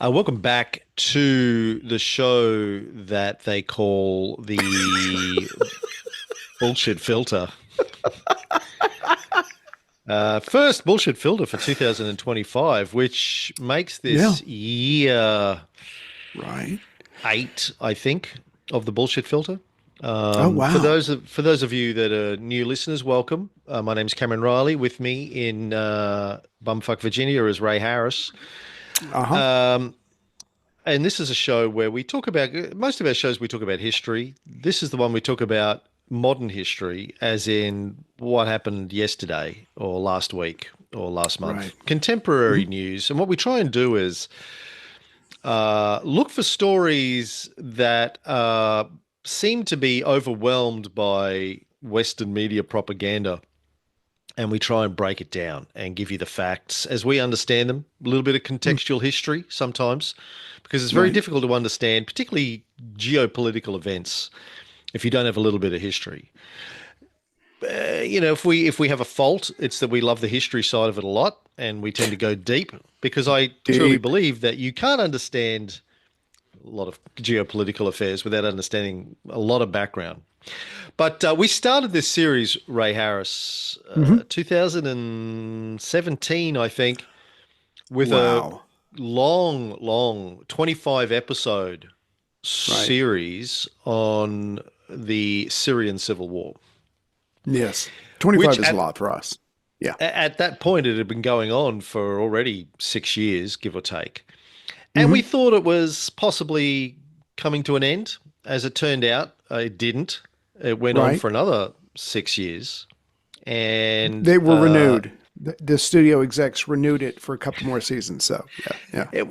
Welcome back to the show that they call the bullshit filter. First bullshit filter for 2025, which makes Yeah. this year Right. eight, I think, of the bullshit filter. Oh, For wow. those of you that are new listeners, welcome. My name's Cameron Riley. With me in Bumfuck, Virginia, is Ray Harris. Uh-huh. Um, And this is a show where we talk about most of our shows, we talk about history. This is the one we talk about modern history, as in what happened yesterday or last week or last month, Right. contemporary Mhm. news. And what we try and do is look for stories that seem to be overwhelmed by Western media propaganda. And we try and break it down and give you the facts as we understand them, a little bit of Mm. contextual history sometimes, because it's very Right. difficult to understand, particularly geopolitical events, if you don't have a little bit of history. If we have a fault, it's that we love the history side of it a lot, and we tend to go deep because I truly Deep. believe that you can't understand a lot of geopolitical affairs without understanding a lot of background. But we started this series, Ray Harris, Hmm. 2017, I think, with a Wow. long 25 episode Right. series on the Syrian Civil War, Yes. which 25 is a lot for us. Yeah. at that point it had been going on for already 6 years, give or take. And we Hmm. thought it was possibly coming to an end. As it turned out, it didn't. It went on Right. for another 6 years. And They were renewed. The studio execs renewed it for a couple more seasons. So, yeah. Yeah.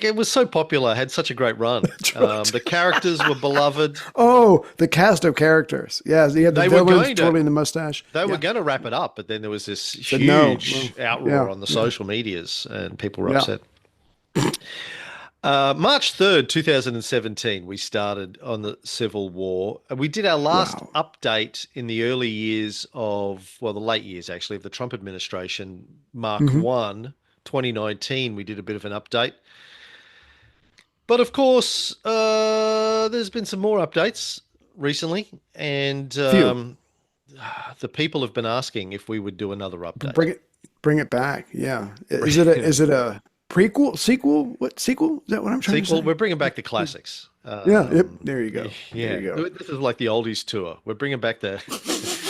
it was so popular, had such a great run. That's right. The characters were beloved. Oh, the cast of characters. Yeah. Yeah. The They were villains going to twirling the mustache. they were Yeah. going to wrap it up, but then there was this Said no. huge Well, outroar yeah. on the Yeah. social medias, and people were Yeah. upset. March 3rd, 2017, we started on the Civil War. And we did our last Wow. update in the early years of, well, the late years actually, of the Trump administration, Mark Hmm. 1, 2019. We did a bit of an update. But of course, there's been some more updates recently, and Few. the people have been asking if we would do another update. Bring it back. Yeah. Is it a prequel, sequel? What sequel? Is that what I'm trying to Sequel, say? we're bringing back the classics. Yeah. Yep. There you go. There Yeah, you go. this is like the oldies tour. We're bringing back the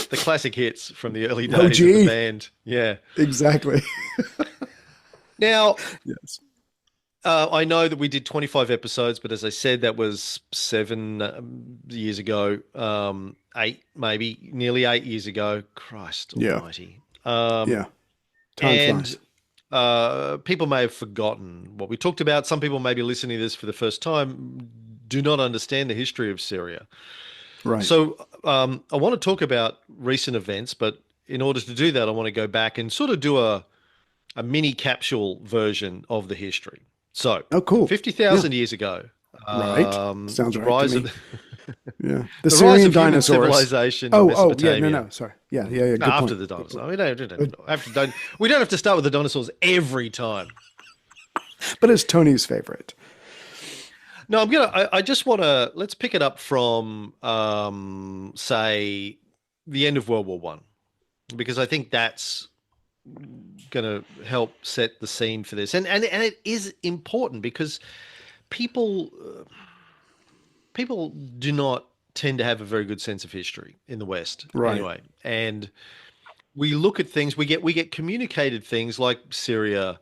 the classic hits from the early Oh, days of the gee. band. Yeah. Exactly. Now, Yes. I know that we did 25 episodes, but as I said, that was 7 years ago, eight, maybe nearly 8 years ago. Christ Yeah. almighty. Yeah. Time And flies. people may have forgotten what we talked about. Some people may be listening to this for the first time, do not understand the history of Syria. Right. So I want to talk about recent events, but in order to do that, I want to go back and sort of do a mini capsule version of the history. So, Oh, cool. Yeah. 50,000 years ago, Right. Sounds the right to rise of me. Yeah. The the rise Syrian of human dinosaurs. civilization in Oh, yeah. No, Mesopotamia. no. Sorry. Yeah. Yeah. Yeah. No, Good after point. the Good point. dinosaurs. We don't have to start with the dinosaurs every time. But it's Tony's favorite. No, I just want to let's pick it up from say the end of World War One, because I think that's going to help set the scene for this, and it is important because people people do not tend to have a very good sense of history in the West Right. anyway, and we look at things, we get communicated things like Syria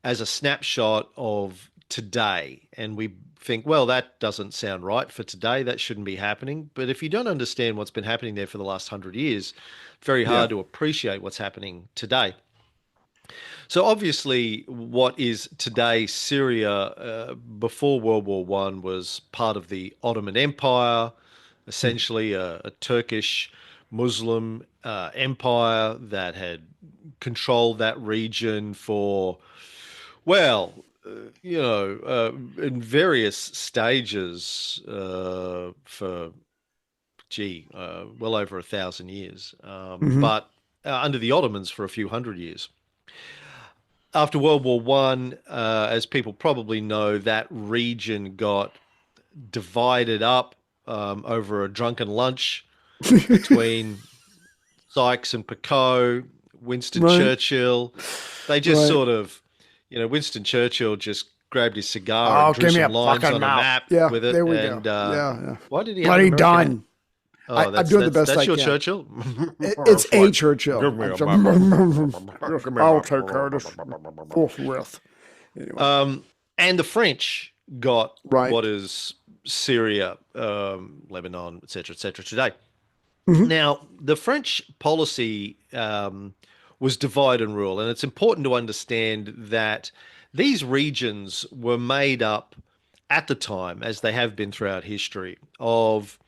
as a snapshot of today, and we think, well, that doesn't sound right for today. That shouldn't be happening. But if you don't understand what's been happening there for the last 100 years, very Yeah. hard to appreciate what's happening today. So obviously, what is today Syria before World War One was part of the Ottoman Empire, essentially a Turkish Muslim empire that had controlled that region for, well, in various stages for, well over 1,000 years, Hmm. but under the Ottomans for a few hundred years. After World War One, as people probably know, that region got divided up over a drunken lunch between Sykes and Picot, Winston Right, Churchill. They just right. sort of, Winston Churchill just grabbed his cigar and Oh, drew give me some a lines fucking on a mouth. map Yeah, with it. there we go. And Yeah, yeah. why did he have an Bloody American accent? done. Oh, I'm that's doing the that's best that's I your can. Churchill. It's It's a like, Churchill. give me I'm a sorry. map. Yes, Give me a I'll map. take care of this forthwith. Anyway, And the French got right. what is Syria, Lebanon, etc., today. Hmm. Now, the French policy was divide and rule, and it's important to understand that these regions were made up at the time, as they have been throughout history, of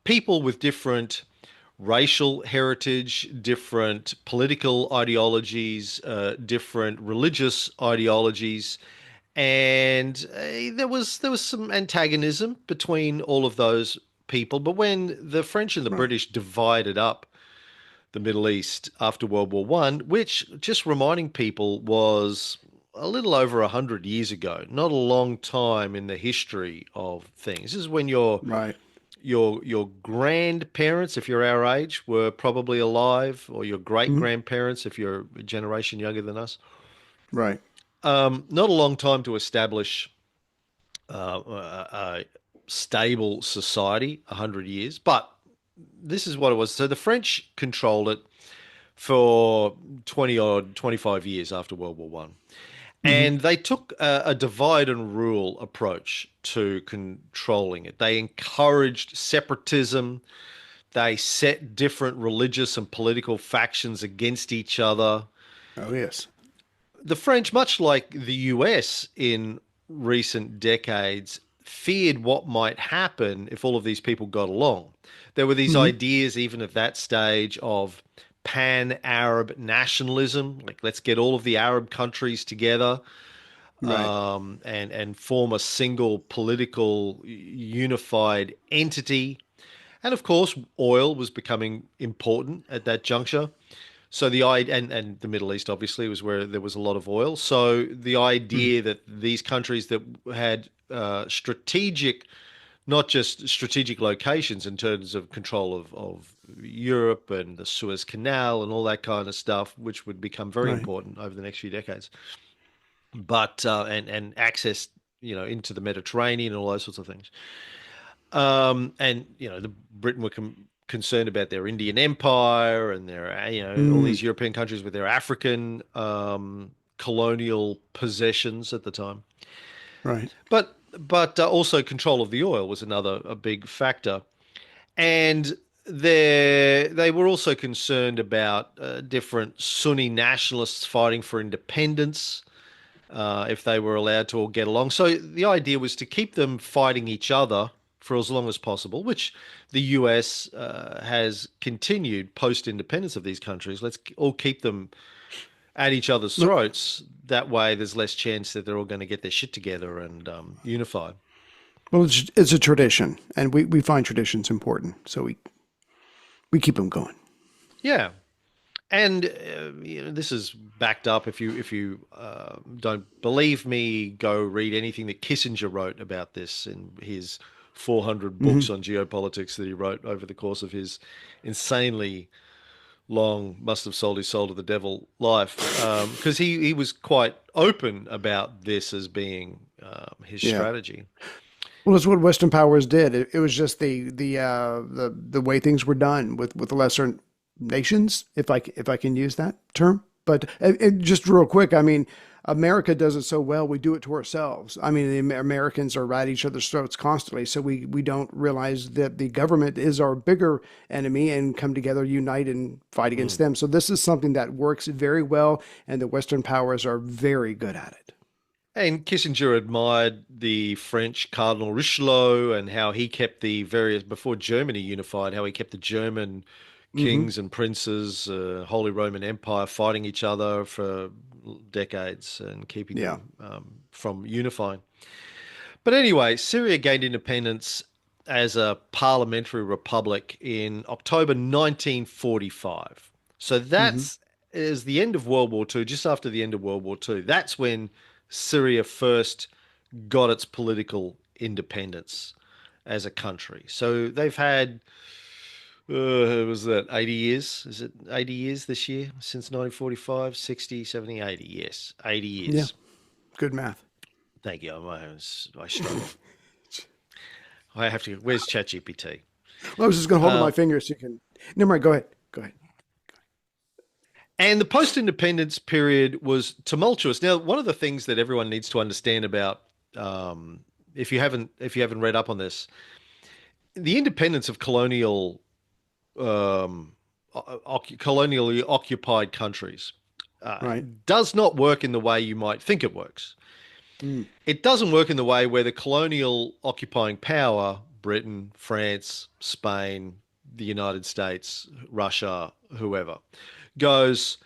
people with different racial heritage, different political ideologies, different religious ideologies, and there was some antagonism between all of those people. But when the French and the Right. British divided up the Middle East after World War One, which, just reminding people, was a little over 100 years ago, not a long time in the history of things. This is when Right. your grandparents, if you're our age, were probably alive, or your great Hmm. grandparents, if you're a generation younger than us. Right. Not a long time to establish a stable society, 100 years, but this is what it was. So the French controlled it for 20 odd 25 years after World War One. Hmm. And they took a divide and rule approach to controlling it. They encouraged separatism. They set different religious and political factions against each other. Oh, yes. The French, much like the US in recent decades, feared what might happen if all of these people got along. There were these Hmm. ideas, even at that stage, of pan Arab nationalism, like let's get all of the Arab countries together, Right. and form a single political unified entity. And of course, oil was becoming important at that juncture. So and the Middle East obviously was where there was a lot of oil. So the Hmm. idea that these countries that had not just strategic locations in terms of control of Europe and the Suez Canal and all that kind of stuff, which would become very Right. important over the next few decades, but and access, into the Mediterranean and all those sorts of things. And the Britain were concerned about their Indian Empire and their all Mm. these European countries with their African colonial possessions at the time. Right. But also control of the oil was another a big factor, and they were also concerned about different Sunni nationalists fighting for independence, if they were allowed to all get along. So the idea was to keep them fighting each other for as long as possible, which the US has continued post independence of these countries. Let's all keep them at each other's Look, throats. That way, there's less chance that they're all going to get their shit together and unify. well, it's a tradition, and we find traditions important, so we keep them going. Yeah. And this is backed up. If you don't believe me, go read anything that Kissinger wrote about this in his 400 Hmm. books on geopolitics that he wrote over the course of his insanely long, must have sold his soul to the devil life. Because he was quite open about this as being his Yeah. strategy. Well, it's what Western powers did. It was just the way things were done with the lesser nations, if I can use that term. But just real quick, I mean, America does it so well, we do it to ourselves. I mean, the Americans are at each other's throats constantly, so we don't realize that the government is our bigger enemy and come together, unite, and fight against Mm. them. So this is something that works very well, and the Western powers are very good at it. And Kissinger admired the French Cardinal Richelieu and how he kept the various, before Germany unified, how he kept the German Hmm. kings and princes, Holy Roman Empire, fighting each other for decades and keeping Yeah. them from unifying. But anyway, Syria gained independence as a parliamentary republic in October 1945. So Hmm. is the end of World War Two, just after the end of World War Two. That's when Syria first got its political independence as a country. So they've had, was that 80 years? Is it 80 years this year since 1945? 60, 70, 80? Yes, 80 Yeah. years. Good math. Thank you. I struggle. I have to. Where's ChatGPT? Well, I was just going to hold up Uh, my finger so you can. Never mind. Go ahead. Go ahead. and the post-independence period was tumultuous. Now, one of the things that everyone needs to understand about, if you haven't read up on this, the independence of um, colonially occupied countries Right. does not work in the way you might think it works. Mm. It doesn't work in the way where the colonial occupying power, Britain, France, Spain, the United States, Russia, whoever, goes,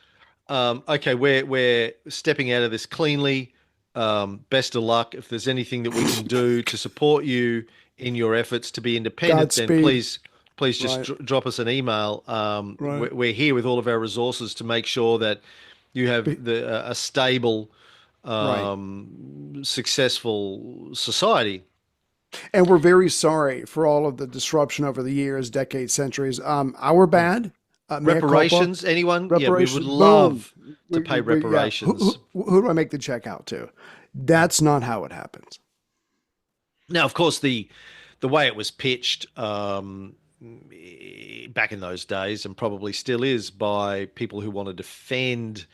okay, we're stepping out of this cleanly. Best of luck. If there's anything that we can do to support you in your efforts to be independent, then Godspeed. please just Right. drop us an email. Right. We're here with all of our resources to make sure that you Be- have a stable, right. successful society. And we're very sorry for all of the disruption over the years, decades, centuries. Our bad. Mea culpa. Reparations, anyone? Yeah, we would Reparations. Boom. love to pay Yeah. reparations. Who do I make the check out to? That's not how it happens. Now, of course, the way it was pitched back in those days, and probably still is by people who want to defend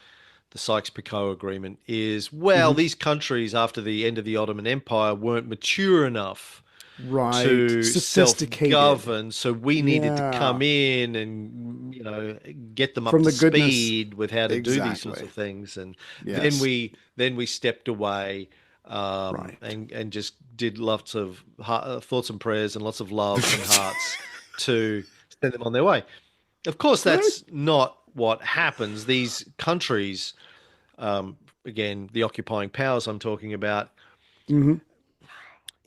the Sykes-Picot Agreement, is, well, Hmm. these countries after the end of the Ottoman Empire weren't mature enough Right. to Sophisticated. self-govern, so we needed to Yeah. come in and get them up From to the goodness. speed with how to do these sorts Exactly. of things, and then Yes. we stepped away, Right. and just did lots of thoughts and prayers and lots of love and hearts to send them on their way. Of course, Right. that's not what happens. These countries, again, the occupying powers I'm talking about, Hmm.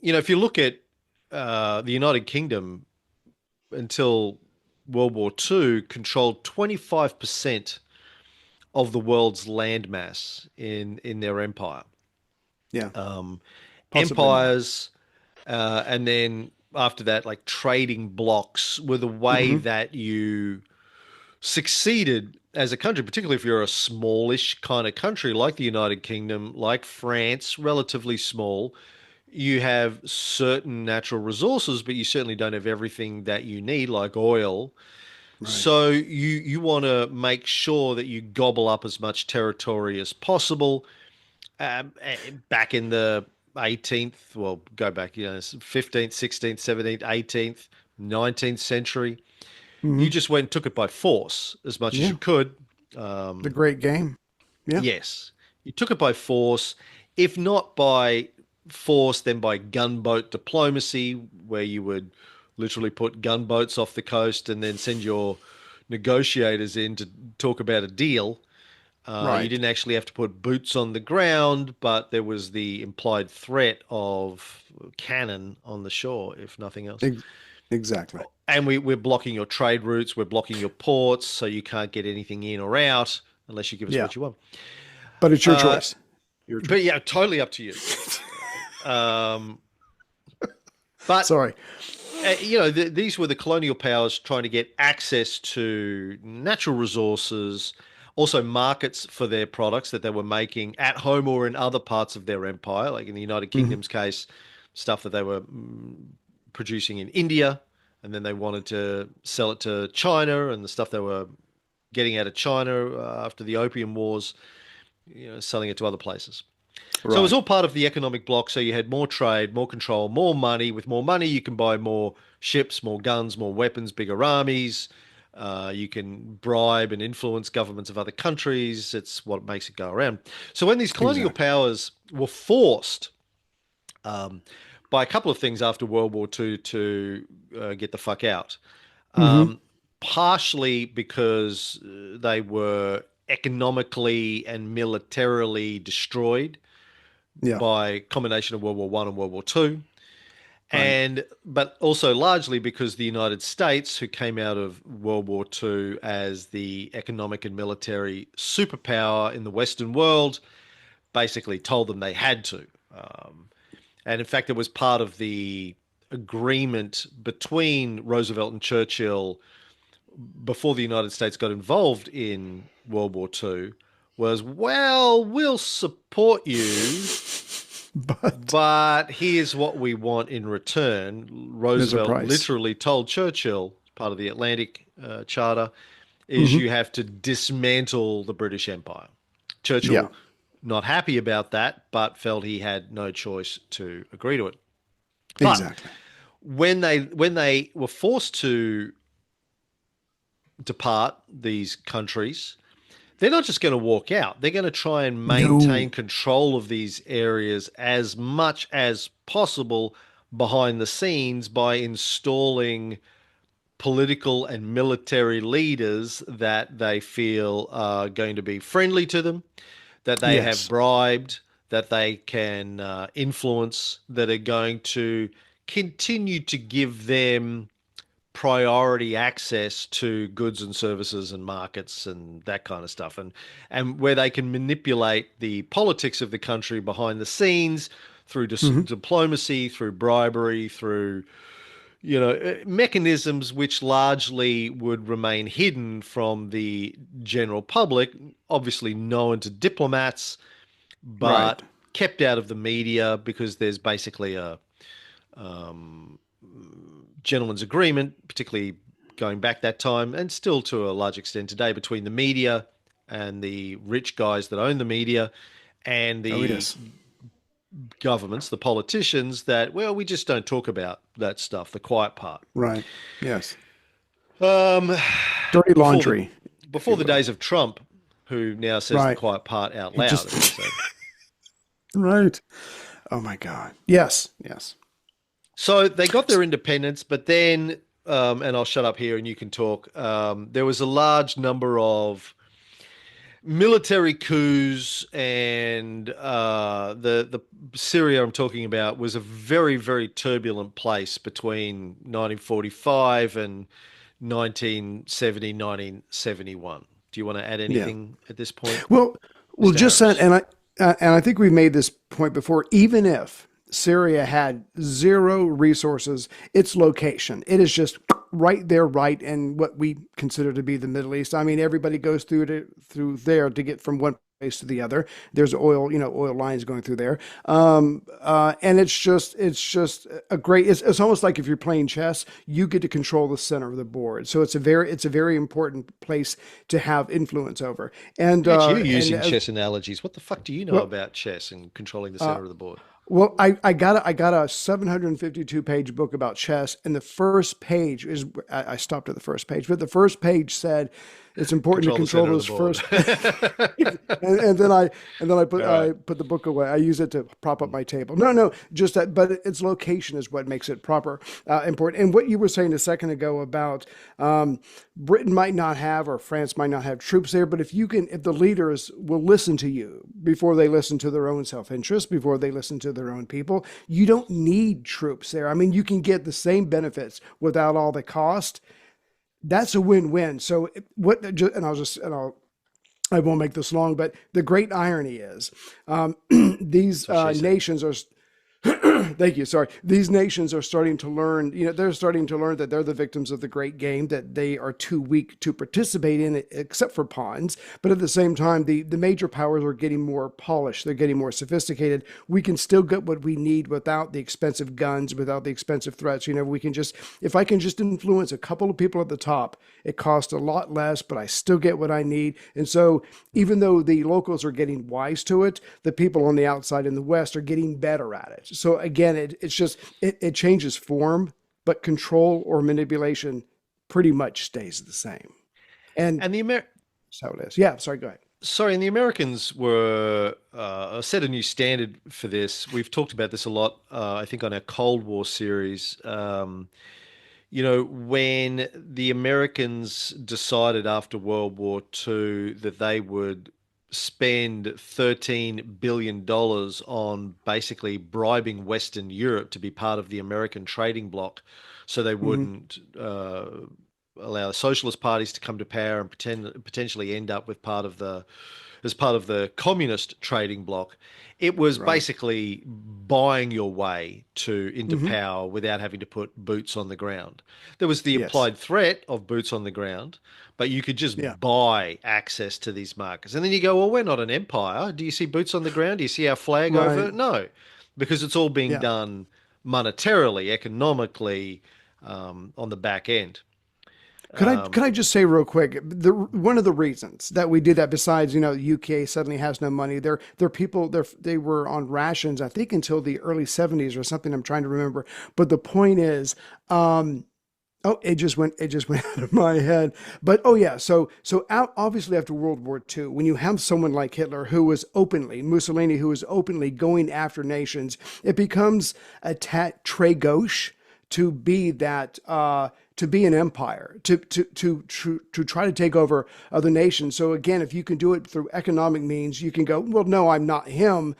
if you look at the United Kingdom until World War II, controlled 25% of the world's landmass in their empire. Yeah. Um, Possibly more. Empires, and then after that, like trading blocks were the way Hmm. that you succeeded as a country, particularly if you're a smallish kind of country like the United Kingdom, like France, relatively small. You have certain natural resources, but you certainly don't have everything that you need, like oil. Right. So you want to make sure that you gobble up as much territory as possible. Back in the 18th, well, go back, 15th, 16th, 17th, 18th, 19th century, you Hmm. just went and took it by force as much as Yeah. you could. The great game. Yeah. Yes, you took it by force, if not by force, then by gunboat diplomacy, where you would literally put gunboats off the coast and then send your negotiators in to talk about a deal. You Right. didn't actually have to put boots on the ground, but there was the implied threat of cannon on the shore, if nothing else. Ex- exactly. And we're blocking your trade routes, we're blocking your ports, so you can't get anything in or out unless you give us Yeah. what you want. But it's your Uh, choice. Your but choice. yeah, totally up to you. Um, but Sorry. these were the colonial powers trying to get access to natural resources, also markets for their products that they were making at home or in other parts of their empire. Like in the United Hmm. Kingdom's case, stuff that they were producing in India, and then they wanted to sell it to China, and the stuff they were getting out of China after the Opium Wars, selling it to other places. So it was Right. all part of the economic bloc. So you had more trade, more control, more money. With more money, you can buy more ships, more guns, more weapons, bigger armies. You can bribe and influence governments of other countries. It's what makes it go around. So when these colonial Exactly. powers were forced um, by a couple of things after World War II to get the fuck out, Hmm. um, partially because they were economically and militarily destroyed Yeah. by combination of World War One and World War Two, Right. But also largely because the United States, who came out of World War II as the economic and military superpower in the Western world, basically told them they had to. And in fact, it was part of the agreement between Roosevelt and Churchill before the United States got involved in World War II was, well, we'll support you, But but here's what we want in return. there's a Roosevelt price. literally told Churchill, part of the Atlantic Charter, is Hmm. you have to dismantle the British Empire. Yeah, Churchill, not happy about that, but felt he had no choice to agree to it. But exactly. when they were forced to depart these countries, they're not just going to walk out. They're going to try and maintain No. control of these areas as much as possible behind the scenes by installing political and military leaders that they feel are going to be friendly to them, that they have Yes. bribed, that they can influence, that are going to continue to give them priority access to goods and services and markets and that kind of stuff, and where they can manipulate the politics of the country behind the scenes through Hmm. diplomacy, through bribery, through mechanisms which largely would remain hidden from the general public, obviously known to diplomats, Right. but kept out of the media because there's basically a gentleman's agreement, particularly going back that time and still to a large extent today, between the media and the rich guys that own the media and Oh, the yes. governments, the politicians, that, well, we just don't talk about that stuff, the quiet part. Right. Yes. Um, Dirty before the laundry, if before you the will. days of Trump, who now says the Right. quiet part out It loud, just as they say. right. Oh my God. Yes. Yes. So they got their independence, but then, and I'll shut up here and you can talk. There was a large number of military coups, and the Syria I'm talking about was a very, very turbulent place between 1945 and 1970, 1971. Do you want to add Yeah. anything at this point, Well, well, Mr. just that, Harris? and I think we made this point before. Even if Syria had zero resources, its location, it is just right there, right in what we consider to be the Middle East. I mean, everybody goes through there to get from one place to the other. There's oil, oil lines going through there, and it's just a great. It's almost like if you're playing chess, you get to control the center of the board. So it's a very important place to have influence over. And Look at you and using as chess analogies. What the fuck do you know well, about chess and controlling the uh, center of the board? well, I got a 752 page book about chess, and the first page is I stopped at the first page, but the first page said it's important to Control the control center of the those board. first. And then I put All right. I put the book away. I use it to prop up my table. No, no, just that. But its location is what makes it proper important. And what you were saying a second ago about Britain might not have or France might not have troops there, but if the leaders will listen to you before they listen to their own self interest, before they listen to their own people, you don't need troops there. I mean, you can get the same benefits without all the cost. That's a win-win. So what? And I won't make this long, but the great irony is these So she said. nations are thank you. Sorry. These nations are starting to learn, they're starting to learn that they're the victims of the great game, that they are too weak to participate in it, except for pawns. But at the same time, the major powers are getting more polished. They're getting more sophisticated. We can still get what we need without the expensive guns, without the expensive threats. We can just, if I can just influence a couple of people at the top, it costs a lot less, but I still get what I need. And so even though the locals are getting wise to it, the people on the outside in the West are getting better at it. So again, it changes form, but control or manipulation pretty much stays the same. And And the Amer that's how it is. Yeah, sorry, go ahead. Sorry, and the Americans were set a new standard for this. We've talked about this a lot, I think, on our Cold War series. When the Americans decided after World War II that they would spend $13 billion on basically bribing Western Europe to be part of the American trading bloc so they Hmm. wouldn't allow the socialist parties to come to power and potentially end up with part of the as part of the communist trading bloc. It was Right. basically buying your way to into Hmm. power without having to put boots on the ground. There was the Yes. implied threat of boots on the ground, but you could Yeah. just buy access to these markets. And then you go, well, we're not an empire. Do you see boots on the ground? Do you see our flag over Right. it? No, because it's all being Yeah. done monetarily, economically, on the back end. Could I just say real quick, one of the reasons that we did that, besides, the UK suddenly has no money, their people, they were on rations, I think, until the early 70s or something. I'm trying to remember, but the point is, oh, it just went out of my head. But oh yeah, so out obviously after World War II, when you have someone like Hitler who was openly, Mussolini who was openly going after nations, it becomes a très gauche to be that to be an empire, to try to take over other nations. So again, if you can do it through economic means, you can go, well, no, I'm not him.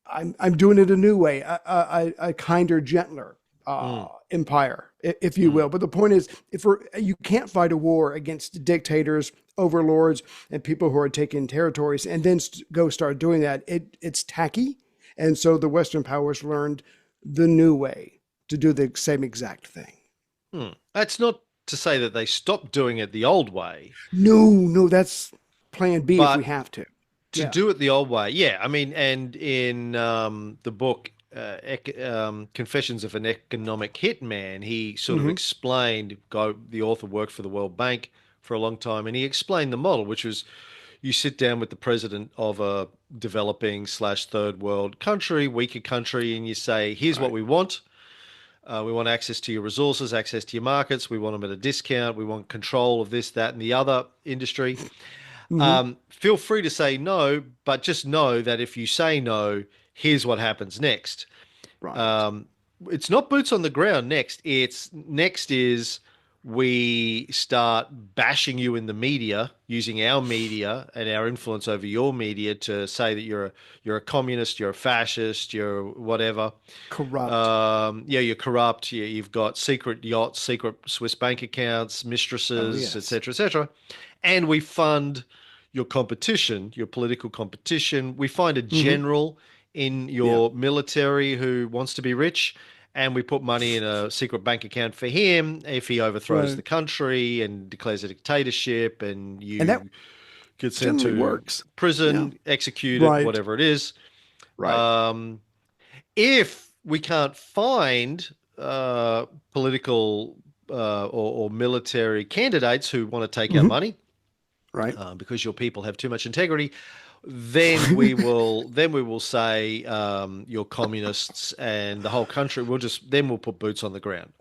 I'm doing it a new way, a kinder, gentler Mm, empire, if you mm. will. But the point is, if you can't fight a war against dictators, overlords, and people who are taking territories, and then go start doing that, it's tacky. And so the Western powers learned the new way to do the same exact thing. That's not to say that they stopped doing it the old way, No, no, that's plan B if we but have to. to Yeah. do it the old way, yeah. I mean, and in the book Confessions of an Economic Hitman, he sort of Hmm. explained. The author worked for the World Bank for a long time, and he explained the model, which was you sit down with the president of a developing slash third world country, weaker country, and you say, "Here's what Right. we want. We want access to your resources, access to your markets. We want them at a discount. We want control of this, that, and the other industry. Hmm. Feel free to say no, but just know that if you say no, here's what happens next." Right. Um, it's not boots on the ground next. It's next is we start bashing you in the media, using our media and our influence over your media to say that you're a communist, you're a fascist, you're whatever. Corrupt. Yeah, you're corrupt. You've got secret yachts, secret Swiss bank accounts, Oh mistresses, yes. etc., etc. And we fund your competition, your political competition. We find a Hmm. general in Yeah. your military who wants to be rich, and we put money in a secret bank account for him if he overthrows the Right. country and declares a dictatorship, and And that you get sent generally to works. Yeah. prison, executed, Right. whatever it is. Right. Um, if we can't find political or military candidates who want to take our Hmm. money Right. because your people have too much integrity, then we will say you're communists and the whole country. We'll put boots on the ground,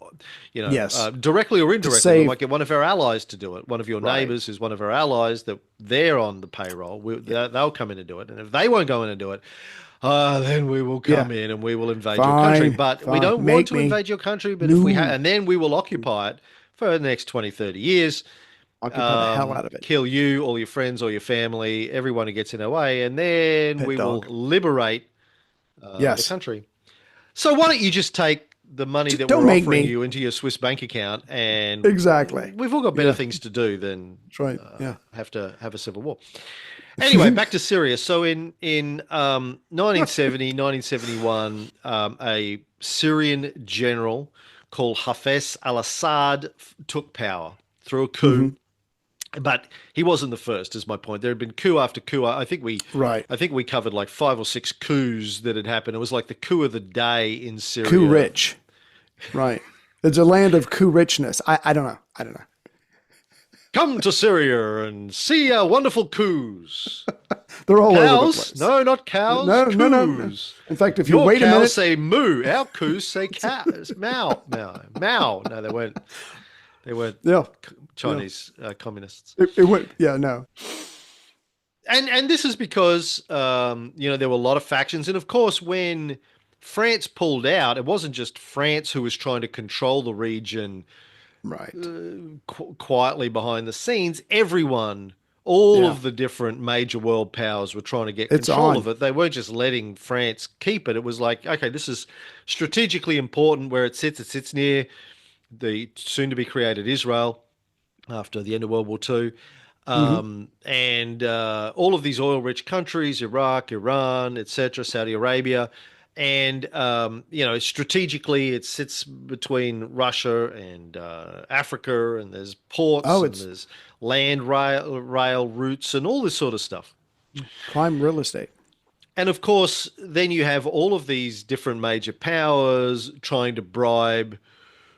Yes. directly or To indirectly. We save. might get one of our allies to do it. One of your Right. neighbors who's one of our allies that they're on the payroll. Yeah. They'll come in and do it. And if they won't go in and do it, then we will Yeah. come in and we will invade your country. Fine. But we Fine. don't want Make to me. invade your country. But if we have, No. and then we will occupy it for the next 20, 30 years, Occupy the hell out of it. kill you, all your friends, all your family, everyone who gets in our way, and then Pet we will dog. liberate the Yes. country. So why don't you just take the money Just that don't we're make offering me. you into your Swiss bank account, and Exactly. we've all got better Yeah. things to do than That's right. Yeah. have to have a civil war. Anyway, back to Syria. So in 1970, 1971, a Syrian general called Hafez al-Assad took power through a coup. Hmm. But he wasn't the first, is my point. There had been coup after coup. Right. I think we covered like 5 or 6 coups that had happened. It was like the coup of the day in Coup Syria. rich. Right. It's a land of coup richness. I don't know. I don't know. Come to Syria and see our wonderful coups. They're all over the Cows? place. No, not cows. No, no, no, no. Coups. In fact, if you Your wait a cows minute, say moo. Our coups say cows. Meow, meow, meow. No, they weren't. They weren't yeah, yeah, Chinese communists. it went. Yeah, no. And this is because there were a lot of factions, and of course, when France pulled out, it wasn't just France who was trying to control the region Right. quietly behind the scenes. Everyone All Yeah. of the different major world powers were trying to get It's control of on. it. They weren't just letting France keep it. It was like, okay, this is strategically important where it sits. It sits near the soon to be created Israel after the end of World War II. Hmm. And all of these oil rich countries, Iraq, Iran, etc., Saudi Arabia. And, strategically, it sits between Russia and Africa, and there's ports Oh, and it's there's land rail routes and all this sort of stuff. prime real estate. And of course, then you have all of these different major powers trying to bribe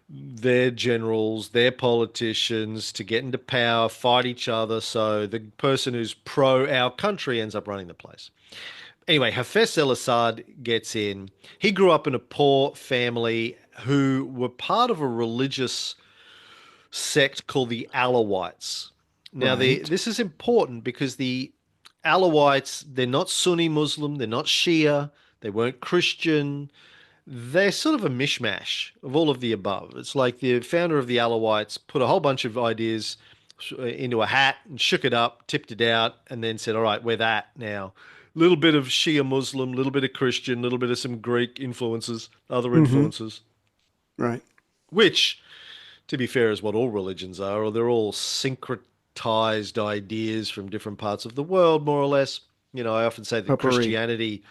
their generals, their politicians to get into power, fight each other. So the person who's pro our country ends up running the place. Anyway, Hafez al-Assad gets in. He grew up in a poor family who were part of a religious sect called the Alawites. Now, Right. this is important because the Alawites, they're not Sunni Muslim, they're not Shia, they weren't Christian, they're sort of a mishmash of all of the above. It's like the founder of the Alawites put a whole bunch of ideas into a hat and shook it up, tipped it out, and then said, all right, we're that now. A little bit of Shia Muslim, a little bit of Christian, a little bit of some Greek influences, other Hmm. influences, Right. which, to be fair, is what all religions are, or they're all syncretized ideas from different parts of the world, more or less. I often say that Potpourri.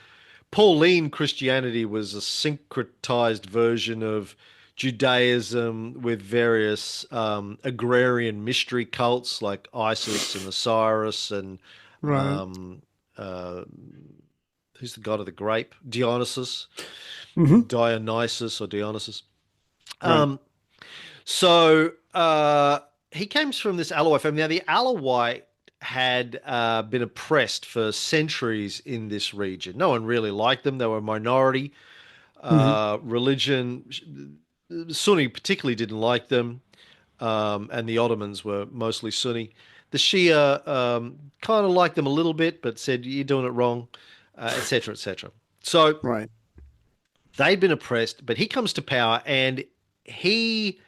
Pauline Christianity was a syncretized version of Judaism with various agrarian mystery cults like Isis and Osiris and Right. um, uh, who's the god of the grape? Hmm. Dionysus or Dionysus. Right. Um, so he comes from this Alawite family. Now, the Alawite had been oppressed for centuries in this region. No one really liked them. They were a minority. Hmm. Religion, Sunni particularly didn't like them, and the Ottomans were mostly Sunni. The Shia kind of liked them a little bit, but said, you're doing it wrong, etc., etc. So Right. they'd been oppressed, but he comes to power and he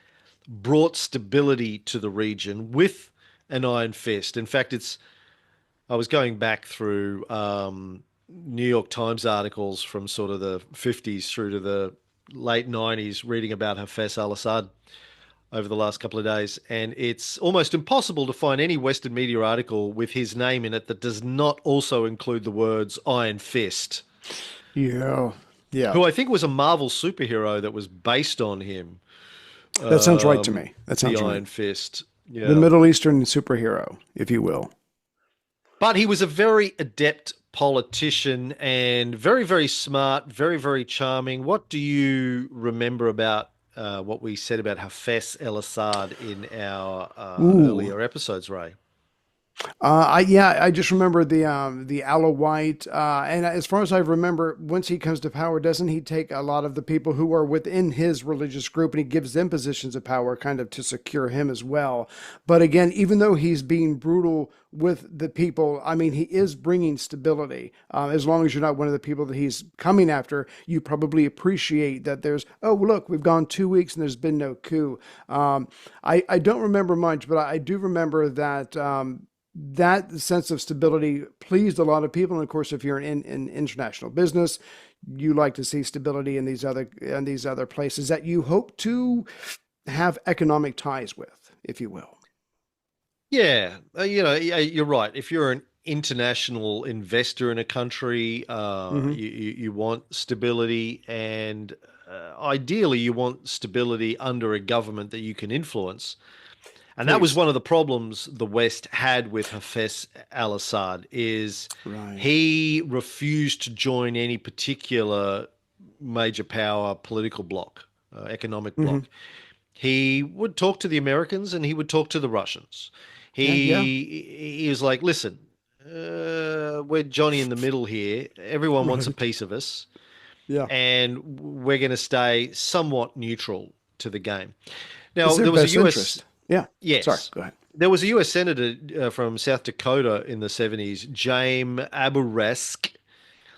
brought stability to the region with an iron fist. In fact, I was going back through New York Times articles from sort of the 50s through to the late 90s, reading about Hafez al-Assad over the last couple of days, and it's almost impossible to find any Western media article with his name in it that does not also include the words Iron Fist, Yeah. Yeah. who I think was a Marvel superhero that was based on him. That sounds right to Um, me. That the sounds right. Iron Fist. The Yeah. Middle Eastern superhero, if you will. But he was a very adept politician and very, very smart, very, very charming. What do you remember about what we said about Hafez el Assad in our Ooh. earlier episodes, Ray? I just remember the Alawite, and as far as I remember, once he comes to power, doesn't he take a lot of the people who are within his religious group and he gives them positions of power, kind of to secure him as well? But again, even though he's being brutal with the people, I mean, he is bringing stability. As long as you're not one of the people that he's coming after, you probably appreciate that there's, oh, look, we've gone 2 weeks and there's been no coup. I don't remember much, but I do remember that. That sense of stability pleased a lot of people. And of course, if you're in international business, you like to see stability in these other places that you hope to have economic ties with, if you will. Yeah, yeah, you're right. If you're an international investor in a country, Hmm. you want stability, and ideally, you want stability under a government that you can influence. And that was Please. one of the problems the West had with Hafez al-Assad is Right. he refused to join any particular major power political bloc, economic Hmm. bloc. He would talk to the Americans and he would talk to the Russians. Yeah. Yeah. He was like, listen, we're Johnny in the middle here. Everyone wants a Right. piece of us, Yeah. and we're going to stay somewhat neutral to the game. It's Now, their there was a best US. interest. Yeah. Sorry. Yes. Go ahead. There was a US Senator from South Dakota in the 70s, James Aburesk,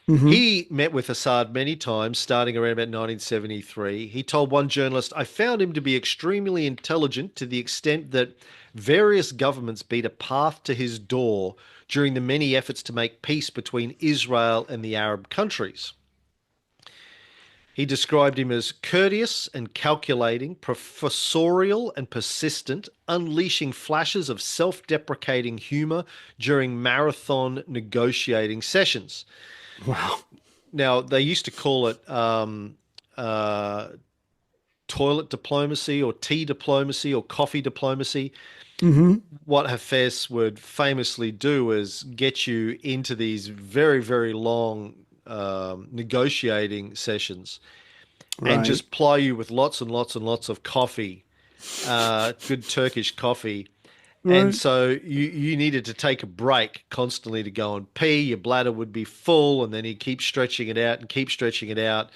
Hmm. He met with Assad many times, starting around about 1973. He told one journalist, I found him to be extremely intelligent to the extent that various governments beat a path to his door during the many efforts to make peace between Israel and the Arab countries. He described him as courteous and calculating, professorial and persistent, unleashing flashes of self deprecating humor during marathon negotiating sessions. Wow. Now, they used to call it uh, toilet diplomacy or tea diplomacy or coffee diplomacy. Hmm. What Hafez would famously do is get you into these very, very long negotiating sessions and Right. just ply you with lots and lots and lots of coffee, good Turkish coffee. And Right. so you needed to take a break constantly to go and pee. Your bladder would be full, and then he'd keep stretching it out and keep stretching it out.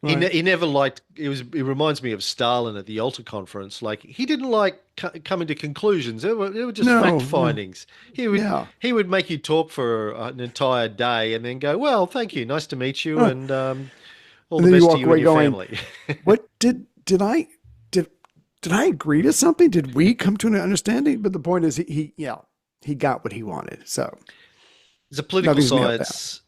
Right. He never liked it. It reminds me of Stalin at the Yalta conference. Like he didn't like coming to conclusions. They were just fact No. No. findings. Yeah. He would make you talk for an entire day and then go, "Well, thank you, nice to meet you, Uh, and all and the then you best to walk you and away your going, family." "What did did I agree to something? Did we come to an understanding?" But the point is, yeah, he got what he wanted. So There's a political nothing's nailed down. science,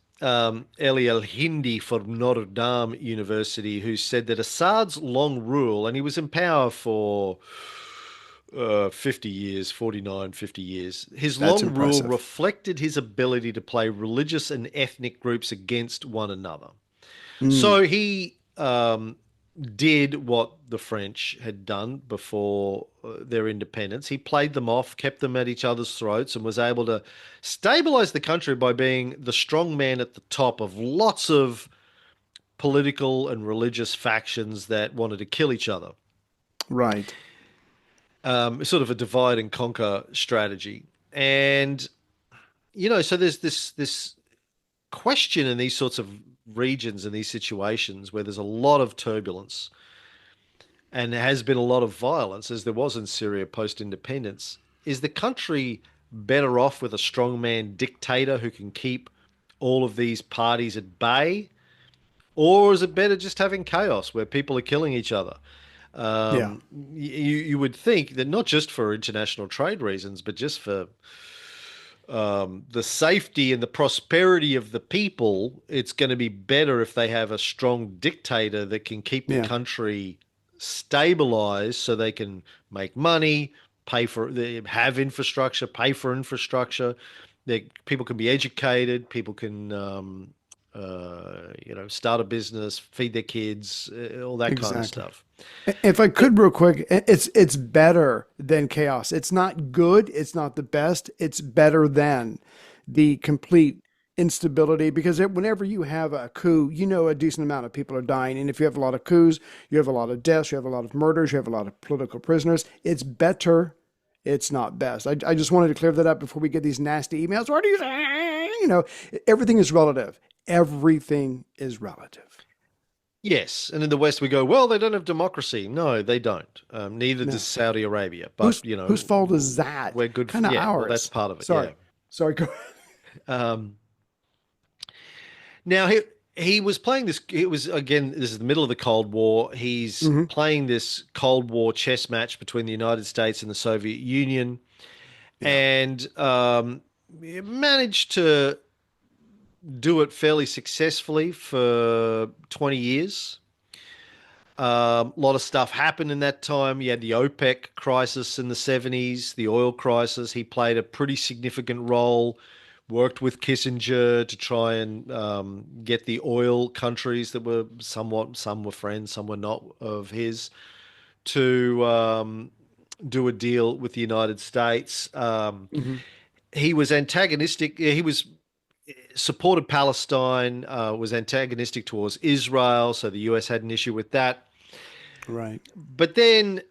Eli Al Hindi from Notre Dame University, who said that Assad's long rule, and he was in power for 50 years, 49, 50 years, his That's long rule impressive. reflected his ability to play religious and ethnic groups against one another. Mm, So he did what the French had done before their independence. He played them off, kept them at each other's throats, and was able to stabilize the country by being the strong man at the top of lots of political and religious factions that wanted to kill each other. right. Sort of a divide and conquer strategy. And, you know, so there's this question in these sorts of regions and these situations where there's a lot of turbulence and there has been a lot of violence, as there was in Syria post independence. Is the country better off with a strongman dictator who can keep all of these parties at bay? Or is it better just having chaos where people are killing each other? Yeah. You would think that not just for international trade reasons, but just for the safety and the prosperity of the people, it's going to be better if they have a strong dictator that can keep the Yeah. country stabilized so they can make money, pay for, they have infrastructure, pay for infrastructure. People can be educated, people can, start a business, feed their kids, all that kind of Exactly. stuff. If I It, could real quick, it's better than chaos. It's not good, it's not the best, it's better than the complete instability because whenever you have a coup, you know a decent amount of people are dying. And if you have a lot of coups, you have a lot of deaths, you have a lot of murders, you have a lot of political prisoners. It's better. It's not best. I just wanted to clear that up before we get these nasty emails. What are you saying? You know, everything is relative. Everything is relative. Yes, and in the West we go, well, they don't have democracy. No, they don't. Neither does No. Saudi Arabia. But, Whose fault is that? we're good. Kind of Yeah, well, that's ours. part of it. Yeah. Sorry. Sorry. Go Um, Now he was playing this. It was again. This is the middle of the Cold War. He's hmm. playing this Cold War chess match between the United States and the Soviet Union, Yeah. and managed to do it fairly successfully for 20 years. A lot of stuff happened in that time. You had the OPEC crisis in the 70s, the oil crisis. He played a pretty significant role, worked with Kissinger to try and get the oil countries that were somewhat, some were friends, some were not of his, to do a deal with the United States. Hmm. He was antagonistic. He was supported Palestine, was antagonistic towards Israel, so the US had an issue with that. Right. But then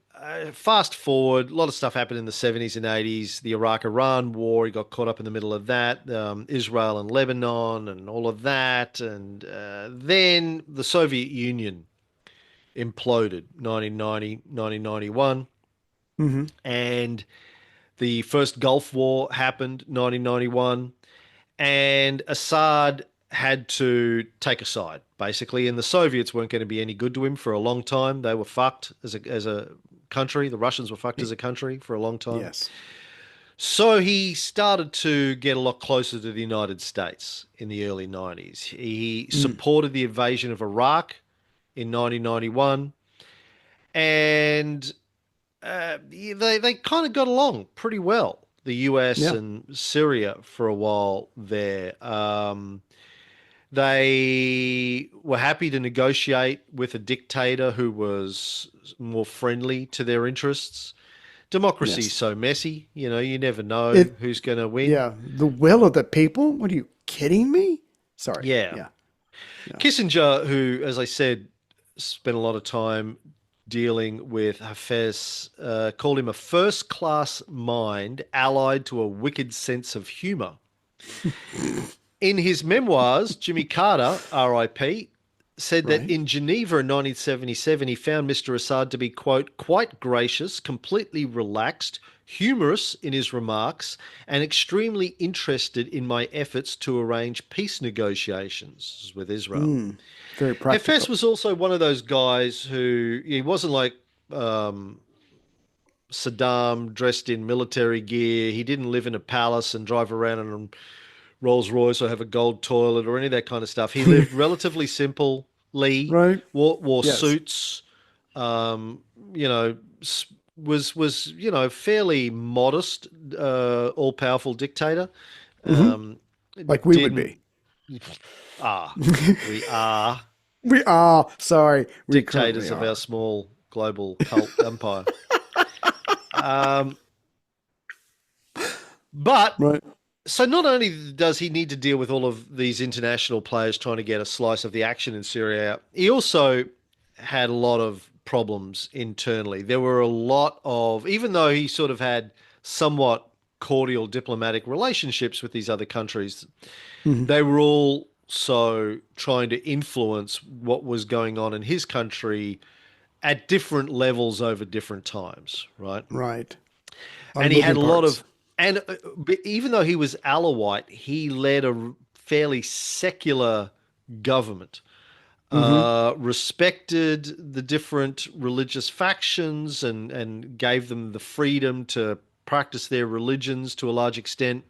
fast forward, a lot of stuff happened in the 70s and 80s. The Iraq-Iran war, he got caught up in the middle of that. Israel and Lebanon and all of that. And then the Soviet Union imploded 1990, 1991. Hmm. And the first Gulf War happened 1991. And Assad had to take a side, basically, and the Soviets weren't going to be any good to him for a long time. They were fucked as a country. The Russians were fucked as a country for a long time. Yes. So he started to get a lot closer to the United States in the early 90s. He Mm. supported the invasion of Iraq in 1991, and they kind of got along pretty well, the US Yeah. and Syria, for a while there. They were happy to negotiate with a dictator who was more friendly to their interests. Democracy's Yes. so messy, you never know It. who's going to win. Yeah. The will of the people. What are you kidding me? Sorry. Yeah. Yeah. Yeah. Kissinger, who, as I said, spent a lot of time dealing with Hafez, called him a first class mind allied to a wicked sense of humor. In his memoirs, Jimmy Carter, RIP, said that Right. in Geneva in 1977, he found Mr. Assad to be, quote, quite gracious, completely relaxed, humorous in his remarks, and extremely interested in my efforts to arrange peace negotiations with Israel. Mm. Very Hafez practical. was also one of those guys who he wasn't like um, Saddam dressed in military gear. He didn't live in a palace and drive around in a Rolls Royce or have a gold toilet or any of that kind of stuff. He lived relatively simply, Right. wore Yes. suits, um, you know, was fairly modest, all powerful dictator. Hmm. Um, Like we would didn't be. ah we are We are. Sorry. We currently dictators of our are. small global cult empire. Um, but Right. so not only does he need to deal with all of these international players trying to get a slice of the action in Syria, he also had a lot of problems internally. There were a lot of, even though he sort of had somewhat cordial diplomatic relationships with these other countries, Hmm. they were also trying to influence what was going on in his country at different levels over different times, right? Right. A lot of And he had moving a lot parts. of, and even though he was Alawite, he led a fairly secular government, Hmm. respected the different religious factions and gave them the freedom to practice their religions to a large extent,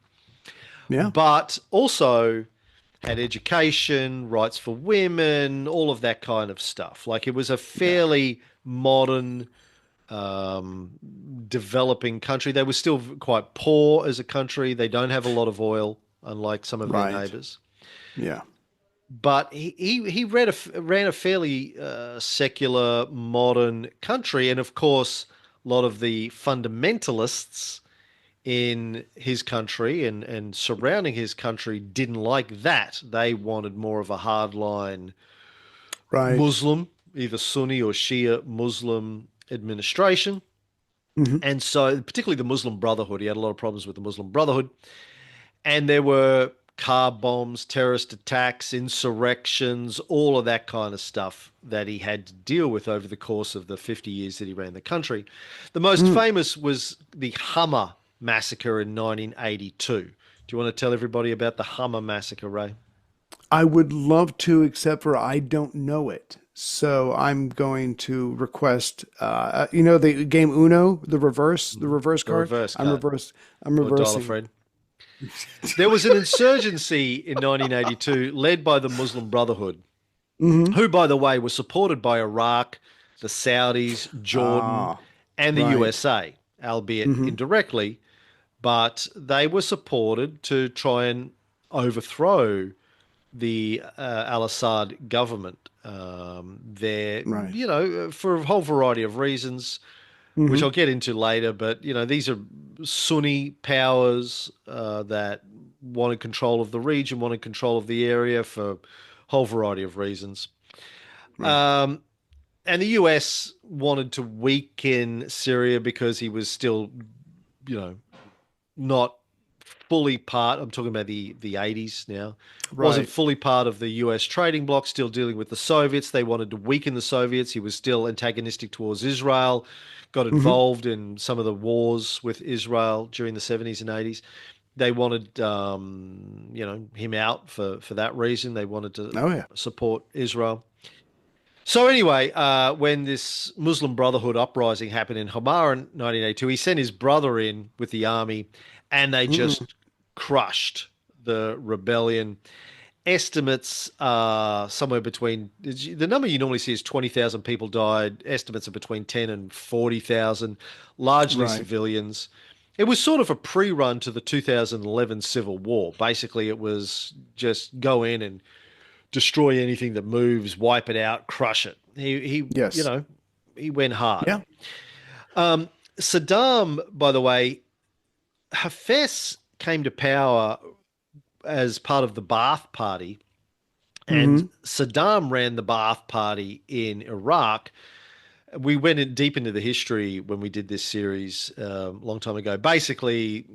Yeah. but also had education, rights for women, all of that kind of stuff. Like it was a Yeah. fairly modern, um, developing country. They were still quite poor as a country. They don't have a lot of oil, unlike some of their Right. neighbors. Yeah. But he ran a fairly secular, modern country, and of course, a lot of the fundamentalists in his country and surrounding his country didn't like that. They wanted more of a hardline Right. Muslim, either Sunni or Shia Muslim administration. Hmm. And so, particularly the Muslim Brotherhood, he had a lot of problems with the Muslim Brotherhood. And there were car bombs, terrorist attacks, insurrections, all of that kind of stuff that he had to deal with over the course of the 50 years that he ran the country. The most Mm. famous was the Hummer massacre in 1982. Do you want to tell everybody about the Hummer massacre, Ray? I would love to, except for I don't know it. So I'm going to request, the game Uno, the reverse The card. reverse card, I'm or Dial a reversing. Friend. There was an insurgency in 1982 led by the Muslim Brotherhood, Hmm. who, by the way, were supported by Iraq, the Saudis, Jordan, Ah, and the right. USA, albeit Hmm. indirectly, but they were supported to try and overthrow the al-Assad government there, Right. for a whole variety of reasons, which Hmm. I'll get into later. But, these are Sunni powers that wanted control of the region, wanted control of the area for a whole variety of reasons. Right. Um, and the US wanted to weaken Syria because he was still, you know, not fully part. I'm talking about the 80s now. Wasn't Right. fully part of the US trading bloc, still dealing with the Soviets. They wanted to weaken the Soviets. He was still antagonistic towards Israel, got Hmm. involved in some of the wars with Israel during the 70s and 80s. They wanted, him out for that reason. They wanted to Oh yeah. support Israel. So anyway, when this Muslim Brotherhood uprising happened in Hama in 1982, he sent his brother in with the army, and they Mm-mm. just crushed the rebellion. Estimates are somewhere between the number you normally see is 20,000 people died. Estimates are between 10 and 40,000, largely Right. civilians. It was sort of a pre-run to the 2011 Civil War. Basically, it was just go in and destroy anything that moves, wipe it out, crush it. Yes. He went hard. Yeah. Saddam, by the way, Hafez came to power as part of the Ba'ath Party, and Hmm. Saddam ran the Ba'ath Party in Iraq. We went in deep into the history when we did this series a long time ago. Basically,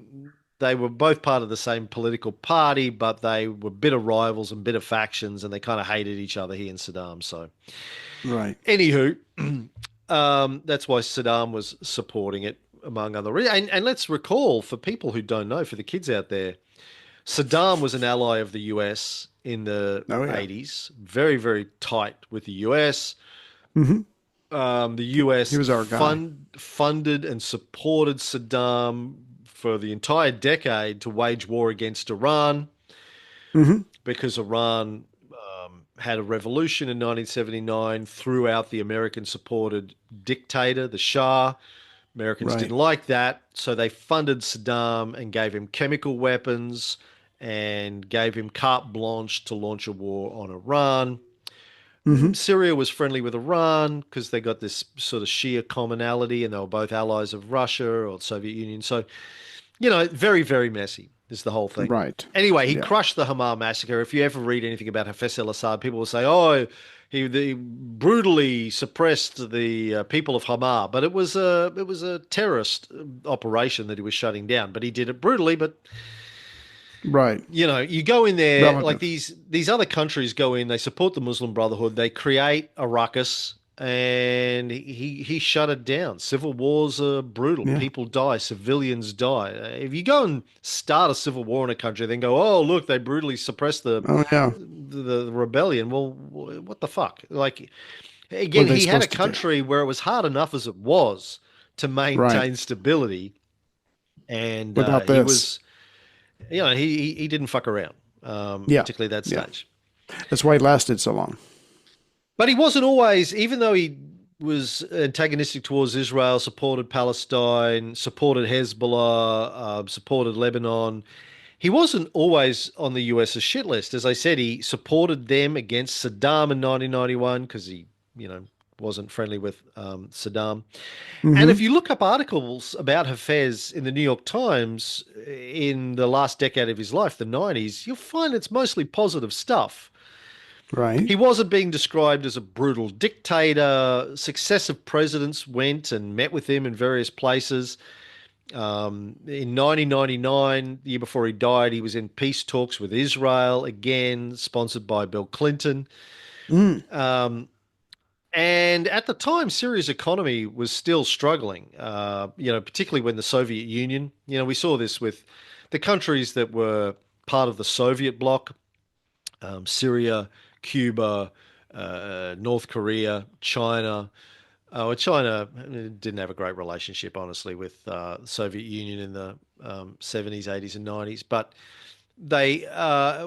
they were both part of the same political party, but they were bitter rivals and bitter factions, and they kind of hated each other, he and Saddam. So, Right. anywho, that's why Saddam was supporting it, among other reasons. And let's recall, for people who don't know, for the kids out there, Saddam was an ally of the US in the Oh yeah. 80s, very, very tight with the US. Hmm. The He US was our guy. funded and supported Saddam for the entire decade to wage war against Iran Hmm. because Iran had a revolution in 1979, threw out the American supported dictator, the Shah. Americans Right. didn't like that, so they funded Saddam and gave him chemical weapons and gave him carte blanche to launch a war on Iran. Hmm. Syria was friendly with Iran because they got this sort of Shia commonality and they were both allies of Russia or the Soviet Union. So, very, very messy is the whole thing. Right. Anyway, he Yeah. crushed the Hamar massacre. If you ever read anything about Hafez al-Assad, people will say, "Oh, he brutally suppressed the people of Hamar," but it was a terrorist operation that he was shutting down. But he did it brutally. But Right. you go in there like Relative. these other countries go in, they support the Muslim Brotherhood, they create a ruckus, and he shut it down. Civil wars are brutal. Yeah. People die, civilians die. If you go and start a civil war in a country, then go, oh look, they brutally suppressed the Oh yeah. the rebellion. Well, what the fuck? Like What again, are they he had a supposed to do? country where it was hard enough as it was to Right. maintain stability, and Without he this. was he didn't fuck around, Yeah. particularly at that Yeah. stage. That's why it lasted so long. But he wasn't always, even though he was antagonistic towards Israel, supported Palestine, supported Hezbollah, supported Lebanon. He wasn't always on the US's shit list. As I said, he supported them against Saddam in 1991 because he, you know, wasn't friendly with Saddam. And if Hmm. you look up articles about Hafez in the New York Times in the last decade of his life, the 90s, you'll find it's mostly positive stuff. Right. He wasn't being described as a brutal dictator. Successive presidents went and met with him in various places. In 1999, the year before he died, he was in peace talks with Israel, again, sponsored by Bill Clinton. Mm. Um, and at the time, Syria's economy was still struggling, particularly when the Soviet Union, we saw this with the countries that were part of the Soviet bloc, Syria, Cuba, North Korea, China. Well, China didn't have a great relationship, honestly, with the Soviet Union in the 70s, 80s, and 90s. But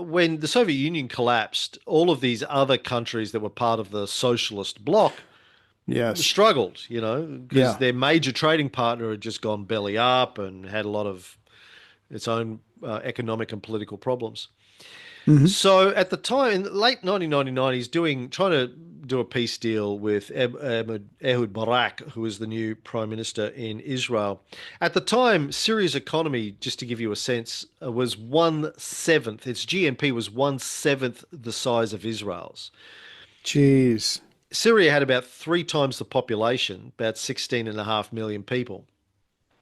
when the Soviet Union collapsed, all of these other countries that were part of the socialist bloc Yes. struggled, because Yeah. their major trading partner had just gone belly up and had a lot of its own economic and political problems. Hmm. So at the time, in late 1999, he's trying to do a peace deal with Ehud Barak, who was the new prime minister in Israel. At the time, Syria's economy, just to give you a sense, was 1/7. Its GNP was 1/7 the size of Israel's. Jeez. Syria had about three times the population, about 16.5 million people,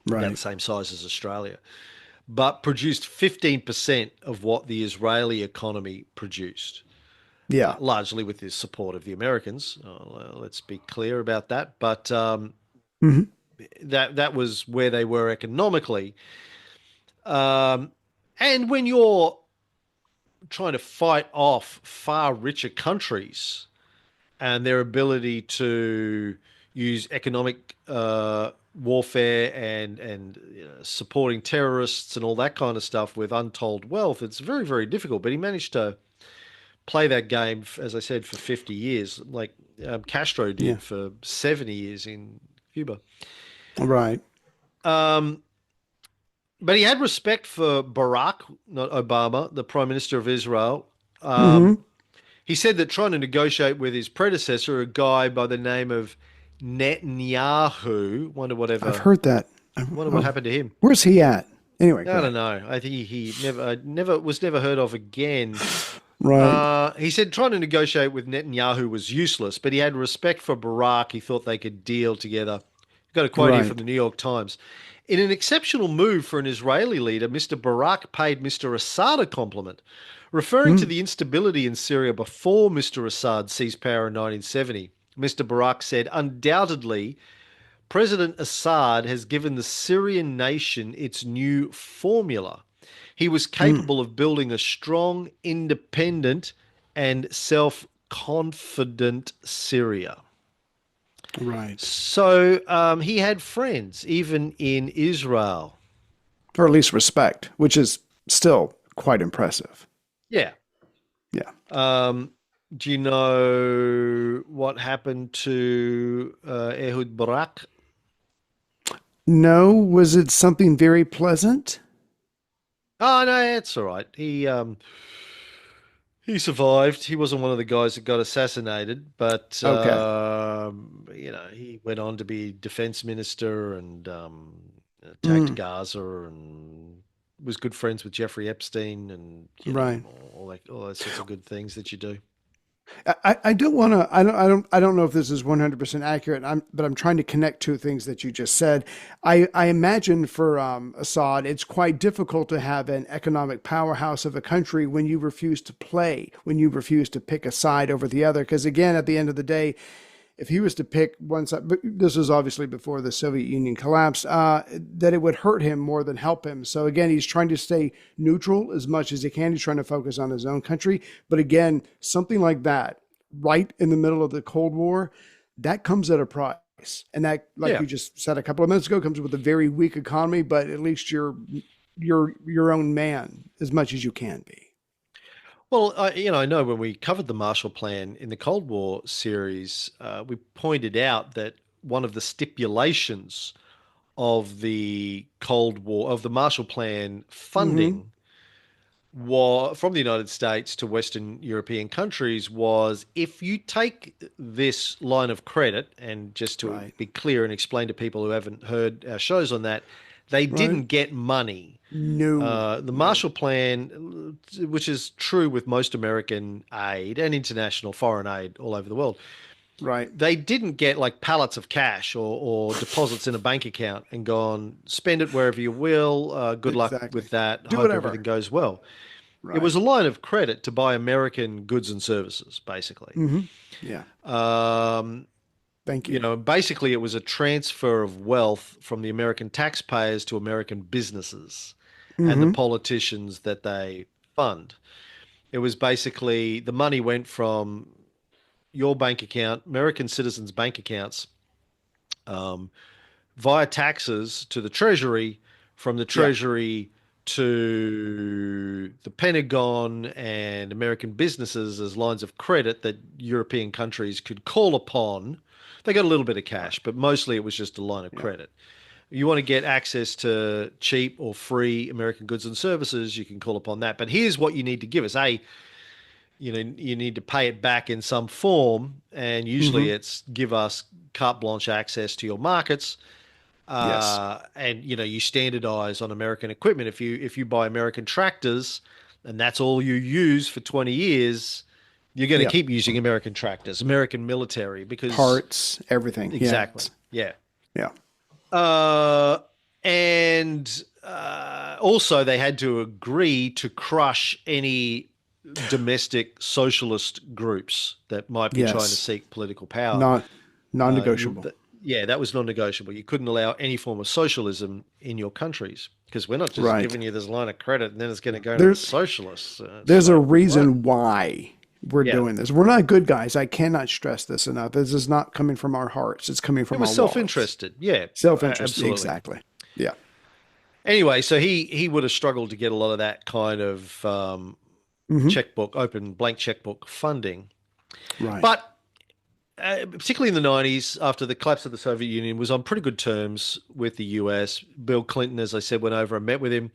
about the Right. same size as Australia, but produced 15% of what the Israeli economy produced. Yeah. Largely with the support of the Americans. Let's be clear about that. But Hmm. that was where they were economically. Um, And when you're trying to fight off far richer countries and their ability to use economic warfare and supporting terrorists and all that kind of stuff with untold wealth, it's very, very difficult. But he managed to play that game, as I said, for 50 years, like Castro Yeah. did for 70 years in Cuba. Right. Um, but he had respect for Barack, not Obama, the Prime Minister of Israel. Hmm. He said that trying to negotiate with his predecessor, a guy by the name of Netanyahu, I've heard that. wonder what Oh, happened to him. where's he at? Anyway, go I don't ahead. know. I think he never was never heard of again. Right. He said trying to negotiate with Netanyahu was useless, but he had respect for Barack. He thought they could deal together. Got a quote here from Right. the New York Times. In an exceptional move for an Israeli leader, Mr. Barack paid Mr. Assad a compliment, referring to Mm. the instability in Syria before Mr. Assad seized power in 1970. Mr. Barack said, undoubtedly, President Assad has given the Syrian nation its new formula. He was Mm. capable of building a strong, independent, and self confident Syria. Right. So he had friends, even in Israel. Or at least respect, which is still quite impressive. Yeah. Yeah. Um, do you know what happened to Ehud Barak? No, was it something very pleasant? Oh no, it's all right. He survived. He wasn't one of the guys that got assassinated, but Okay. he went on to be defense minister and attacked Mm. Gaza and was good friends with Jeffrey Epstein and Right. all those sorts of good things that you do. I don't want to. I don't know if this is 100% accurate. But I'm trying to connect two things that you just said. I imagine for Assad, it's quite difficult to have an economic powerhouse of a country when you refuse to play, when you refuse to pick a side over the other. Because again, at the end of the day, if he was to pick one side, but this was obviously before the Soviet Union collapsed, that it would hurt him more than help him. So again, he's trying to stay neutral as much as he can. He's trying to focus on his own country. But again, something like that, right in the middle of the Cold War, that comes at a price. And that, like Yeah. you just said a couple of minutes ago, comes with a very weak economy. But at least you're your own man as much as you can be. Well, I know when we covered the Marshall Plan in the Cold War series, we pointed out that one of the stipulations of the Cold War, of the Marshall Plan Mm-hmm. funding from the United States to Western European countries was if you take this line of credit, and just to Right. be clear and explain to people who haven't heard our shows on that, they Right. didn't get money. No. The No. Marshall Plan, which is true with most American aid and international foreign aid all over the world, Right. they didn't get like pallets of cash or deposits in a bank account and gone, spend it wherever you will. Good luck Exactly. with that. Do Hope whatever. everything goes well. It Right. was a line of credit to buy American goods and services, basically. Mm-hmm. Yeah. Um, Thank you. basically it was a transfer of wealth from the American taxpayers to American businesses and the Mm-hmm. politicians that they fund. It was basically the money went from your bank account, American citizens' bank accounts, um, via taxes to the Treasury, from the Yeah. Treasury to the Pentagon and American businesses as lines of credit that European countries could call upon. They got a little bit of Right. cash, but mostly it was just a line of Yeah. credit. You want to get access to cheap or free American goods and services, you can call upon that. But here's what you need to give us. You need to pay it back in some form, and usually Mm-hmm. it's give us carte blanche access to your markets, Yes. and you standardize on American equipment. If you buy American tractors, and that's all you use for 20 years, you're going to Yeah. keep using American tractors, American military, because Parts, everything. exactly, Yes. yeah. Yeah. Uh, and also, they had to agree to crush any domestic socialist groups that might be trying to Yes. seek political power. Not Uh, non-negotiable. yeah, that was non-negotiable. You couldn't allow any form of socialism in your countries because we're not just Right. giving you this line of credit and then it's going to go to the There, socialists. It's there's a like, what? reason why we're Yeah. doing this. We're not good guys. I cannot stress this enough. This is not coming from our hearts. It's coming It from was our wallets. self-interested. Yeah, Self-interest. absolutely. Exactly. Yeah. Anyway, so he would have struggled to get a lot of that kind of Hmm. checkbook, open blank checkbook funding. Right. But particularly in the 90s, after the collapse of the Soviet Union, was on pretty good terms with the US. Bill Clinton, as I said, went over and met with him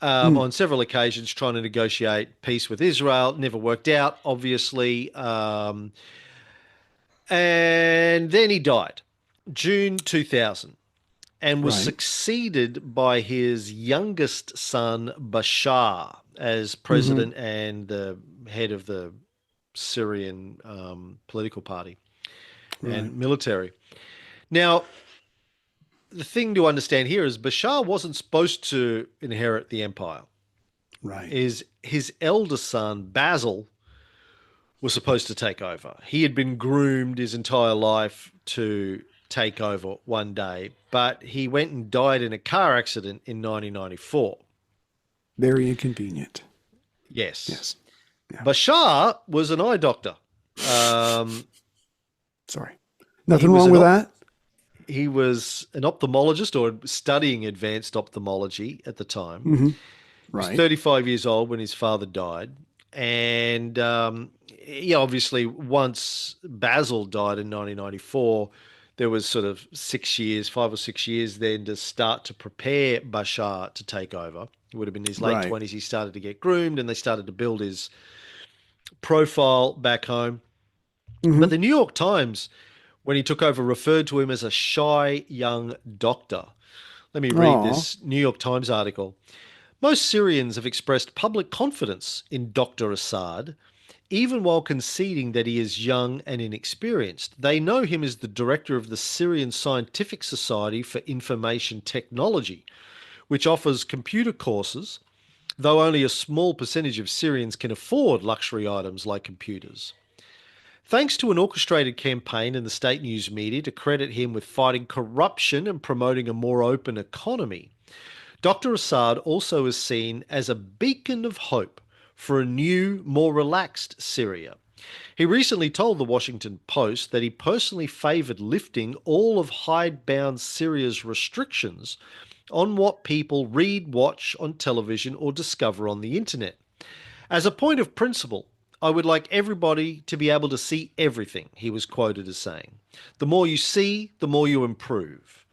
Mm. on several occasions, trying to negotiate peace with Israel. Never worked out, obviously. And then he died, June 2000, and was Right. succeeded by his youngest son, Bashar, as Hmm. president and the head of the Syrian political party Right. and military. Now, the thing to understand here is Bashar wasn't supposed to inherit the empire. Right. Is his eldest son, Basil, was supposed to take over. He had been groomed his entire life to take over one day, but he went and died in a car accident in 1994. Very inconvenient. Yes. Yes. Yeah. Bashar was an eye doctor. Um, Sorry. he Nothing was wrong with that. he was an ophthalmologist or studying advanced ophthalmology at the time. Hmm. He was Right. 35 years old when his father died. And yeah, obviously, once Basil died in 1994, there was sort of 6 years, 5 or 6 years then to start to prepare Bashar to take over. It would have been his late Right. 20s. He started to get groomed and they started to build his profile back home. But Hmm. the New York Times, when he took over, referred to him as a shy young doctor. Let me read Oh. this New York Times article. Most Syrians have expressed public confidence in Dr. Assad, even while conceding that he is young and inexperienced. They know him as the director of the Syrian Scientific Society for Information Technology, which offers computer courses, though only a small percentage of Syrians can afford luxury items like computers. Thanks to an orchestrated campaign in the state news media to credit him with fighting corruption and promoting a more open economy, Dr. Assad also is seen as a beacon of hope for a new, more relaxed Syria. He recently told the Washington Post that he personally favoured lifting all of hidebound Syria's restrictions on what people read, watch on television, or discover on the internet. As a point of principle, I would like everybody to be able to see everything, he was quoted as saying. The more you see, the more you improve.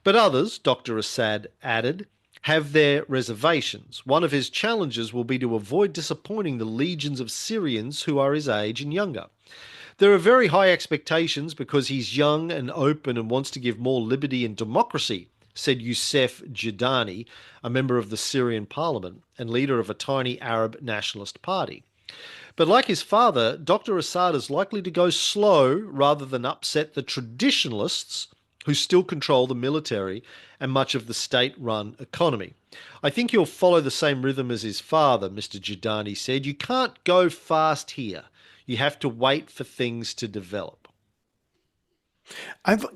But others, Dr. Assad added, have their reservations. One of his challenges will be to avoid disappointing the legions of Syrians who are his age and younger. There are very high expectations because he's young and open and wants to give more liberty and democracy, said Youssef Jidani, a member of the Syrian parliament and leader of a tiny Arab nationalist party. But like his father, Dr. Assad is likely to go slow rather than upset the traditionalists who still control the military and much of the state-run economy. I think he'll follow the same rhythm as his father, Mr. Jadani said. You can't go fast here. You have to wait for things to develop.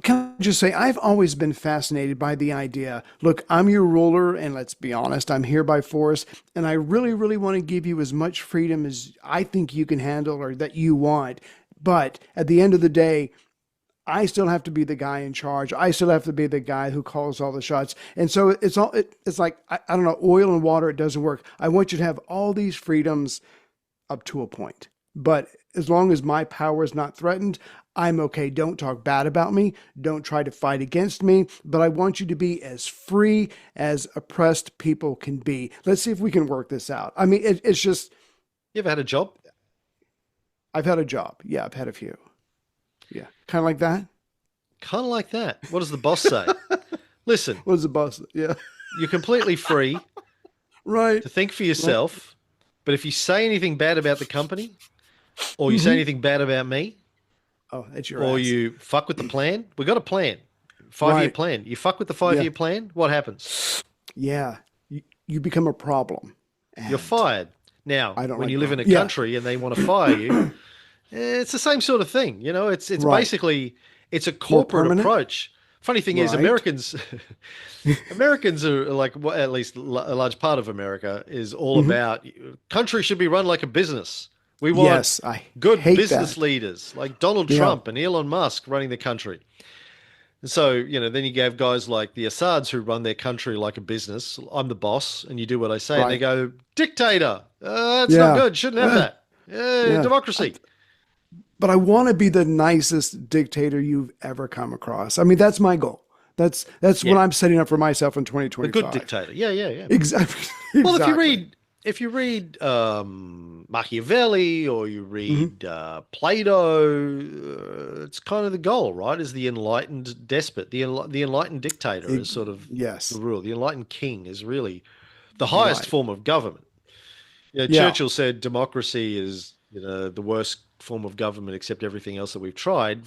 Can I just say, I've always been fascinated by the idea. Look, I'm your ruler, and let's be honest, I'm here by force, and I really, really want to give you as much freedom as I think you can handle or that you want. But at the end of the day, I still have to be the guy in charge. I still have to be the guy who calls all the shots. And so it's like, I don't know, oil and water, it doesn't work. I want you to have all these freedoms up to a point. But as long as my power is not threatened, I'm okay. Don't talk bad about me. Don't try to fight against me. But I want you to be as free as oppressed people can be. Let's see if we can work this out. I mean, it's just, You ever had a job? I've had a job. Yeah, I've had a few. Yeah. Kind of like that. Kind of like that. What does the boss say? Listen, What was the boss? Yeah. you're completely free Right. to think for Right. yourself, but if you say anything bad about the company or you say Hmm. anything bad about me, Oh, that's your or ass. you fuck with the plan. We got a plan, 5 year Right. plan. You fuck with the Yeah. 5 year plan. What happens? Yeah. You become a problem. You're And fired. Now, I don't when like you live in a problems. Yeah. country and they want to fire you, it's the same sort of thing. You know, it's Right. basically it's a More corporate permanent. approach. Funny thing is, Right. Americans are like, well, at least a large part of America is all Hmm. about country should be run like a business. We want Yes, I good hate business that. leaders like Donald Yeah. Trump and Elon Musk running the country. And so, then you have guys like the Assads who run their country like a business. I'm the boss, and you do what I say. And they Right. go, dictator. It's not Yeah. good. Shouldn't have Uh, that. yeah. Democracy. But I want to be the nicest dictator you've ever come across. I mean, that's my goal. That's what Yeah, I'm setting up for myself in the good 2025. dictator. Yeah, yeah, yeah. Exactly. Well, Exactly. if you read Machiavelli or you Hmm. read Plato, it's kind of the goal, right? Is the enlightened despot, the enlightened dictator is sort of the Yes. rule. The enlightened king is really the highest Right. form of government. Yeah, Yeah. Churchill said democracy is, the worst form of government except everything else that we've tried.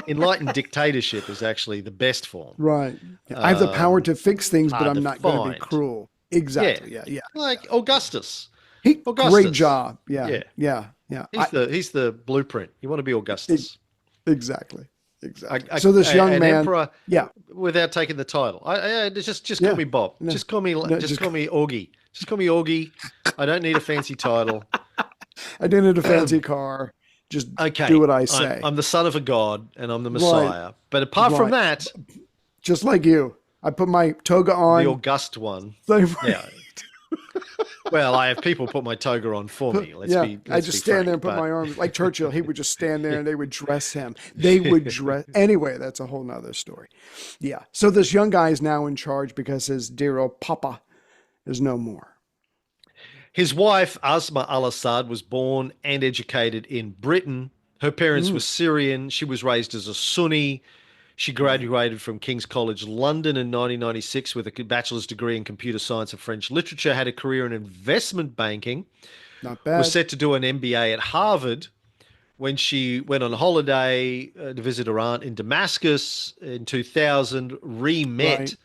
Enlightened dictatorship is actually the best form. Right. Yeah. I have the power Um, to fix things, but Hard to I'm not going to be find. cruel. Yeah, Exactly. Yeah. Yeah. like Augustus. He, great Augustus. job. Yeah. Yeah, Yeah. Yeah. he's the blueprint. You want to be E- Augustus, exactly. Exactly. So this young an man, emperor yeah. without taking the title. Just call Yeah. me Bob. No, no, Just just, call me Augie. Just call me Augie. I don't need a fancy title. I didn't need a fancy car. Just do Okay, what I I'm say. I'm the son of a god and I'm the Right. Messiah. But apart from Right. that, Just like you. I put my toga the on. august one. Like, Yeah. Well, I have people put my toga on for me. yeah, I Let's be just stand there frank. and put But my arms like Churchill. He would just stand there and they would dress him. They would dress anyway. That's a whole nother story. Yeah. So this young guy is now in charge because his dear old papa is no more. his wife Asma al-Assad was born and educated in Britain. Her parents were Mm, Syrian. She was raised as a Sunni. She right. graduated from King's College London in 1996 with a bachelor's degree in computer science and French literature, had a career in investment banking, Not was bad. set to do an MBA at Harvard when she went on holiday to visit her aunt in Damascus in 2000, re-met Right.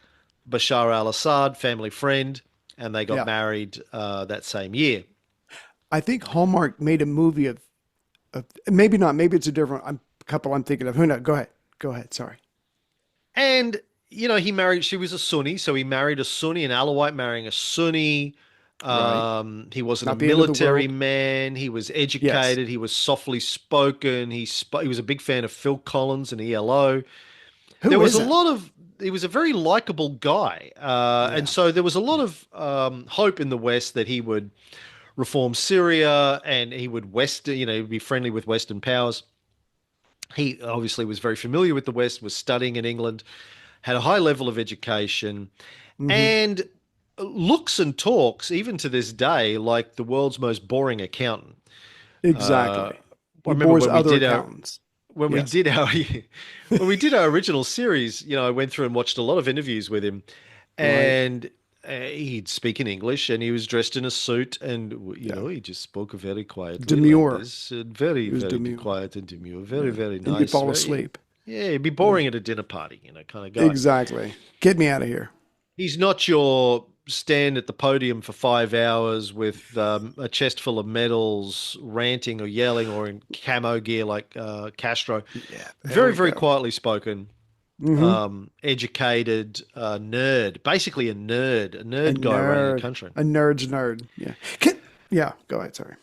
Bashar al-Assad, family friend, and they got Yeah. married that same year. I think Hallmark made a movie of maybe not. Maybe it's a different couple I'm thinking of. Who knows? Go ahead. Go ahead. Sorry. And, she was a Sunni, so he married a Sunni, an Alawite marrying a Sunni. Right. He wasn't a Not the end of the military world. man. He was Yes. educated. He was softly spoken. He was a big fan of Phil Collins and ELO. There Who was is a it? lot of, he was a very likable guy. And Yeah. so there was a lot of hope in the West that he would reform Syria and he would be friendly with Western powers. He obviously was very familiar with the West, was studying in England, had a high level of education, Hmm. and looks and talks, even to this day, like the world's most boring accountant. Uh, Exactly. I He remember bores other accountants. when we Yes. did our when we did our original series. I went through and watched a lot of interviews with him, Right. and he'd speak in English, and he was dressed in a suit, and Yeah. he just spoke very quietly like Demure. this, very He was very demure. quiet and demure, very Yeah. very And you'd nice, fall very asleep. yeah, it'd be Yeah. boring at a dinner party, kind of guy. Exactly. Get me out of here. He's not your stand at the podium for 5 hours with a chest full of medals, ranting or yelling, or in camo gear like Castro. Yeah. There Very, we very go. quietly spoken, Hmm. educated, nerd, basically a A nerd guy running a nerd. country. A nerd's nerd. Yeah. Yeah. Go ahead. Sorry.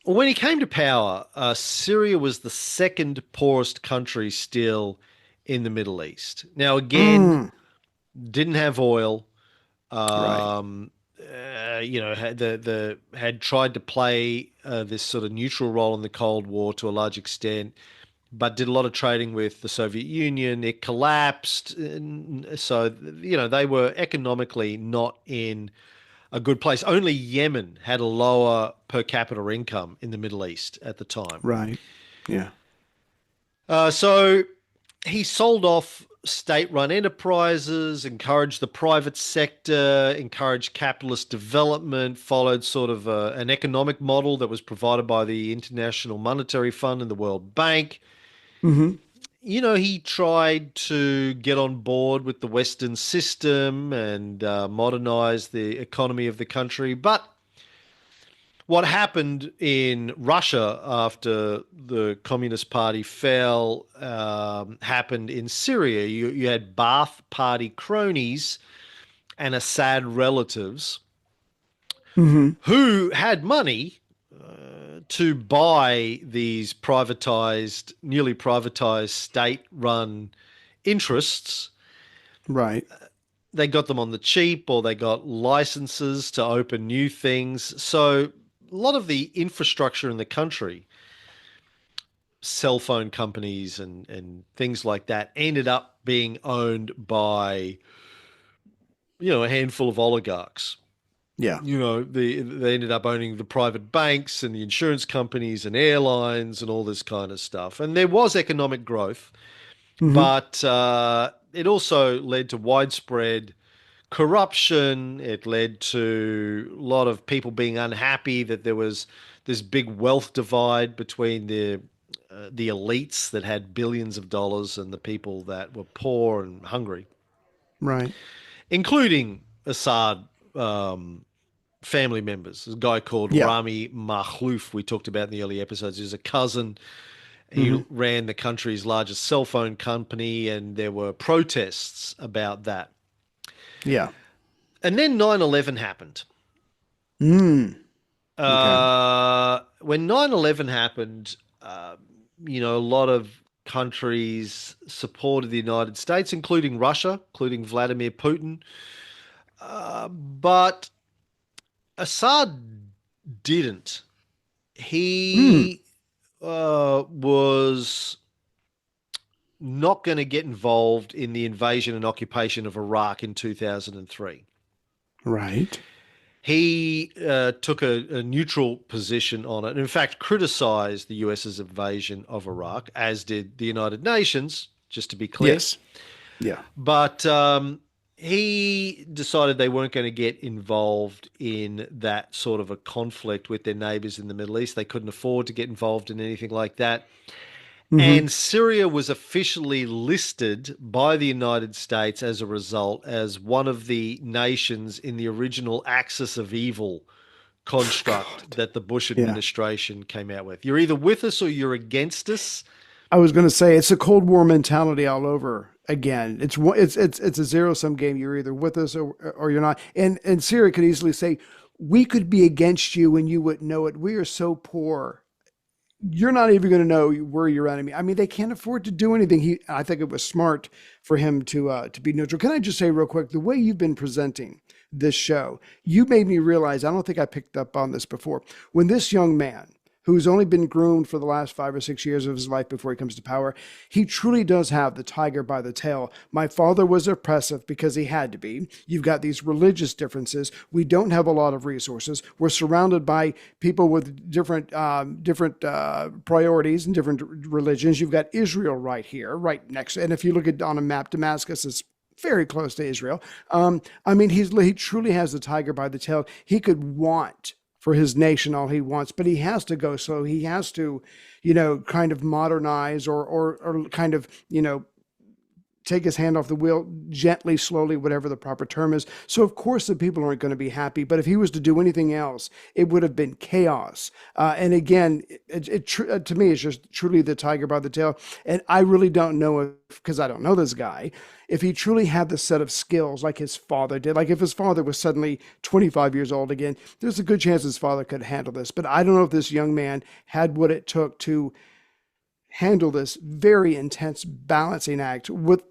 Well, when he came to power, Syria was the second poorest country still in the Middle East. Now, again, Mm, didn't have oil. right. Um, had tried to play this sort of neutral role in the Cold War to a large extent, but did a lot of trading with the Soviet Union. It collapsed, and so they were economically not in a good place. Only Yemen had a lower per capita income in the Middle East at the time. Right. Yeah. So he sold off state-run enterprises, encouraged the private sector, encouraged capitalist development, followed sort of an economic model that was provided by the International Monetary Fund and the World Bank. Hmm. He tried to get on board with the Western system and modernize the economy of the country, but what happened in Russia after the Communist Party fell happened in Syria. You had Ba'ath Party cronies and Assad relatives Hmm. who had money to buy these privatized, nearly privatized state-run interests. Right. They got them on the cheap, or they got licenses to open new things. So a lot of the infrastructure in the country, cell phone companies and things like that, ended up being owned by, a handful of oligarchs. Yeah. They ended up owning the private banks and the insurance companies and airlines and all this kind of stuff. And there was economic growth, Hmm. but it also led to widespread corruption. It led to a lot of people being unhappy that there was this big wealth divide between the elites that had billions of dollars and the people that were poor and hungry, Right. including Assad family members. There's a guy called Yeah. Rami Makhlouf we talked about in the early episodes. He's a cousin. He Hmm. ran the country's largest cell phone company, and there were protests about that. Yeah. And then 9/11 happened. Mm. Okay. When 9/11 happened, a lot of countries supported the United States, including Russia, including Vladimir Putin. But Assad didn't. Mm. He was not going to get involved in the invasion and occupation of Iraq in 2003. Right. He took a neutral position on it, and in fact, criticized the US's invasion of Iraq, as did the United Nations, just to be clear. Yes. Yeah. But he decided they weren't going to get involved in that sort of a conflict with their neighbors in the Middle East. They couldn't afford to get involved in anything like that. Hmm. And Syria was officially listed by the United States as a result as one of the nations in the original Axis of Evil construct God. that the Bush Yeah. administration came out with. You're either with us or you're against us. I was going to say it's a Cold War mentality all over again. It's a zero sum game. You're either with us or you're not. And Syria could easily say, we could be against you and you wouldn't know it. We are so poor. You're not even going to know we're your enemy. I mean, they can't afford to do anything. I think it was smart for him to be neutral. Can I just say real quick, the way you've been presenting this show, you made me realize, I don't think I picked up on this before. When this young man, who's only been groomed for the last 5 or 6 years of his life before he comes to power, he truly does have the tiger by the tail. My father was oppressive because he had to be. You've got these religious differences. We don't have a lot of resources. We're surrounded by people with different priorities and different religions. You've got Israel right here, right next. And if you look at on a map, Damascus is very close to Israel. I mean, he truly has the tiger by the tail. He could want for his nation all he wants, but he has to go slow. He has to, kind of modernize or kind of, take his hand off the wheel gently, slowly, whatever the proper term is. So of course the people aren't going to be happy, but if he was to do anything else, it would have been chaos. And again, to me, it's just truly the tiger by the tail. And I really don't know if, because I don't know this guy, if he truly had the set of skills like his father did. Like if his father was suddenly 25 years old again, there's a good chance his father could handle this. But I don't know if this young man had what it took to handle this very intense balancing act with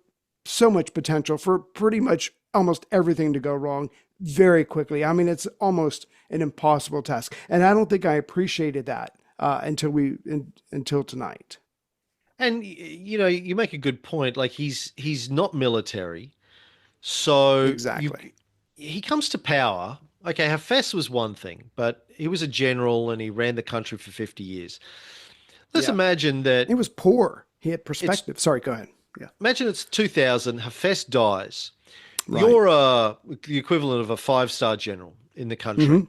so much potential for pretty much almost everything to go wrong very quickly. I mean, it's almost an impossible task, and I don't think I appreciated that until tonight. And you make a good point. Like he's not military, so you Exactly. he comes to power. Okay, Hafez was one thing, but he was a general and he ran the country for 50 years. Let's Yeah. imagine He that was poor. He had it's perspective. Sorry, go ahead. Yeah. imagine it's 2000, Hafez dies. Right. You're the equivalent of a five-star general in the country. Mm-hmm.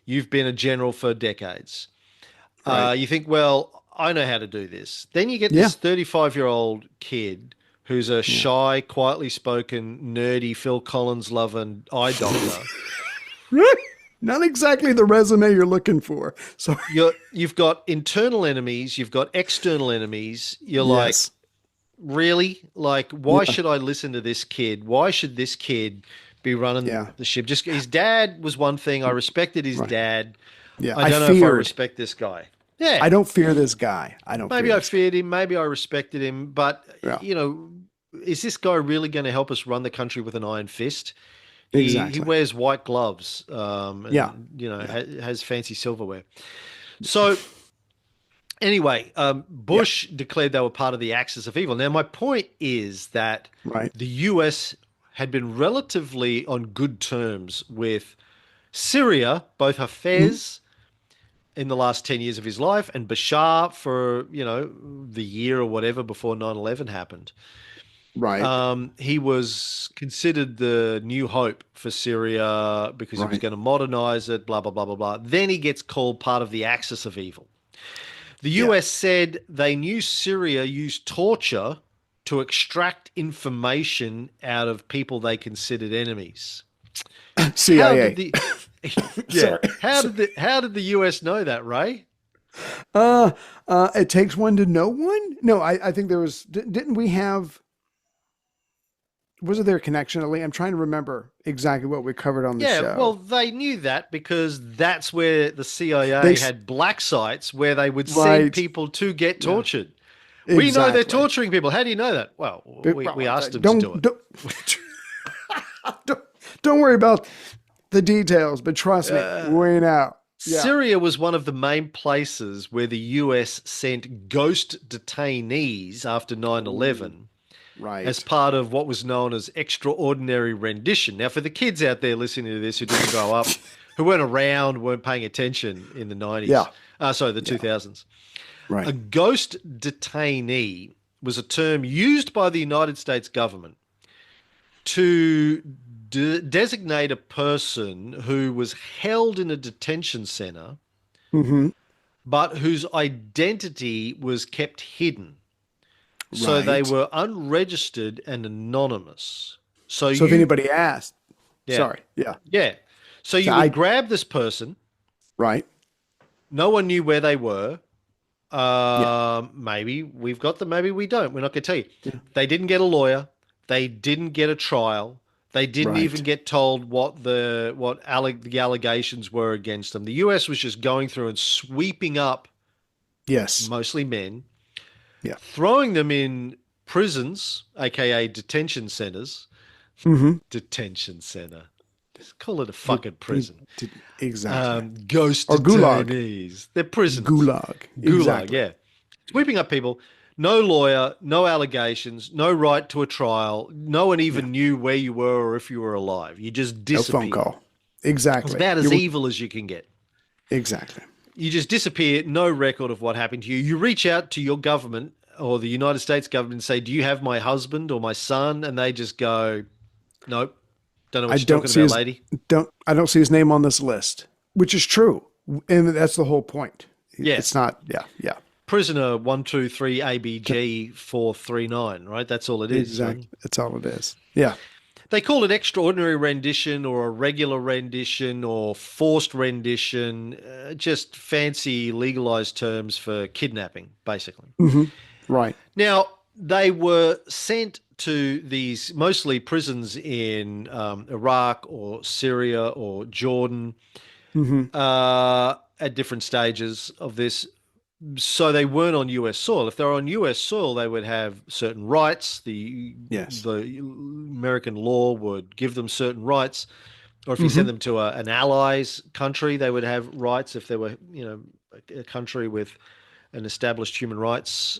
You've been a general for decades. Right. You think, well, I know how to do this. Then you get Yeah. this 35-year-old kid who's a Yeah. shy, quietly spoken, nerdy, Phil Collins loving eye doctor. Not exactly the resume you're looking for. So, You've got internal enemies, you've got external enemies. You're like, yes. really? Like, why Yeah. should I listen to this kid? Why should this kid be running Yeah. the ship? Just his dad was one thing. I respected his Right. dad. Yeah. I I don't know if I feared. respect this guy. Yeah, I don't fear this guy. I don't fear maybe I this guy. feared him. Maybe I respected him. But, Yeah. is this guy really going to help us run the country with an iron fist? He Exactly. wears white gloves, Yeah. and Yeah. has fancy silverware. So anyway, Yeah. Bush declared they were part of the axis of evil. Now, my point is that Right. the US had been relatively on good terms with Syria, both Mhm. Hafez in the last 10 years of his life and Bashar for, the year or whatever before 9/11 happened. Right. He was considered the new hope for Syria because he was Right. going to modernize it, blah, blah, blah, blah, blah. Then he gets called part of the axis of evil. The Yeah. US said they knew Syria used torture to extract information out of people they considered enemies. How did CIA. the yeah, Sorry. how did the US know that, Ray? Uh, it takes one to know one. No, I think there was. Didn't we have? Was there a connection? I'm trying to remember exactly what we covered on the Yeah, well, show. they knew that because that's where the CIA They had black sites where they would send right. people to get Yeah. tortured. We know they're Exactly. torturing people. How do you know that? Well, we Well, asked them to do don't it. don't don't don't worry about the details, but trust me, we know. Yeah. Syria was one of the main places where the US sent ghost detainees after Ooh, 9/11 as right. part of what was known as extraordinary rendition. Now, for the kids out there listening to this who didn't grow up, who weren't around, weren't paying attention in the 90s, Yeah. sorry, the Yeah. 2000s, a Right. ghost detainee was a term used by the United States government to designate a person who was held in a detention center, Mm-hmm. but whose identity was kept hidden. So they Right. were unregistered and anonymous. So So if anybody asked, yeah, sorry. Yeah. yeah. So So you would I grab this person. right. No one knew where they were. Yeah. Maybe we've got them, maybe we don't. We're not going to tell you. Yeah. They didn't get a lawyer. They didn't get a trial. They didn't even Right. get told the allegations were against them. The US was just going through and sweeping up Yes. mostly men, Yeah. throwing them in prisons, aka detention centers. Mm-hmm. Detention center. Just call it a Did, fucking did, prison. did, exactly. Ghost Or gulag. detainees. They're prisoners. Gulag. Gulag, Exactly. yeah. Sweeping up people, no lawyer, no allegations, no right to a trial. No one Yeah. even knew where you were or if you were alive. You just No phone disappeared. call. It's Exactly. about You as were evil as you can get. exactly. You just disappear, no record of what happened to you. You reach out to your government or the United States government and say, "Do you have my husband or my son?" And they just go, "Nope, don't know I what you're don't talking see about, his lady." don't I don't see his name on this list, which is true, and that's the whole point. Yeah. It's not. Yeah. Yeah. Prisoner 123 ABG 439, right? That's all it is. Exactly. That's all it is. Yeah. They call it extraordinary rendition or a regular rendition or forced rendition, just fancy legalized terms for kidnapping, basically. Hmm. Right. Now, they were sent to these mostly prisons in Iraq or Syria or Jordan Hmm. at different stages of this. So they weren't on US soil. If they were on US soil, they would have certain rights. Yes. The American law would give them certain rights. Or if you Hmm. send them to an allies country, they would have rights if they were, a country with an established human rights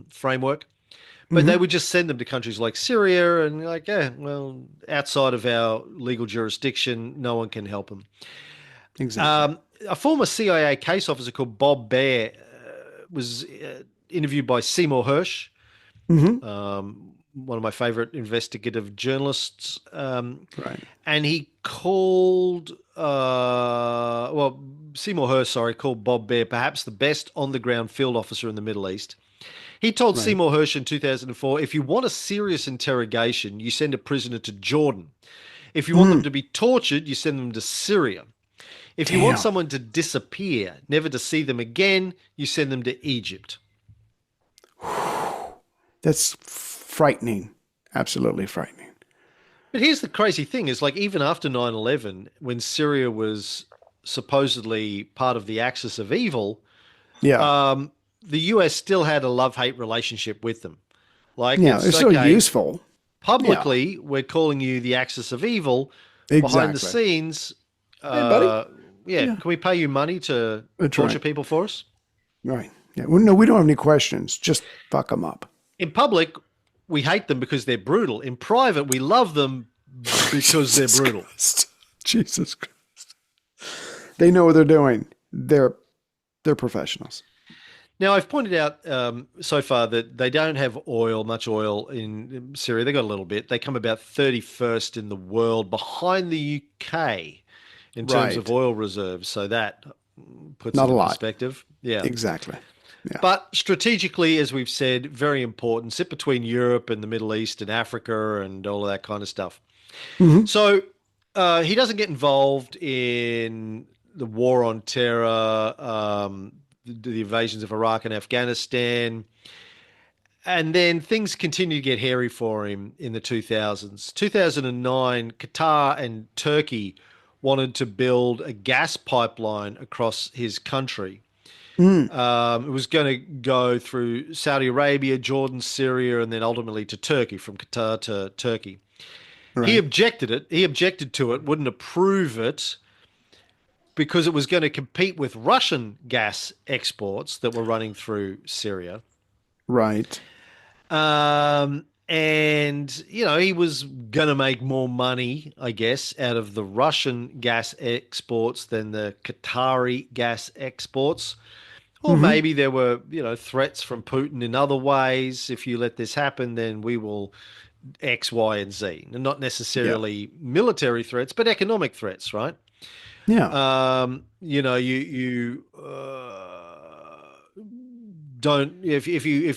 framework. But they Hmm. would just send them to countries like Syria and like, yeah, well, outside of our legal jurisdiction, no one can help them. Exactly. A former CIA case officer called Bob Baer was interviewed by Seymour Hersh, Hmm. one of my favorite investigative journalists. Right. And he called, Seymour Hersh, sorry, called Bob Baer perhaps the best on the ground field officer in the Middle East. He told Right. Seymour Hersh in 2004, if you want a serious interrogation, you send a prisoner to Jordan. If you want them Mm. to be tortured, you send them to Syria. If you want Damn. someone to disappear, never to see them again, you send them to Egypt. That's frightening. Absolutely frightening. But here's the crazy thing is like even after 9/11, when Syria was supposedly part of the axis of evil, Yeah. um, the US still had a love-hate relationship with them. Like Yeah. it's It's so okay, useful. Yeah. publicly we're calling you the axis of evil. Behind the Exactly. scenes, Hey, buddy. uh, yeah, Yeah. can we pay you money to That's torture right. people for us? Right. Yeah. Well, no, we don't have any questions. Just fuck them up. In public, we hate them because they're brutal. In private, we love them because they're Jesus brutal. Christ. Jesus Christ. They know what they're doing. They're professionals. Now, I've pointed out so far that they don't have much oil in Syria. They got a little bit. They come about 31st in the world behind the UK in terms of Right. oil reserves. So that puts it Not a in lot. perspective. Yeah. Exactly. Yeah. But strategically, as we've said, very important. Sit between Europe and the Middle East and Africa and all of that kind of stuff. Hmm. So he doesn't get involved in the war on terror, the invasions of Iraq and Afghanistan. And then things continue to get hairy for him in the 2000s. 2009, Qatar and Turkey wanted to build a gas pipeline across his country. Mm. It was going to go through Saudi Arabia, Jordan, Syria, and then ultimately to Turkey, from Qatar to Turkey. He Right. objected it. He objected to it, wouldn't approve it because it was going to compete with Russian gas exports that were running through Syria. Right. And, you know, he was going to make more money, I guess, out of the Russian gas exports than the Qatari gas exports. Or Hmm. maybe there were, you know, threats from Putin in other ways. If you let this happen, then we will X, Y, and Z. And not Yeah. necessarily military threats, but economic threats, right? Yeah. You know, you don't if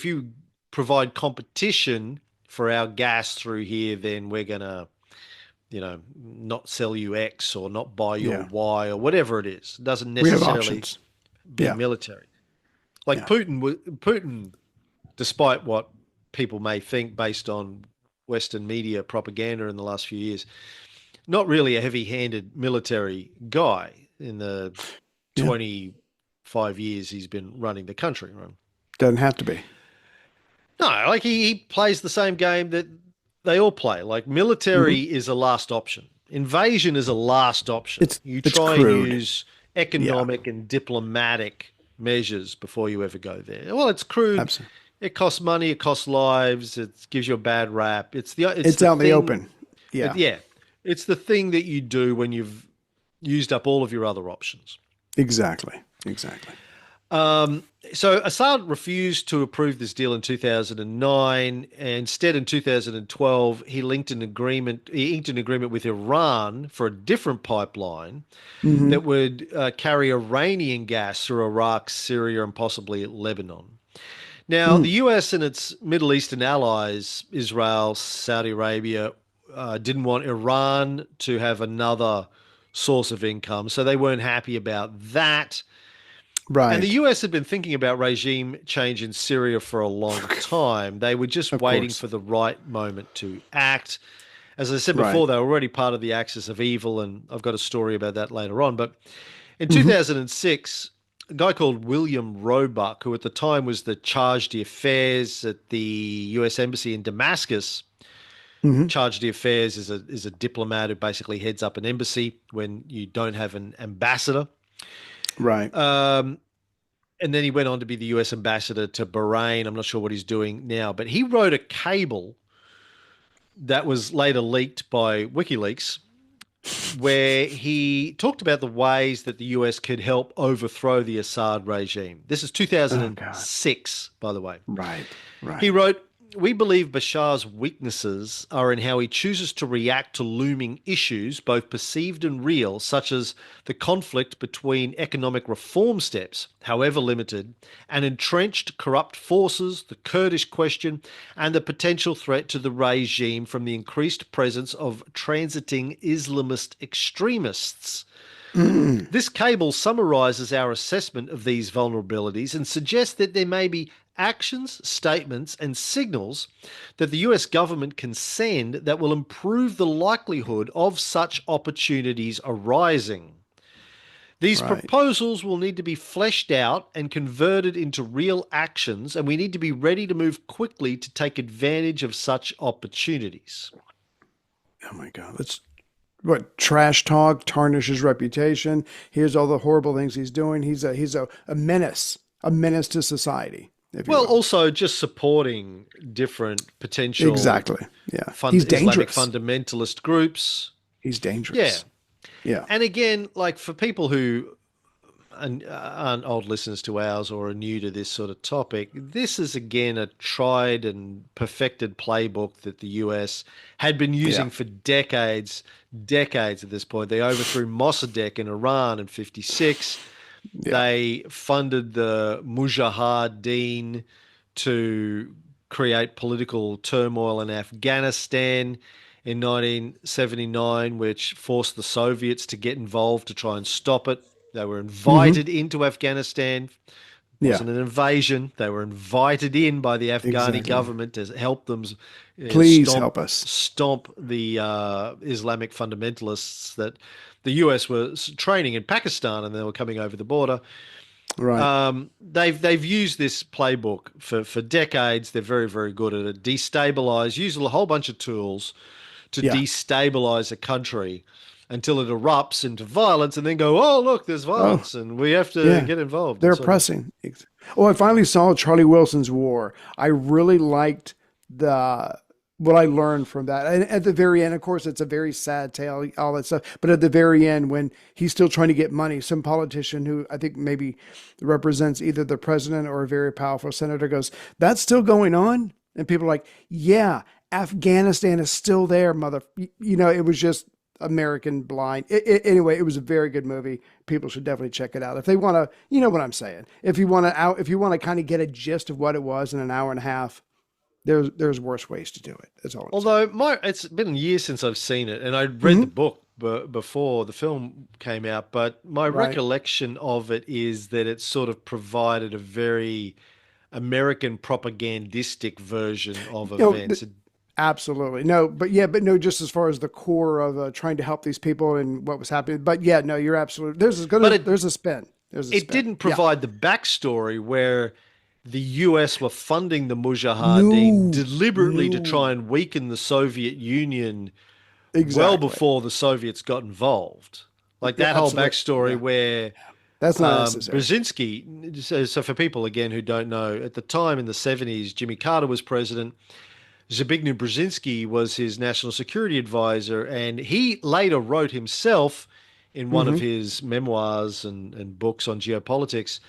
you provide competition for our gas through here, then we're gonna, you know, not sell you X or not buy your Yeah. Y or whatever it is. It doesn't We have necessarily options. be Yeah. military. Like Yeah. Putin, despite what people may think based on Western media propaganda in the last few years, not really a heavy-handed military guy in the Yeah. 25 years he's been running the country, right? Doesn't have to be. No, like he plays the same game that they all play. Like Hmm. military is a last option. Invasion is a last option. You It's try and crude. use Yeah. economic and diplomatic measures before you ever go there. Well, it's crude. Absolutely. It costs money. It costs lives. It gives you a bad rap. It's It's the out in the thing. open. Yeah. Yeah, it's the thing that you do when you've used up all of your other options. Exactly. Exactly. Um, so Assad refused to approve this deal in 2009. Instead, in 2012, He inked an agreement with Iran for a different pipeline Hmm. that would carry Iranian gas through Iraq, Syria, and possibly Lebanon. Now, Mm. the US and its Middle Eastern allies, Israel, Saudi Arabia, didn't want Iran to have another source of income, so they weren't happy about that. And the Right. US had been thinking about regime change in Syria for a long time. They were just Of waiting course. for the right moment to act. As I said Right. before, they were already part of the axis of evil, and I've got a story about that later on. But in Hmm. 2006, a guy called William Roebuck, who at the time was the charge d'affaires at the US Embassy in Damascus. Hmm. Charge d'affaires is a diplomat who basically heads up an embassy when you don't have an ambassador. Right. Um, and then he went on to be the US ambassador to Bahrain. I'm not sure what he's doing now, but he wrote a cable that was later leaked by WikiLeaks where he talked about the ways that the US could help overthrow the Assad regime. This is Oh God. 2006, by the way. Right. He Right. wrote, "We believe Bashar's weaknesses are in how he chooses to react to looming issues, both perceived and real, such as the conflict between economic reform steps, however limited, and entrenched corrupt forces, the Kurdish question, and the potential threat to the regime from the increased presence of transiting Islamist extremists." This cable summarizes our assessment of these vulnerabilities and suggests that there may be actions, statements, and signals that the US government can send that will improve the likelihood of such opportunities arising. These Right. proposals will need to be fleshed out and converted into real actions, and we need to be ready to move quickly to take advantage of such opportunities. Oh my God. Let's what trash talk, tarnish his reputation. Here's all the horrible things he's doing. He's a menace to society, if you Well, will. also just supporting different potential Exactly. Yeah. He's Islamic dangerous. fundamentalist groups. He's Yeah. dangerous. Yeah. And again, like for people who aren't old listeners to ours or are new to this sort of topic, this is again a tried and perfected playbook that the US had been Yeah. using for decades at this point. They overthrew Mossadegh in Iran in 56. Yeah. They funded the Mujahideen to create political turmoil in Afghanistan in 1979, which forced the Soviets to get involved to try and stop it. They were Hmm. invited into Afghanistan. It Yeah. wasn't an invasion. They were invited in by the Afghani Exactly. government to help them Please stomp help us. stomp the Islamic fundamentalists that the US was training in Pakistan, and they were coming over the border. Right. They've used this playbook for decades. They're very good at it. Destabilize, use a whole bunch of tools to Yeah. destabilize a country until it erupts into violence, and then go, oh look, there's Oh, violence, and we have to yeah. get involved and They're sort of. pressing. Oh, I finally saw Charlie Wilson's War. I really liked the what I learned from that. And at the very end, of course, it's a very sad tale, all that stuff. But at the very end, when he's still trying to get money, some politician who I think maybe represents either the president or a very powerful senator goes, "That's still going on," and people are like, "Yeah, Afghanistan is still there, mother." It was just American blind. Anyway, it was a very good movie. People should definitely check it out if they want to. You know what I'm saying? If you want to kind of get a gist of what it was in an hour and a half, there's worse ways to do it. That's all I'm saying. Although it's been years since I've seen it, and I read the Hmm. book before the film came out, but my Right. recollection of it is that it sort of provided a very American propagandistic version of You know, events. absolutely no, but yeah, but no, just as far as the core of trying to help these people and what was happening. But yeah, no, you're absolutely. But it There's a spin. There's a it spin. didn't Yeah. provide the backstory where the US were funding the Mujahideen No. deliberately to No. try and weaken the Soviet Union well Exactly. before the Soviets got involved. Like Yeah. that whole Absolutely. backstory Yeah. where That's not necessary. Brzezinski, so for people again who don't know, at the time in the 70s, Jimmy Carter was president. Zbigniew Brzezinski was his national security advisor, and he later wrote himself in one of Hmm. his memoirs and books on geopolitics,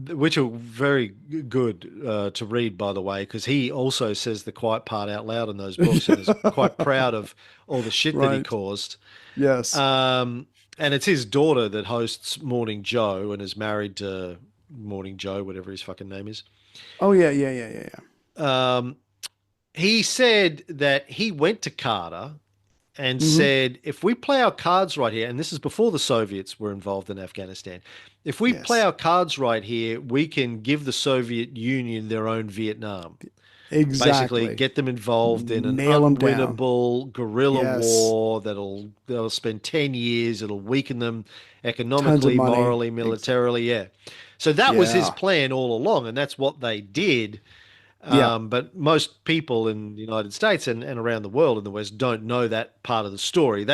which are very good to read, by the way, because he also says the quiet part out loud in those books and is quite proud of all the shit that he Right. caused. Yes. And it's his daughter that hosts Morning Joe and is married to Morning Joe, whatever his fucking name is. Oh yeah. Yeah. Yeah. Yeah. Yeah. Um, he said that he went to Carter and Hmm. said, if we play our cards right here, and this is before the Soviets were involved in Afghanistan, if we play Yes. our cards right here, we can give the Soviet Union their own Vietnam. Basically, Exactly. get them involved in an Nail them down. unwinnable guerrilla Yes. war they'll spend 10 years, it'll weaken them Tons of economically, money. morally, militarily, yeah. So that was his Yeah. plan all along, and that's what they did. Yeah. But most people in the United States and around the world in the West don't know that part of the story. Right.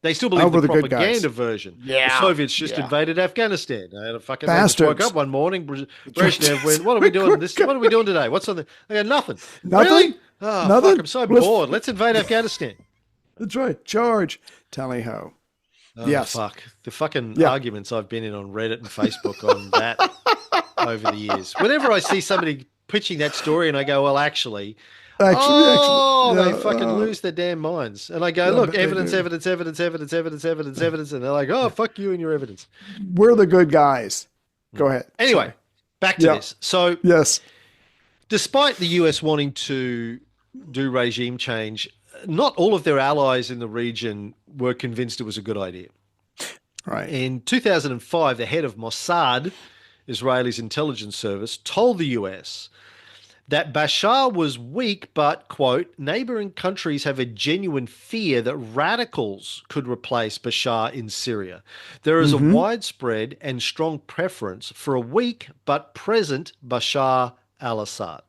They still believe Over the the good guys. propaganda version. The Yeah. Soviets just Yeah. invaded Afghanistan. They just woke up Bastards. one morning. That's Brezhnev right. went, "What are we doing this? What are we doing today? What's on the?" I go, "Nothing." Nothing? Really? Oh fuck! Nothing? I'm so Let's, bored. Let's invade Afghanistan. that's right. Charge. Tally ho. Oh Yes. fuck! The fucking Yeah. arguments I've been in on Reddit and Facebook on that over the years. Whenever I see somebody pitching that story and I go, well, actually, Actually. oh, Yeah. they fucking lose their damn minds. And I go, I look, bet they evidence, do. evidence, evidence, evidence, evidence, evidence, evidence. And they're like, oh, fuck you and your evidence. We're the good guys. Go ahead. Anyway, Sorry. back to Yeah. this. So, Yes. despite the US wanting to do regime change, not all of their allies in the region were convinced it was a good idea. Right. In 2005, the head of Mossad, Israel's intelligence service, told the US that Bashar was weak, but, quote, neighboring countries have a genuine fear that radicals could replace Bashar in Syria. There is a Mm-hmm. widespread and strong preference for a weak but present Bashar al-Assad.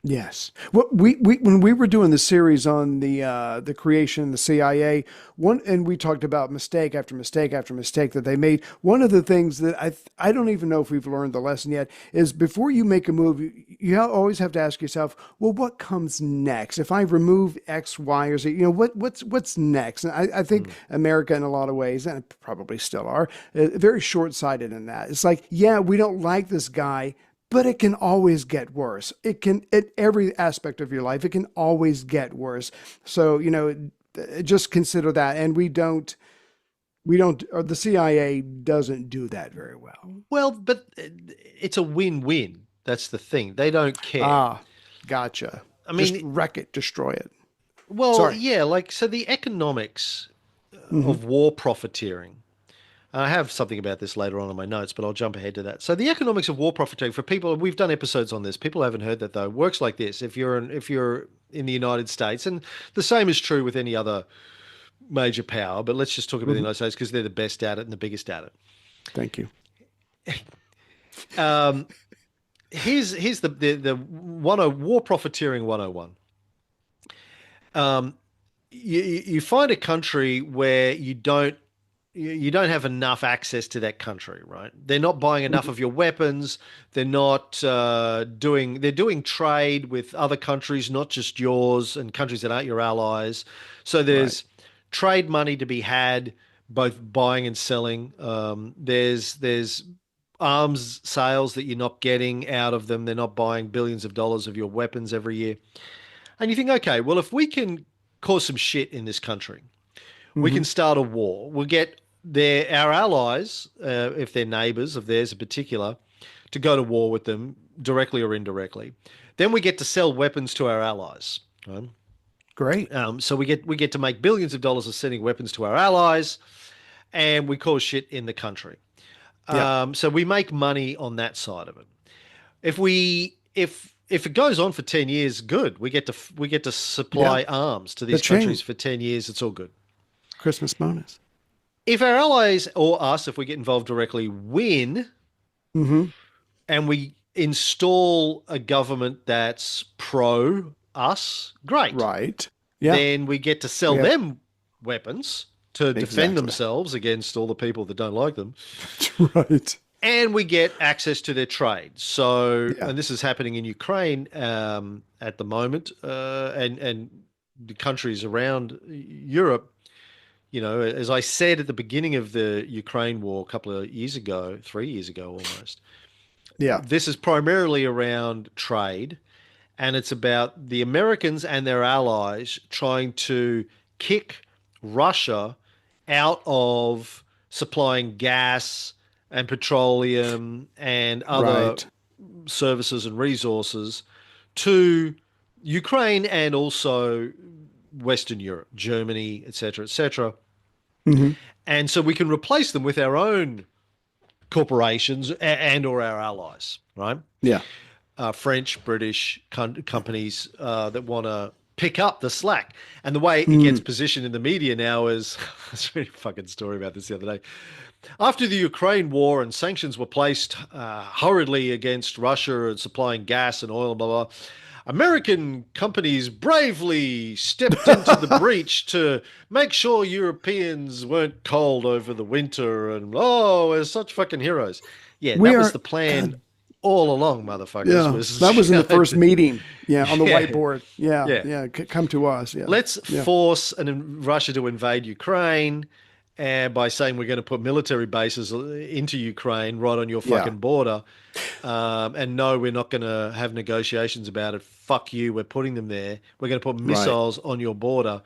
Yes. What we when we were doing the series on the creation of the CIA, one and we talked about mistake after mistake after mistake that they made. One of the things that I don't even know if we've learned the lesson yet is before you make a move, always have to ask yourself, well, what comes next? If I remove X, Y, or Z, what's next? And I think America, in a lot of ways, and probably still are, very short-sighted in that. It's like, yeah, we don't like this guy, but it can always get worse. It can, at every aspect of your life, it can always get worse. So, just consider that. And or the CIA doesn't do that very well. Well, but it's a win-win. That's the thing. They don't care. Ah, gotcha. I Just mean, wreck it, destroy it. well, Sorry. yeah, so the economics Hmm. of war profiteering. I have something about this later on in my notes, but I'll jump ahead to that. So the economics of war profiteering for people, we've done episodes on this. People haven't heard that though. Works like this. If you're in the United States, and the same is true with any other major power, but let's just talk about the Hmm. United States because they're the best at it and the biggest at Thank you. it. Here's the war profiteering 101. You find a country where you don't have enough access to that country, right? They're not buying enough of your weapons. They're not they're doing trade with other countries, not just yours, and countries that aren't your allies. So Right. there's trade money to be had, both buying and selling. There's arms sales that you're not getting out of them. They're not buying billions of dollars of your weapons every year. And you think, okay, well, if we can cause some shit in this country, we Hmm. can start a war. We'll get our allies, if they're neighbors of theirs in particular, to go to war with them directly or indirectly. Then we get to sell weapons to our allies. Right? Great. So we get to make billions of dollars of sending weapons to our allies, and we cause shit in the country. Yeah. So we make money on that side of it. If it goes on for 10 years, good. We get to Yeah. supply arms to The these countries chain. for 10 years. It's all good. Christmas bonus. If our allies or us, if we get involved directly, win Hmm. and we install a government that's pro us, great. Right. Yeah. Then we get to We sell have them weapons to defend exactly. themselves against all the people that don't like them. Right. And we get access to their trade. So, Yeah. and this is happening in Ukraine at the moment, and the countries around Europe. As I said at the beginning of the Ukraine war a couple of years ago, 3 years ago almost, Yeah. this is primarily around trade, and it's about the Americans and their allies trying to kick Russia out of supplying gas and petroleum and other Right. services and resources to Ukraine and also Western Europe, Germany, etc., etc. Hmm. And so we can replace them with our own corporations and or our allies, right? Yeah. French, British companies that want to pick up the slack. And the way it gets Mm. positioned in the media now is it's a really fucking story about this the other day. After the Ukraine war and sanctions were placed hurriedly against Russia and supplying gas and oil, blah, blah, American companies bravely stepped into the breach to make sure Europeans weren't cold over the winter. And oh, we're such fucking heroes. Yeah, We that was are the plan God. all along, motherfuckers. Yeah. Was That was in the first meeting. Yeah. On the yeah, whiteboard. Yeah. yeah. Yeah. Come to us. Yeah. Let's Yeah. force Russia to invade Ukraine, and by saying we're going to put military bases into Ukraine right on your Yeah. fucking border, and no, we're not going to have negotiations about it. Fuck you, we're putting them there. We're going to put Right. missiles on your border,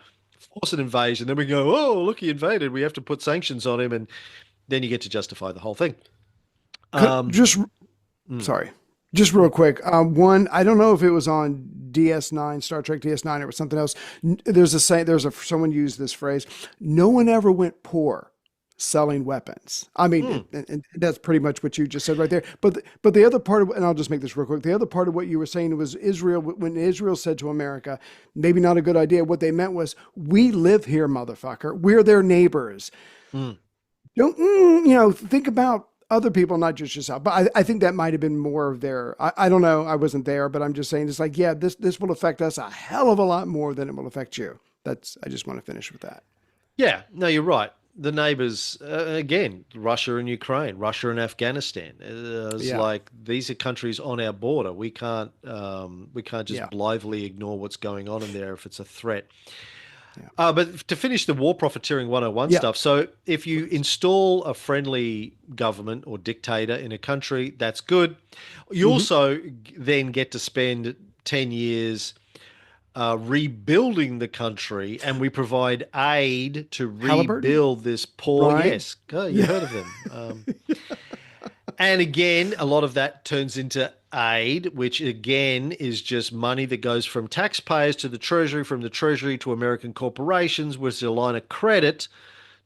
force an invasion. Then we go, oh, look, he invaded. We have to put sanctions on him, and then you get to justify the whole thing. Um, Just mm, sorry. Just real quick. One, I don't know if it was on DS9, Star Trek DS9, or it was something else. There's a saying. Someone used this phrase. No one ever went poor. selling weapons. I mean, Hmm. and that's pretty much what you just said right there. But the other part of, and I'll just make this real quick. The other part of what you were saying was Israel. When Israel said to America, maybe not a good idea. What they meant was, we live here, motherfucker. We're their neighbors. Hmm. Don't think about other people, not just yourself. But I think that might have been more of their. I don't know. I wasn't there, but I'm just saying it's like, yeah, this will affect us a hell of a lot more than it will affect you. That's. I just want to finish with that. Yeah, no, you're right. The neighbors, again, Russia and Ukraine, Russia and Afghanistan. It's Yeah. like these are countries on our border. We can't Yeah. just blithely ignore what's going on in there if it's a threat. Yeah. But to finish the war profiteering 101 Yeah. stuff, so if you Please. install a friendly government or dictator in a country, that's good. You Hmm. also then get to spend 10 years rebuilding the country, and we provide aid to Halliburton, rebuild this poor. right? Yes, you Yeah. heard of them. And again, a lot of that turns into aid, which again is just money that goes from taxpayers to the Treasury, from the Treasury to American corporations, which is a line of credit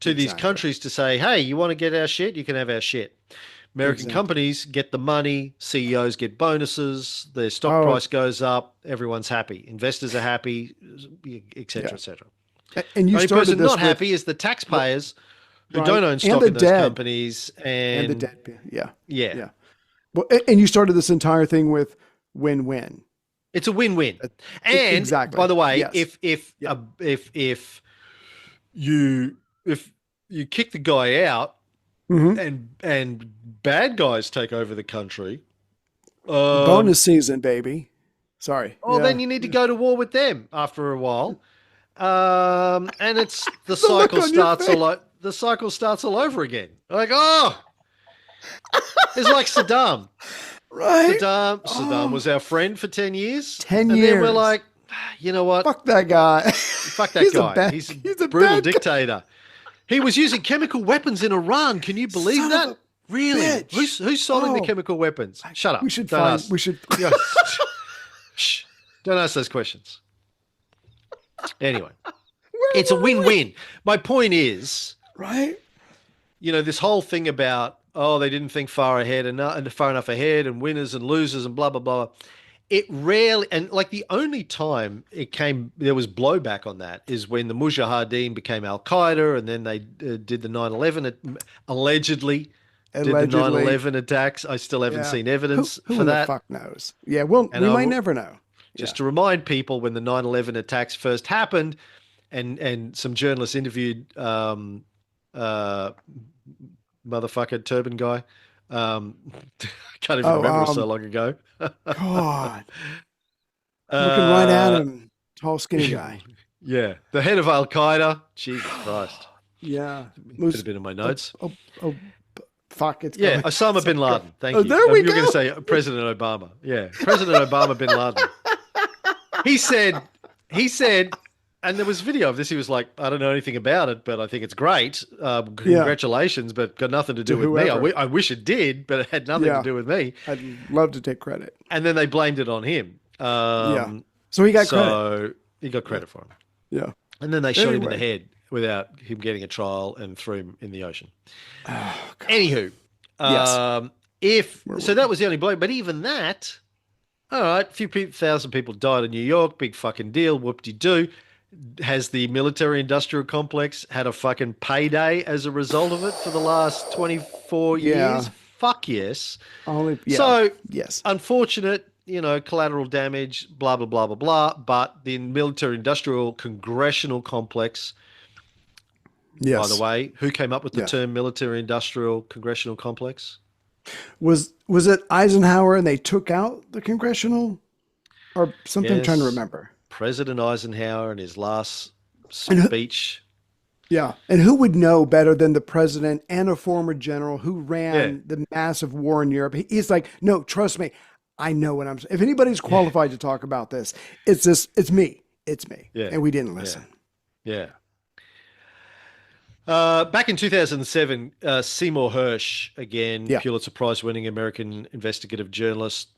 to these Exactly. countries to say, hey, you want to get our shit? You can have our shit. American Exactly. companies get the money, CEOs get bonuses, their stock Oh, price goes up, everyone's happy, investors are happy, et cetera, yeah. et cetera. And The you only started person not this with happy is the taxpayers who don't right, own and stock the in those dead, companies. and the And dead. Yeah. yeah, Yeah. Well, and you started this entire thing with win-win. it's a win-win. And by Exactly. the way, Yes. Yeah. you if you kick the guy out Hmm. and bad guys take over the country, um, Bonus season, baby. Sorry. oh, then Yeah. you need to go to war with them after a while. And it's the The look cycle on your starts a face. lot. The cycle starts all over again. Like, oh, it's like Saddam. Right? Saddam Oh, was our friend for 10 years. 10 And then we're years. like, you know what? Fuck that guy. Fuck that guy. Bad, He's a he's a brutal bad guy. dictator. He was using chemical weapons in Iran. Can you believe Son of that? a Really? bitch. Who's selling the Oh, chemical weapons? Shut we up. should Don't find, ask. we should, Yeah. Shh. Don't ask those questions. Anyway, where it's a were we? win-win. My point is, Right? this whole thing about, oh, they didn't think far ahead and far enough ahead and winners and losers and blah blah blah. It rarely, and like the only time there was blowback on that is when the Mujahideen became Al Qaeda, and then they did the 9/11 allegedly did the Allegedly. 9/11 attacks. I still haven't Yeah. seen Who, evidence who for in the that. fuck knows? Yeah. Well, And we might never know. just Yeah. to remind people, when the 9/11 attacks first happened, and some journalists interviewed uh, motherfucker turban guy. I can't even Oh, remember, it was so long ago. God. Looking right at uh, him. Tall, skinny guy. yeah, the head of Al Qaeda. Jesus Christ, Yeah. could have Moose. been in my Oh, notes. oh, oh, fuck. It's Yeah, coming. Osama bin Sorry. Laden. Thank Oh, you. there we You were going to go. say President Obama. Yeah, President Obama bin Laden. He said, he said, and there was video of this. He was like, I don't know anything about it, but I think it's great. Yeah. Congratulations, but got nothing to To do with me. whoever. I wish it did, but it had nothing to Yeah. do with me. I'd love to take credit. And then they blamed it on him. Yeah. So he got credit. So he got Yeah. credit for him. Yeah. And then they shot him in the Anyway. head without him getting a trial and threw him in the ocean. Oh, God. Anywho, Yes. if Where so, were that we? was the only blow. But even that, all right, a few thousand people died in New York. Big fucking deal. Whoop-de-doo. Has the military-industrial complex had a fucking payday as a result of it for the last 24 years? Yeah. Fuck yes. Only, yeah. So Yes. unfortunate, collateral damage, blah, blah, blah, blah, blah. But the military industrial congressional complex, by the Yes. way, who came up with the Yeah. term military industrial congressional complex? Was it Eisenhower and they took out the congressional or something? I'm trying to Yes, remember. President Eisenhower in his last And speech. yeah, and who would know better than the president and a former general who Yeah, ran the massive war in Europe? He's like, no, trust me, I know what I'm saying. If anybody's yeah, qualified to talk about this, it's this. It's me, yeah, and we didn't yeah, listen. yeah. Back in 2007, Seymour Hersh, again, Yeah. Pulitzer Prize winning American investigative journalist,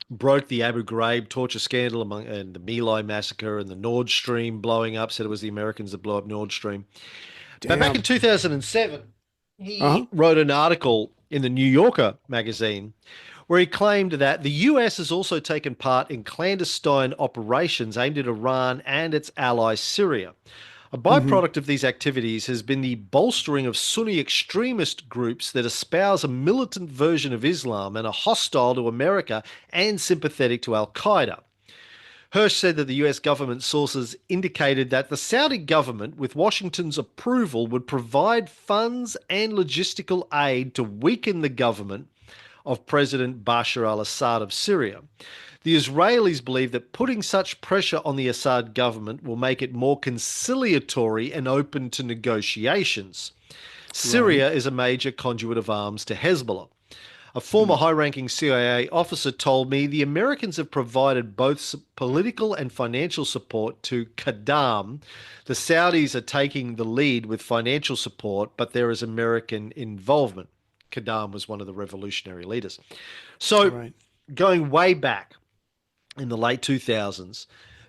broke the Abu Ghraib torture scandal and the My Lai massacre and the Nord Stream blowing up, said it was the Americans that blew up Nord Stream. But back in Damn. 2007, Uh-huh. he wrote an article in the New Yorker magazine where he claimed that the US has also taken part in clandestine operations aimed at Iran and its ally Syria. A Mm-hmm. byproduct of these activities has been the bolstering of Sunni extremist groups that espouse a militant version of Islam and are hostile to America and sympathetic to Al Qaeda. Hirsch said that the US government sources indicated that the Saudi government, with Washington's approval, would provide funds and logistical aid to weaken the government of President Bashar al Assad of Syria. The Israelis believe that putting such pressure on the Assad government will make it more conciliatory and open to negotiations. Right. Syria is a major conduit of arms to Hezbollah. A former Mm. high ranking CIA officer told me the Americans have provided both political and financial support to Qaddam. The Saudis are taking the lead with financial support, but there is American involvement. Qaddam was one of the revolutionary leaders. So, Right. going way back in the late 2000s,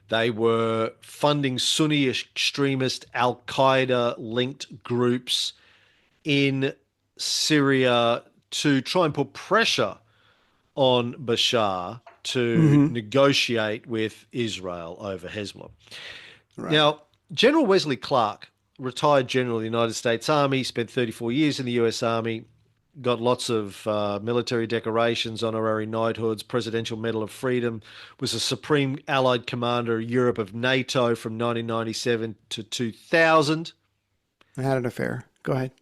they were funding Sunni extremist Al Qaeda linked groups in Syria to try and put pressure on Bashar to Mm-hmm. negotiate with Israel over Hezbollah. Right. Now, General Wesley Clark, retired general of the United States Army, spent 34 years in the US Army, got lots of military decorations, honorary knighthoods, Presidential Medal of Freedom, was a Supreme Allied Commander Europe of NATO from 1997 to 2000, I had an affair. Go ahead.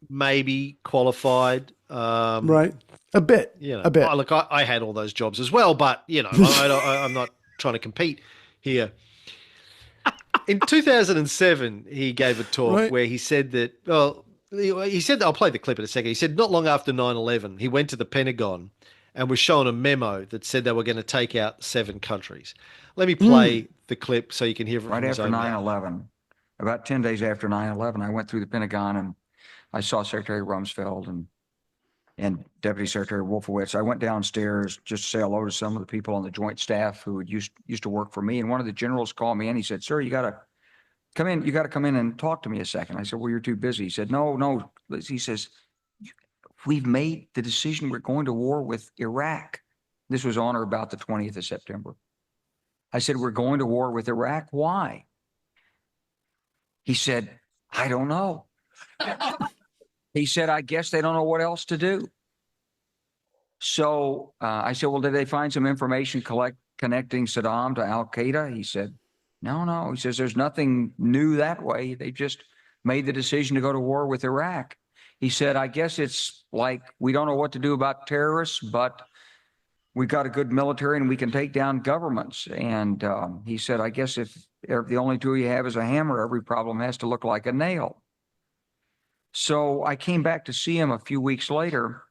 maybe qualified. Right. A bit. A bit. Look, I had all those jobs as well, but I'm not trying to compete here. In 2007, he gave a talk Right. where he said that, well, he said, I'll play the clip in a second. He said, not long after 9/11, he went to the Pentagon and was shown a memo that said they were going to take out 7 countries. Let me Mm. play the clip so you can hear it Right from his after own 9 mouth. 11, about 10 days after 9 11, I went through the Pentagon and I saw Secretary Rumsfeld and Deputy Secretary Wolfowitz. I went downstairs just to say hello to some of the people on the joint staff who had used to work for me. And one of the generals called me and he said, "Sir, you got to come in. You got to come in and talk to me a second." I said, "Well, you're too busy." He said, "No, no." He says, "We've made the decision. We're going to war with Iraq." This was on or about the 20th of September. I said, "We're going to war with Iraq. Why?" He said, "I don't know." He said, "I guess they don't know what else to do." So I said, "Well, did they find some information connecting Saddam to Al Qaeda?" He said, "No, no." He says, "There's nothing new that way. They just made the decision to go to war with Iraq." He said, "I guess it's like we don't know what to do about terrorists, but we've got a good military and we can take down governments." And he said, "I guess if the only tool you have is a hammer, every problem has to look like a nail." So I came back to see him a few weeks later.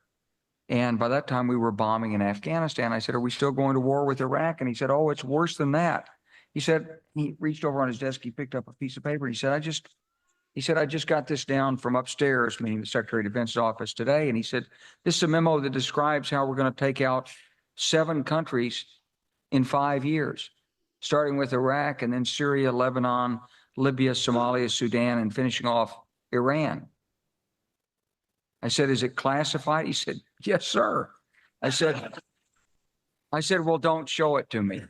And by that time, we were bombing in Afghanistan. I said, "Are we still going to war with Iraq?" And he said, "Oh, it's worse than that." He said, he reached over on his desk, he picked up a piece of paper. He said, "I just got this down from upstairs," meaning the Secretary of Defense's office today. And he said, "This is a memo that describes how we're going to take out 7 countries in 5 years, starting with Iraq and then Syria, Lebanon, Libya, Somalia, Sudan, and finishing off Iran." I said, "Is it classified?" He said, "Yes, sir." I said, "Well, don't show it to me."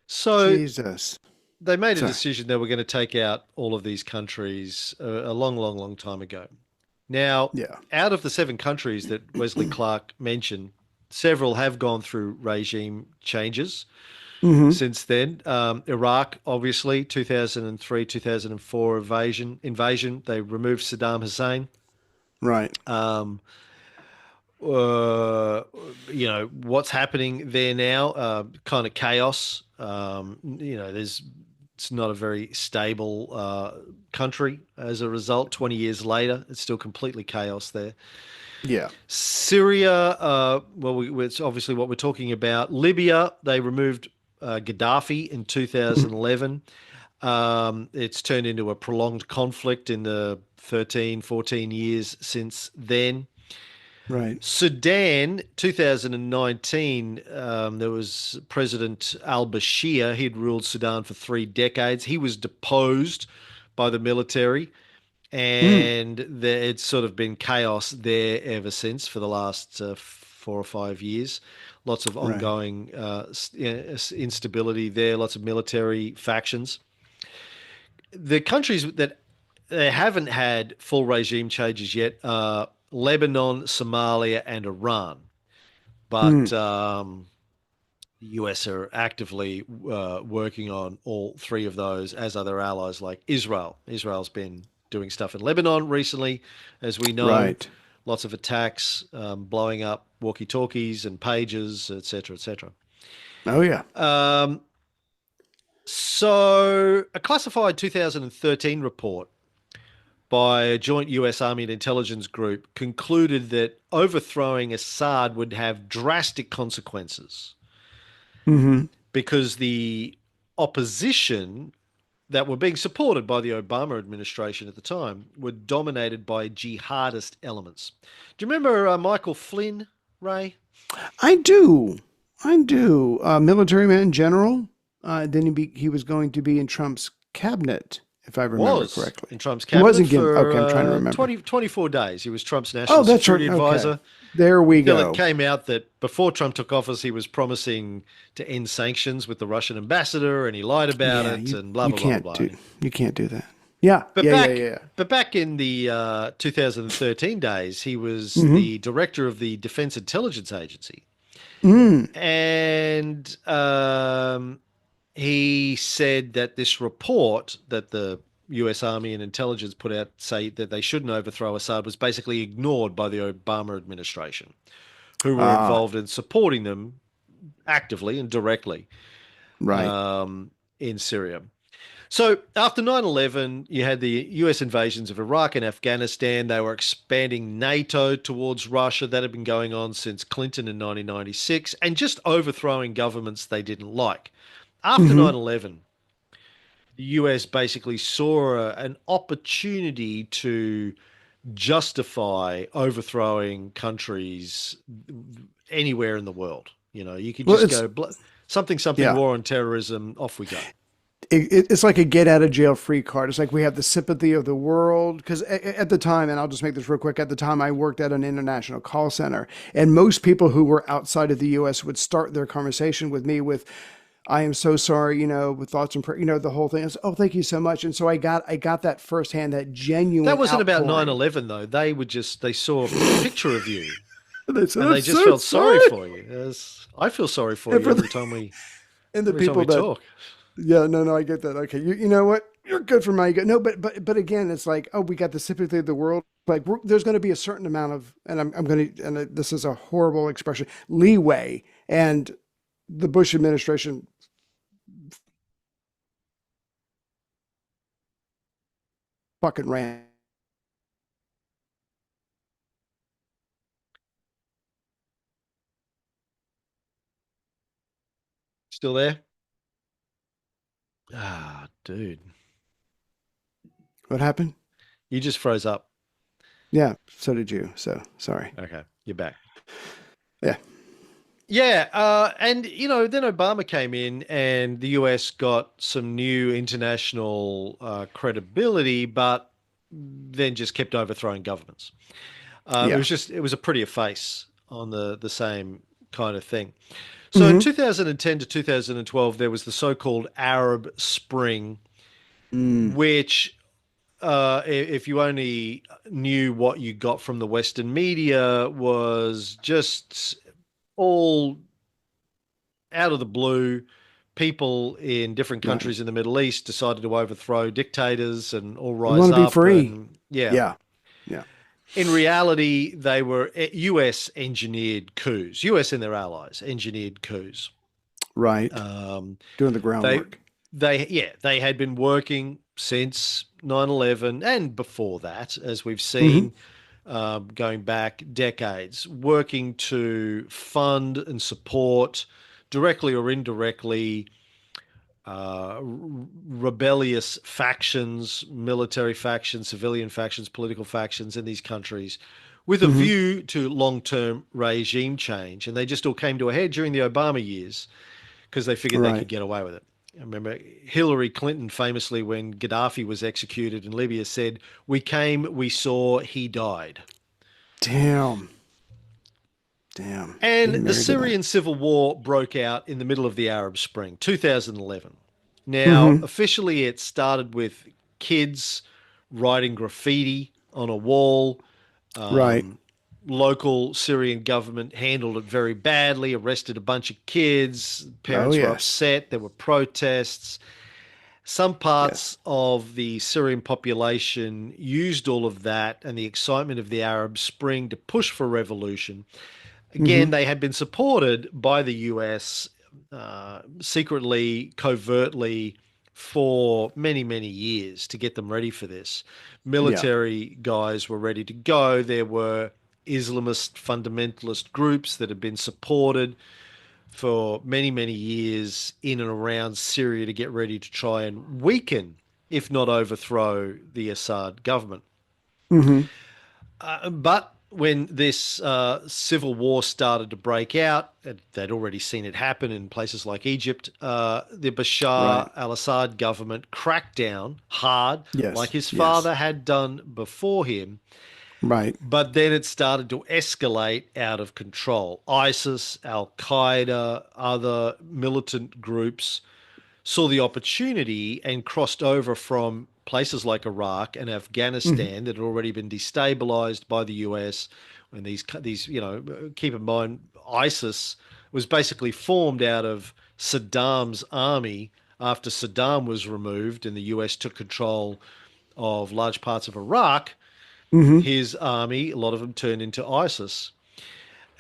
So Jesus. they made a Sorry. decision they were going to take out all of these countries a long, long, long time ago. Now, Yeah. out of the 7 countries that Wesley Clark mentioned, several have gone through regime changes Mm-hmm. since then. Iraq, obviously, 2003, 2004 invasion. They removed Saddam Hussein. Right. Um, uh, what's happening there now, kind of chaos. It's not a very stable country as a result. 20 years later, it's still completely chaos there. Yeah. Syria, it's obviously what we're talking about. Libya, they removed Gaddafi in Mhm. 2011. It's turned into a prolonged conflict in the 13, 14 years since then. Right. Sudan, 2019, there was President al-Bashir. He'd ruled Sudan for 3 decades. He was deposed by the military, Mm. and it's sort of been chaos there ever since for the last 4 or 5 years. Lots of Right. ongoing instability there, lots of military factions. The countries that they haven't had full regime changes yet are Lebanon, Somalia, and Iran. But Mm. the US are actively working on all three of those, as are their allies like Israel. Israel's been doing stuff in Lebanon recently, as we know. Right. Lots of attacks, blowing up walkie-talkies and pages, etc., etc. Oh yeah. Um, so, a classified 2013 report by a joint US Army and intelligence group concluded that overthrowing Assad would have drastic consequences Hmm. because the opposition that were being supported by the Obama administration at the time were dominated by jihadist elements. Do you remember Michael Flynn, Ray? I do. I do. Military man general. Then he was going to be in Trump's cabinet, if I remember Was correctly. in Trump's He was cabinet again. Okay, I'm trying to for remember. 24 days. He was Trump's Oh, national that's right. security Okay. advisor There we until it go. came out that before Trump took office, he was promising to end sanctions with the Russian ambassador, and he lied about Yeah, it, you and blah you blah blah can't blah. do you can't do that. Yeah, But yeah, yeah, back, yeah. but back in the 2013 days, he was Mm-hmm. the director of the Defense Intelligence Agency, Mm. and he said that this report that the U.S. Army and intelligence put out say that they shouldn't overthrow Assad was basically ignored by the Obama administration, who were Ah, involved in supporting them actively and directly right. in Syria. So after 9/11, you had the US invasions of Iraq and Afghanistan. They were expanding NATO towards Russia. That had been going on since Clinton in 1996 and just overthrowing governments they didn't like. After Mm-hmm. 9/11, the US basically saw an opportunity to justify overthrowing countries anywhere in the world. You know, you could Well, just go something, something, yeah. war on terrorism, off we go. It's like a get out of jail free card. It's like we have the sympathy of the world. Because at the time, and I'll just make this real quick, at the time I worked at an international call center, and most people who were outside of the US would start their conversation with me with, I am so sorry, with thoughts and prayer, the whole thing. It's, oh, thank you so much. And so I got that firsthand, that That genuine wasn't about outpouring. 9/11 though. They saw a picture of you And they said, and I'm they just so felt sorry sorry. for you. I feel sorry for And you for the, and the every time people we that, talk. yeah, no, no, I get that. Okay. You know what? You're good for my ego. No, but again, it's like, oh, we got the sympathy of the world. Like there's going to be a certain amount of, and I'm going to, and this is a horrible expression, leeway. And the Bush administration fucking ran. Still there? Ah, dude. What happened? You just froze up. Yeah, so did you. So sorry. Okay, you're back. Yeah. Yeah, and then Obama came in, and the US got some new international credibility, but then just kept overthrowing governments. Yeah. It was a prettier face on the same kind of thing. So in Mm-hmm. 2010 to 2012, there was the so-called Arab Spring, Mm, which, if you only knew what you got from the Western media, was just all out of the blue. People in different right. countries in the Middle East decided to overthrow dictators and all We rise want to be up. free. And yeah, Yeah. Yeah. in reality, they were US engineered coups. US and their allies engineered coups. Right. Um, Doing the they groundwork. they had been working since 9/11 and before that, as we've Mm-hmm. seen, going back decades, working to fund and support directly or indirectly rebellious factions, military factions, civilian factions, political factions in these countries, with a view to long-term regime change. And they just all came to a head during the Obama years because they figured they Right. could get away with it. I remember Hillary Clinton famously, when Gaddafi was executed in Libya, said, "We came, we saw, he died." Damn. Damn. And Getting the married to that. Syrian Civil War broke out in the middle of the Arab Spring, 2011. Now, Hmm. officially, it started with kids writing graffiti on a wall. Right. Um, Local Syrian government handled it very badly, arrested a bunch of kids. Oh, Parents were yes. upset. There were protests. Some Yes. parts of the Syrian population used all of that and the excitement of the Arab Spring to push for revolution. Hmm. Again, they had been supported by the US secretly, covertly for many, many years to get them ready for this. Yeah. Military guys were ready to go. There were Islamist fundamentalist groups that had been supported for many, many years in and around Syria to get ready to try and weaken, if not overthrow, the Assad government. Hmm. But when this civil war started to break out, they'd already seen it happen in places like Egypt. The Right. Bashar al-Assad government cracked down hard, like Yes. his Yes. father had done before him. Right. But then it started to escalate out of control. ISIS, Al Qaeda, other militant groups saw the opportunity and crossed over from places like Iraq and Hmm. Afghanistan that had already been destabilized by the US. And these, keep in mind, ISIS was basically formed out of Saddam's army after Saddam was removed and the US took control of large parts of Iraq. Hmm. His army, a lot of them turned into ISIS.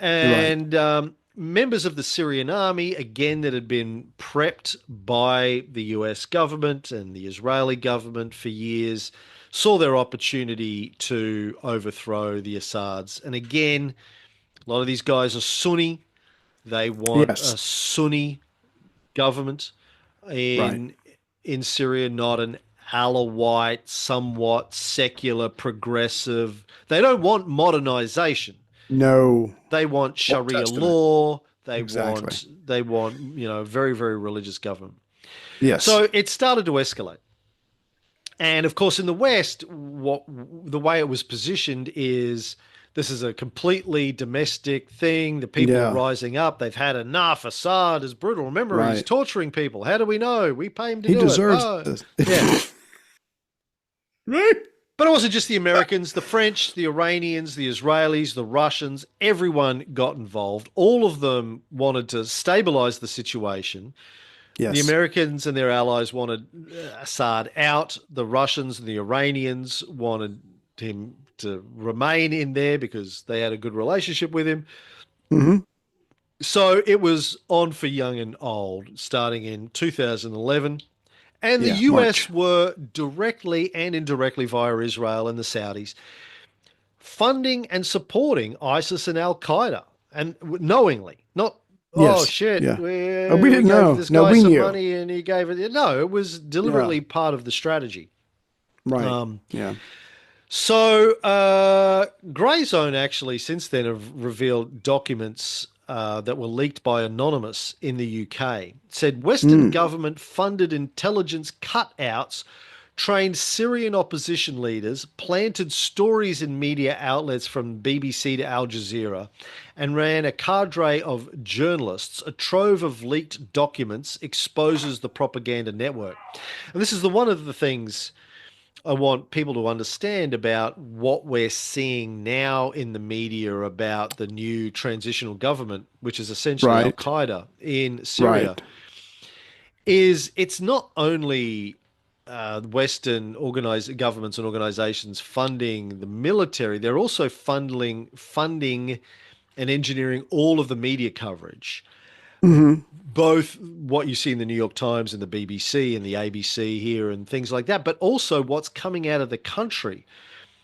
Right. And members of the Syrian army, again, that had been prepped by the US government and the Israeli government for years, saw their opportunity to overthrow the Assads. And again, a lot of these guys are Sunni. They want a Yes. Sunni government Right. in Syria, not an Alawite, somewhat secular, progressive. They don't want modernization. No. They want Old Sharia Testament. law. They Exactly. want they want very very religious government. Yes. So it started to escalate, and of course in the West, what the way it was positioned is this is a completely domestic thing. The people are Yeah. rising up. They've had enough. Assad is brutal. Remember, he's Right. torturing people. How do we know? We pay him to He do it. deserves Oh, this. yeah. Right. But it wasn't just the Americans, the French, the Iranians, the Israelis, the Russians, everyone got involved. All of them wanted to stabilize the situation. The Yes. Americans and their allies wanted Assad out. The Russians and the Iranians wanted him to remain in there because they had a good relationship with him. Hmm. So it was on for young and old starting in 2011. And the Yeah. US March. were directly and indirectly via Israel and the Saudis funding and supporting ISIS and Al Qaeda, and knowingly, not oh Yes. shit, Yeah. We we didn't gave know. this No, guy we some knew. money and he gave it. No, it was Yeah. deliberately part of the strategy. Right. Um, Yeah. Grey Zone actually since then have revealed documents that were leaked by Anonymous in the UK. It said Western Mm. government funded intelligence cutouts, trained Syrian opposition leaders, planted stories in media outlets from BBC to Al Jazeera, and ran a cadre of journalists. A trove of leaked documents exposes the propaganda network. And this is one of the things I want people to understand about what we're seeing now in the media about the new transitional government, which is essentially Al Right. Qaeda in Syria, Right. is it's not only Western organized governments and organizations funding the military, they're also funding and engineering all of the media coverage, Hmm. both what you see in the New York Times and the BBC and the ABC here and things like that, but also what's coming out of the country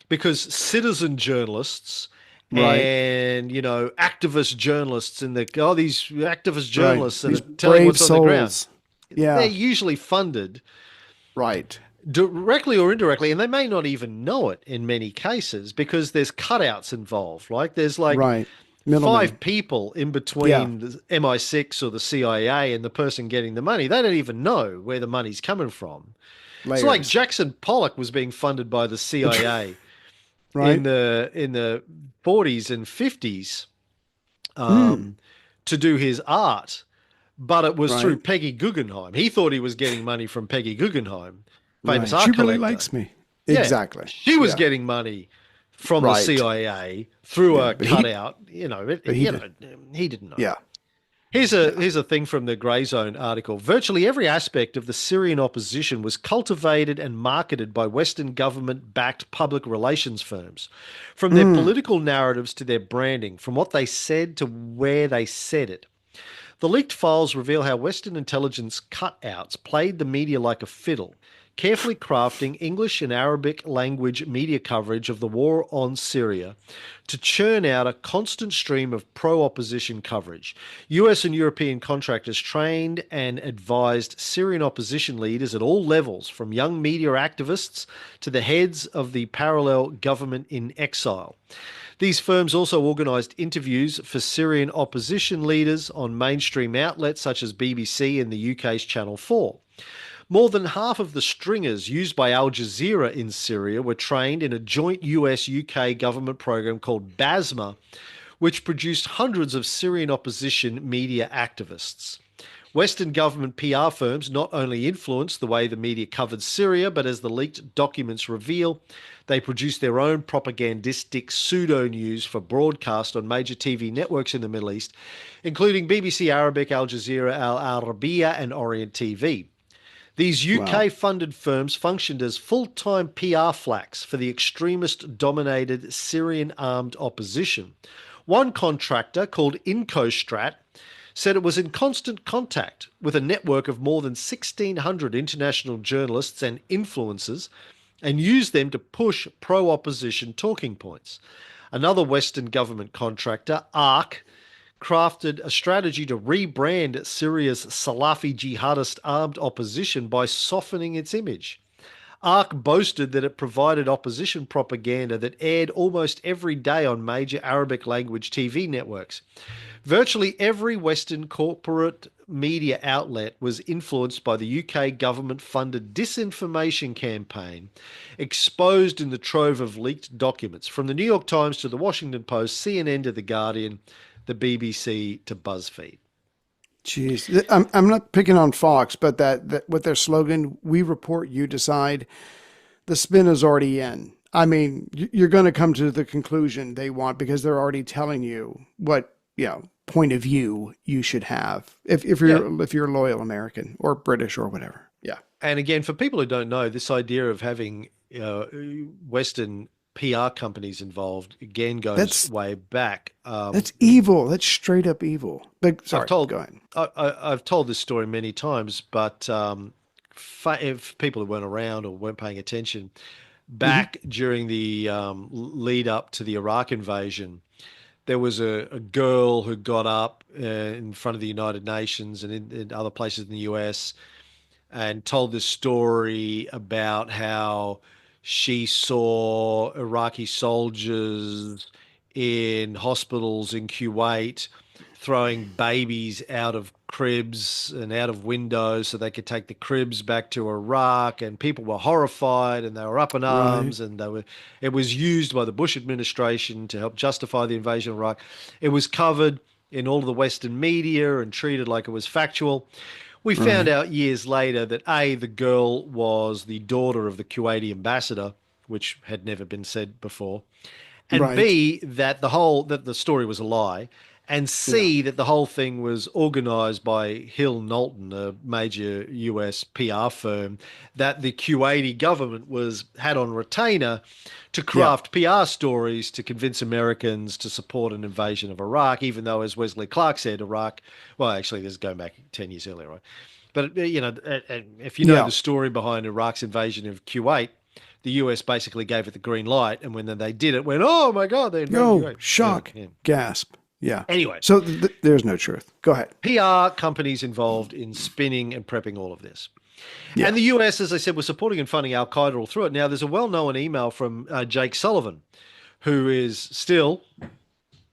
because citizen journalists Right. and activist journalists and these activist Right. journalists that These are telling brave what's on the ground, souls. they're Yeah. usually funded Right. directly or indirectly, and they may not even know it in many cases because there's cutouts involved. Like there's like Right. five Middlemen. people in Yeah. between the MI6 or the CIA and the person getting the money. They don't even know where the money's coming from. It's like Layers. Jackson Pollock was being funded by the CIA Right. in the 40s and 50s Mm. um, to do his art, but it was through Right. Peggy Guggenheim. He thought he was getting money from Peggy Guggenheim, famous Right. She art really collector. likes me. Yeah, Exactly. she was Yeah. getting money from the Right. CIA through Yeah. a cutout. You know, But he did. he didn't know. Yeah. Yeah. Here's a thing from the Grey Zone article. Virtually every aspect of the Syrian opposition was cultivated and marketed by Western government-backed public relations firms, from their Mm. political narratives to their branding, from what they said to where they said it. The leaked files reveal how Western intelligence cutouts played the media like a fiddle, carefully crafting English and Arabic language media coverage of the war on Syria to churn out a constant stream of pro opposition coverage. US and European contractors trained and advised Syrian opposition leaders at all levels, from young media activists to the heads of the parallel government in exile. These firms also organised interviews for Syrian opposition leaders on mainstream outlets such as BBC and the UK's Channel 4. More than half of the stringers used by Al Jazeera in Syria were trained in a joint US UK government program called BASMA, which produced hundreds of Syrian opposition media activists. Western government PR firms not only influenced the way the media covered Syria, but as the leaked documents reveal, they produced their own propagandistic pseudo-news for broadcast on major TV networks in the Middle East, including BBC Arabic, Al Jazeera, Al Arabiya, and Orient TV. These Wow. UK-funded firms functioned as full-time PR flacks for the extremist-dominated Syrian armed opposition. One contractor, called Incostrat, said it was in constant contact with a network of more than 1,600 international journalists and influencers and used them to push pro-opposition talking points. Another Western government contractor, ARC, crafted a strategy to rebrand Syria's Salafi jihadist armed opposition by softening its image. ARC boasted that it provided opposition propaganda that aired almost every day on major Arabic language TV networks. Virtually every Western corporate media outlet was influenced by the UK government-funded disinformation campaign exposed in the trove of leaked documents, from the New York Times to the Washington Post, CNN to The Guardian, the BBC to BuzzFeed. Jeez. I'm not picking on Fox, but that with their slogan, "We report, you decide," the spin is already in. I mean, you're going to come to the conclusion they want because they're already telling you what, point of view you should have Yeah. if you're a loyal American or British or whatever. Yeah. And again, for people who don't know, this idea of having Western PR companies involved again goes That's way back. that's evil. That's straight up evil. But I've sorry, told go ahead. I've told this story many times, but if people who weren't around or weren't paying attention, Hmm. back during the lead up to the Iraq invasion, there was a girl who got up in front of the United Nations and in other places in the US and told this story about how she saw Iraqi soldiers in hospitals in Kuwait throwing babies out of cribs and out of windows so they could take the cribs back to Iraq, and people were horrified and they were up in Right. arms, and it was used by the Bush administration to help justify the invasion of Iraq. It was covered in all of the Western media and treated like it was factual. We found Right. out years later that A, the girl was the daughter of the Kuwaiti ambassador, which had never been said before, and Right. B, that the story was a lie, and Yeah. C, that the whole thing was organized by Hill Knowlton, a major US PR firm that the Kuwaiti government had on retainer to Yeah. craft PR stories to convince Americans to support an invasion of Iraq, even though, as Wesley Clark said, Iraq, well, actually, this is going back 10 years earlier, right? But, if you know Yeah. the story behind Iraq's invasion of Kuwait, the US basically gave it the green light, and when they did it, went, "Oh my God, they invaded No Kuwait." shock, Yeah. gasp. Yeah. Anyway, So there's no truth. Go ahead. PR companies involved in spinning and prepping all of this. Yeah. And the US, as I said, was supporting and funding Al Qaeda all through it. Now, there's a well-known email from Jake Sullivan, who is still,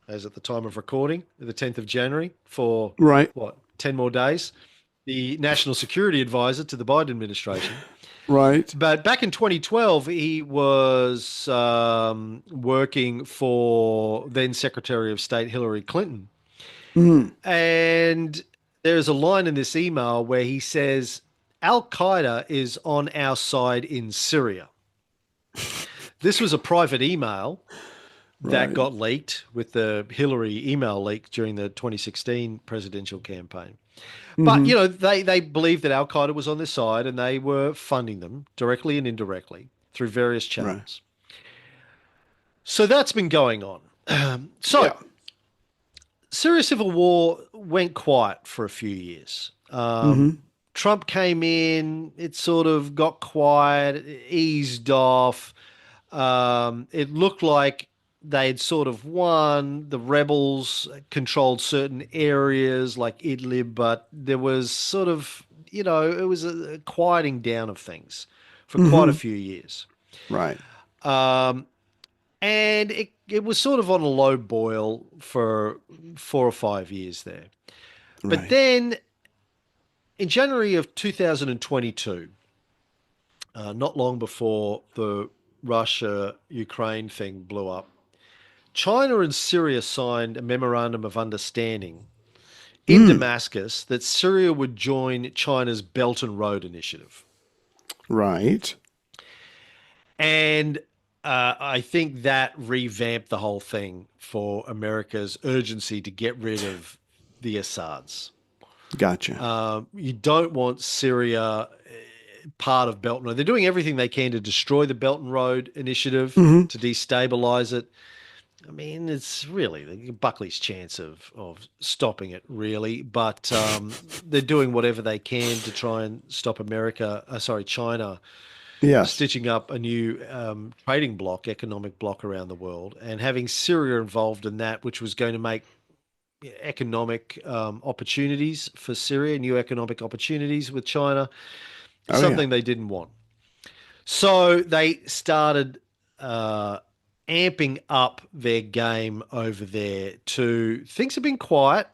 as at the time of recording, the 10th of January, for Right. what, 10 more days, the National Security Advisor to the Biden administration. Right. But back in 2012, he was working for then Secretary of State Hillary Clinton. Mm. And there's a line in this email where he says, Al Qaeda is on our side in Syria. This was a private email that Right. got leaked with the Hillary email leak during the 2016 presidential campaign. But, Hmm. they believed that Al Qaeda was on their side and they were funding them directly and indirectly through various Right. channels. So that's been going on. So Yeah. Syria Civil War went quiet for a few years. Hmm. Trump came in, it sort of got quiet, it eased off. It looked like they'd sort of won. The rebels controlled certain areas like Idlib, but there was sort of, it was a quieting down of things for quite a Hmm. few years. Right. Um, and it was sort of on a low boil for 4 or 5 years there. But Right. then in January of 2022, not long before the Russia-Ukraine thing blew up, China and Syria signed a memorandum of understanding in Mm. Damascus that Syria would join China's Belt and Road Initiative. Right. And I think that revamped the whole thing for America's urgency to get rid of the Assads. Gotcha. You don't want Syria part of Belt and Road. They're doing everything they can to destroy the Belt and Road Initiative, Hmm. to destabilize it. I mean, it's really Buckley's chance of stopping it, really. But they're doing whatever they can to try and stop China Yes. stitching up a new trading bloc, economic bloc around the world, and having Syria involved in that, which was going to make economic opportunities for Syria, new economic opportunities with China, Oh yeah. something they didn't want. So they started amping up their game over there to things have been quiet,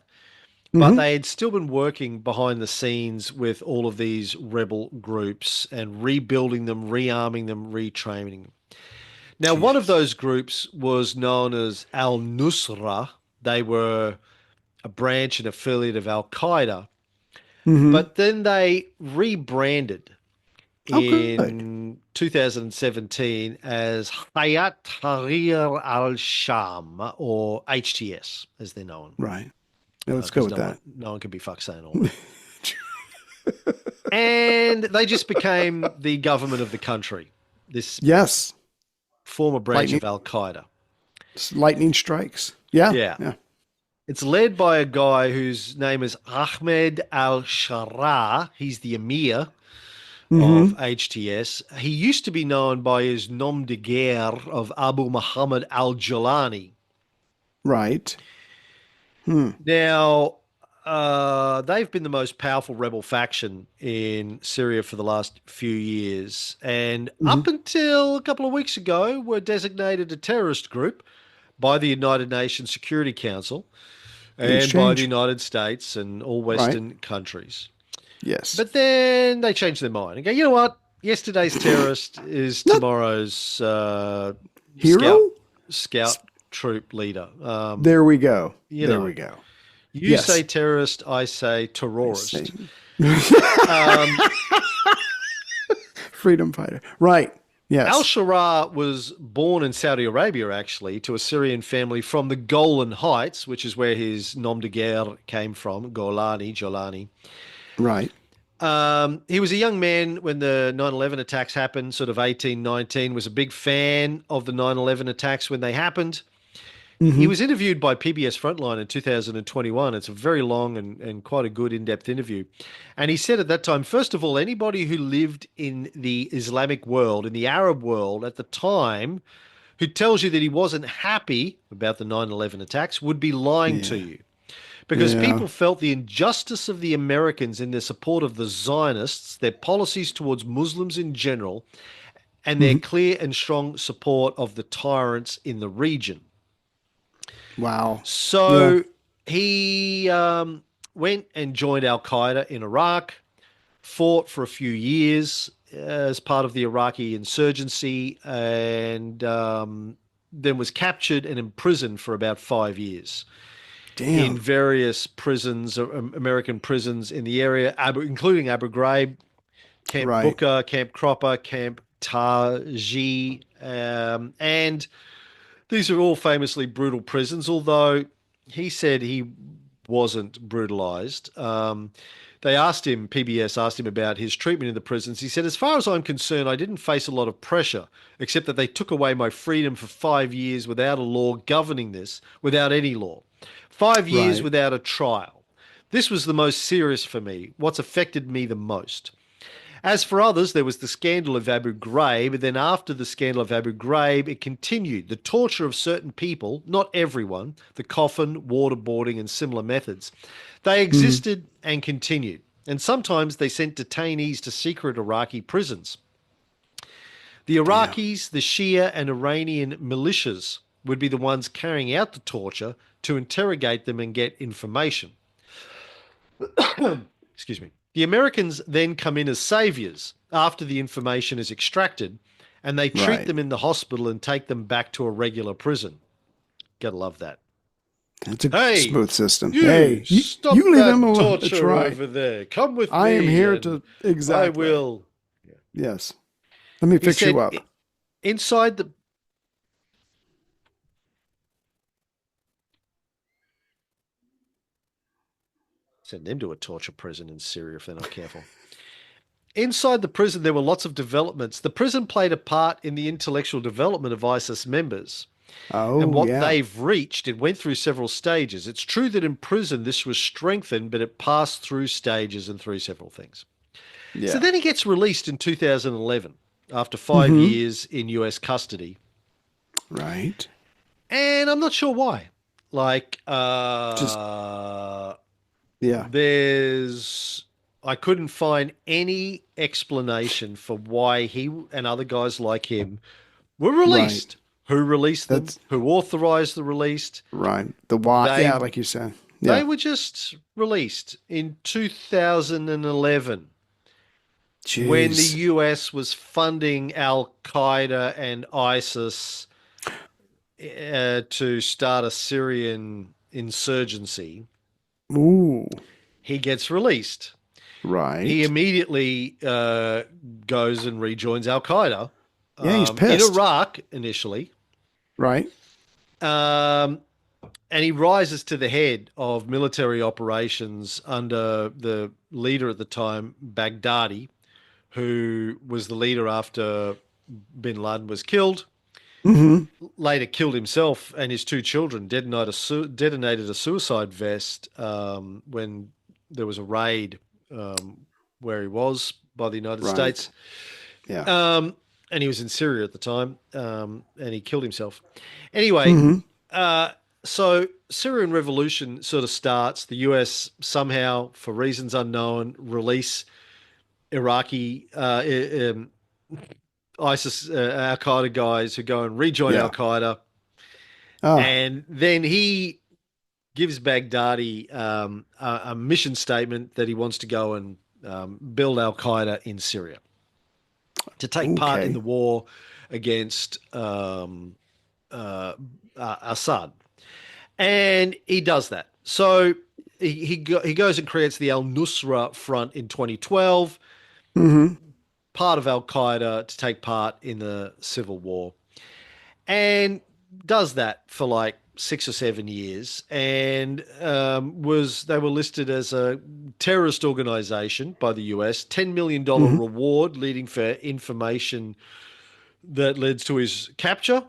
but Hmm. they had still been working behind the scenes with all of these rebel groups and rebuilding them, rearming them, retraining them. Now, one of Jesus. those groups was known as Al-Nusra. They were a branch and affiliate of Al Qaeda, Hmm. but then they rebranded Oh, good. in 2017 as Hayat Tahrir al-Sham, or HTS, as they're known, Right. Yeah, let's go because with that. no one can be fucked saying all that. And they just became the government of the country, this Yes. former branch Lightning. of Al Qaeda. Lightning strikes. Yeah. Yeah. Yeah. It's led by a guy whose name is Ahmed al-Shara. He's the emir of Hmm. HTS. He used to be known by his nom de guerre of Abu Muhammad al-Jalani. Right. Hmm. Now, they've been the most powerful rebel faction in Syria for the last few years, and Hmm. up until a couple of weeks ago, were designated a terrorist group by the United Nations Security Council Things and by the change. United States and all Right. Western countries. Yes. But then they changed their mind and go, you know what? Yesterday's terrorist is Not tomorrow's scout hero. scout troop leader. There we go. You There know, we go. you say Yes. terrorist, I say I say. terrorist. Um, Freedom fighter. Right. Al Yes. Shara was born in Saudi Arabia, actually, to a Syrian family from the Golan Heights, which is where his nom de guerre came from, Jolani. Right. He was a young man when the 9/11 attacks happened, sort of 18, 19, was a big fan of the 9/11 attacks when they happened. He Hmm. was interviewed by PBS Frontline in 2021. It's a very long and quite a good in-depth interview. And he said at that time, first of all, anybody who lived in the Islamic world, in the Arab world at the time, who tells you that he wasn't happy about the 9/11 attacks would be lying to Yeah. you. because Yeah. people felt the injustice of the Americans in their support of the Zionists, their policies towards Muslims in general, and their Mhm. clear and strong support of the tyrants in the region. Wow. Yeah. So he went and joined Al Qaeda in Iraq, fought for a few years as part of the Iraqi insurgency, and then was captured and imprisoned for about 5 years in Damn. various prisons, American prisons in the area, including Abu Ghraib, Camp Right. Booker, Camp Cropper, Camp Taji, and these are all famously brutal prisons, although he said he wasn't brutalized. They asked him, PBS asked him about his treatment in the prisons. He said, as far as I'm concerned, I didn't face a lot of pressure, except that they took away my freedom for 5 years without a law governing this, without any law. 5 years Right. without a trial. This was the most serious for me, what's affected me the most. As for others, there was the scandal of Abu Ghraib. And then after the scandal of Abu Ghraib, it continued. The torture of certain people, not everyone, the coffin, waterboarding, and similar methods. They Mhm. existed and continued. And sometimes they sent detainees to secret Iraqi prisons. The Damn. Iraqis, the Shia, and Iranian militias would be the ones carrying out the torture to interrogate them and get information. Excuse me. The Americans then come in as saviors after the information is extracted, and they treat Right. them in the hospital and take them back to a regular prison. Gotta love that. It's a Hey, smooth system. you Hey, stop you leave him that alone. That's torture right. over there. Come with I am me, here and to I exactly. will. Yes. Let me He fix you said, up. inside the. Send them to a torture prison in Syria if they're not careful. Inside the prison, there were lots of developments. The prison played a part in the intellectual development of ISIS members and Oh, what yeah. they've reached. It went through several stages. It's true that in prison this was strengthened, but it passed through stages and through several things. So Yeah. then he gets released in 2011 after 5 Mm-hmm. years in US custody. Right. And I'm not sure why. Like, Just, yeah. there's I couldn't find any explanation for why he and other guys like him were Right. released. Who released them? That's Who authorized the release? right. The why. They Yeah, like you said. they Yeah. were just released in 2011 when the Jeez. US was funding Al Qaeda and ISIS to start a Syrian insurgency. Ooh. He gets released. He Right. immediately goes and rejoins Al Qaeda Yeah, he's in pissed. Iraq initially, Right. um, and he rises to the head of military operations under the leader at the time, Baghdadi, who was the leader after bin Laden was killed. Mm-hmm. Later killed himself and his two children. Detonated a suicide vest when there was a raid where he was by the United Right. States. Yeah. And he was in Syria at the time, and he killed himself. Anyway, Mm-hmm. so Syrian revolution sort of starts. The US somehow, for reasons unknown, release Iraqi ISIS Al Qaeda guys who go and rejoin Al Yeah. Qaeda, Oh, and then he gives Baghdadi a mission statement that he wants to go and build Al Qaeda in Syria to take part in okay. the war against Assad, and he does that. So he goes and creates the Al Nusra Front in 2012, Mm-hmm. part of Al Qaeda to take part in the civil war, and does that for like 6 or 7 years, and they were listed as a terrorist organization by the US. $10 million Mm-hmm. reward leading for information that led to his capture.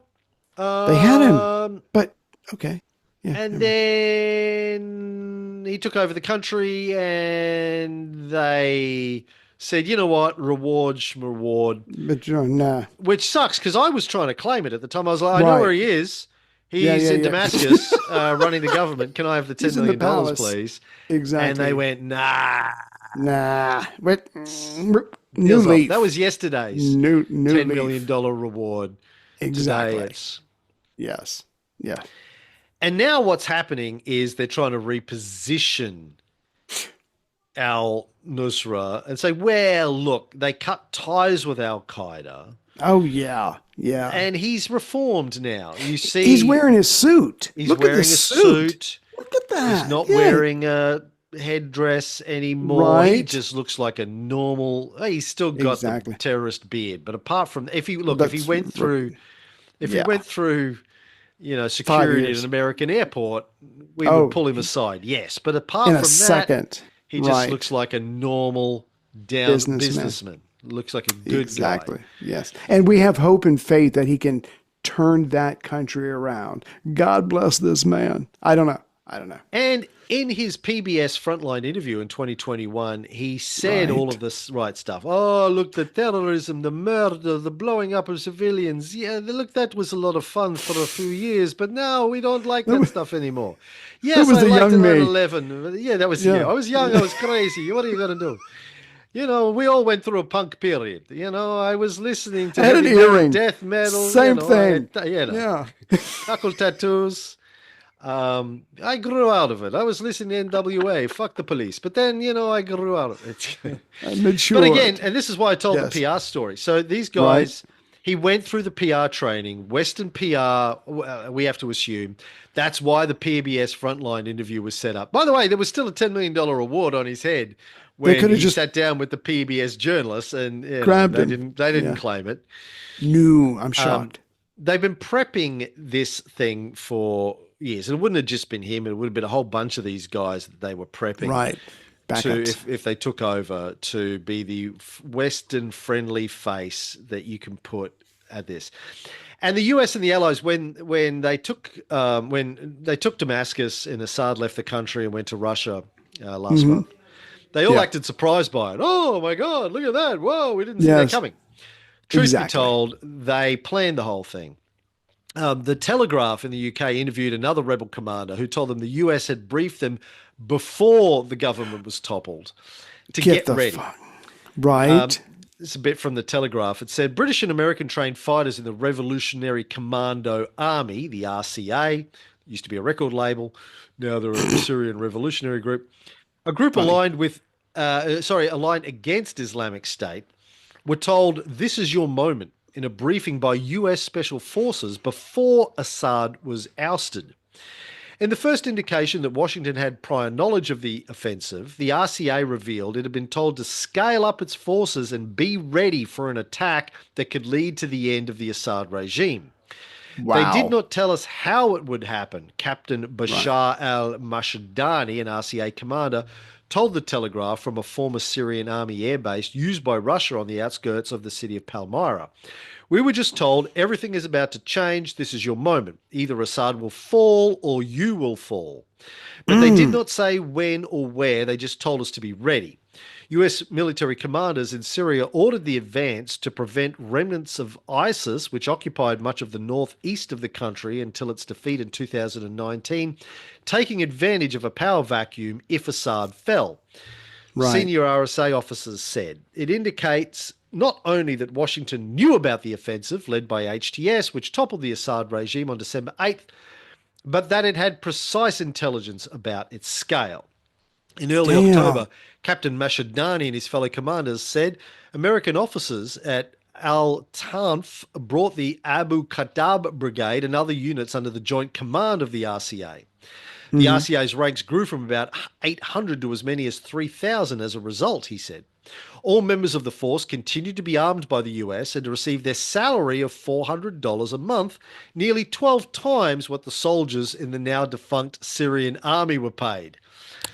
They had him, Um, but okay. Yeah. and Never mind. then he took over the country, and they said, you know what, reward, schmreward, But nah. which sucks because I was trying to claim it at the time. I was like, I know where Right. he is. Yeah, He's yeah, in yeah. Damascus running the government. Can I have the $10 He's in the million, dollars, palace. please? And they Exactly. went, nah, Nah. Wait. New deal's off. That leaf. was yesterday's New $10 million leaf. reward. Today Exactly. it's. Yes. Yeah. And now what's happening is they're trying to reposition Al Nusra and say, well, look, they cut ties with Al Qaeda Oh yeah. Yeah. and he's reformed now. You He's see, wearing his suit. he's Look at the wearing a suit. suit. Look at He's that. not Yeah. wearing a headdress anymore. He Right. just looks like a normal. He's still got the Exactly. terrorist beard, but apart from if he look, That's if he yeah. went through, Five security at an years. American airport, we would Oh, pull him aside. Yes, but in apart a from that, second. he just Right. looks like a normal down Businessman. businessman. Looks like a good guy. Exactly. Yes. And we have hope and faith that he can turn that country around. God bless this man. I don't know. I don't know. And in his PBS Frontline interview in 2021, he said all Right. of this right stuff. Oh, look, the terrorism, the murder, the blowing up of civilians. Yeah, look, that was a lot of fun for a few years, but now we don't like That that was, stuff anymore. that Yes, was I the liked young me. 9/11. Yeah, that was, Yeah. I was young, I was crazy. What are you going to do? We all went through a punk period. I was listening to I had an heavy metal, earring. death metal, Same I thing. had, Yeah. knuckle tattoos. I grew out of it. I was listening to NWA, fuck the police. But then, I grew out of it. I But again, matured. and this is why I told the Yes. PR story. So these Right. guys, he went through the PR training, Western PR, we have to assume. That's why the PBS Frontline interview was set up. By the way, there was still a $10 million award on his head They when could have he just sat down with the PBS journalists and grabbed they him. didn't Yeah. claim it. No, I'm Um, shocked. they've been prepping this thing for years. It wouldn't have just been him. It would have been a whole bunch of these guys that they were prepping Right. to, Backups. if they took over, to be the Western friendly face that you can put at this. And the US and the Allies, when they took Damascus and Assad left the country and went to Russia last Hmm. month, they all Yeah. acted surprised by it. Oh my God, look at that! Whoa, we didn't see that Yes. coming. Truth be Exactly. told, they planned the whole thing. The Telegraph in the UK interviewed another rebel commander who told them the US had briefed them before the government was toppled to Get get the ready. fuck. Right. This is a bit from the Telegraph. It said British and American trained fighters in the Revolutionary Commando Army, the RCA, used to be a record label. Now they're a Syrian revolutionary group. A group Funny. aligned against Islamic State, were told this is your moment in a briefing by US Special Forces before Assad was ousted. In the first indication that Washington had prior knowledge of the offensive, the RCA revealed it had been told to scale up its forces and be ready for an attack that could lead to the end of the Assad regime. They did Wow. not tell us how it would happen. Captain Right. Bashar al-Mashadani, an RCA commander, told the Telegraph from a former Syrian army airbase used by Russia on the outskirts of the city of Palmyra. We were just told everything is about to change. This is your moment. Either Assad will fall or you will fall. But they did not say when or where. They just told us to be ready. US military commanders in Syria ordered the advance to prevent remnants of ISIS, which occupied much of the northeast of the country until its defeat in 2019, taking advantage of a power vacuum if Assad fell. Right. Senior RSA officers said it indicates not only that Washington knew about the offensive led by HTS, which toppled the Assad regime on December 8th, but that it had precise intelligence about its scale. In early Damn. October, Captain Mashadani and his fellow commanders said American officers at Al-Tanf brought the Abu Qatab Brigade and other units under the joint command of the RCA. The RCA's ranks grew from about 800 to as many as 3,000 as a result, he said. All members of the force continued to be armed by the US and to receive their salary of $400 a month, nearly 12 times what the soldiers in the now defunct Syrian army were paid.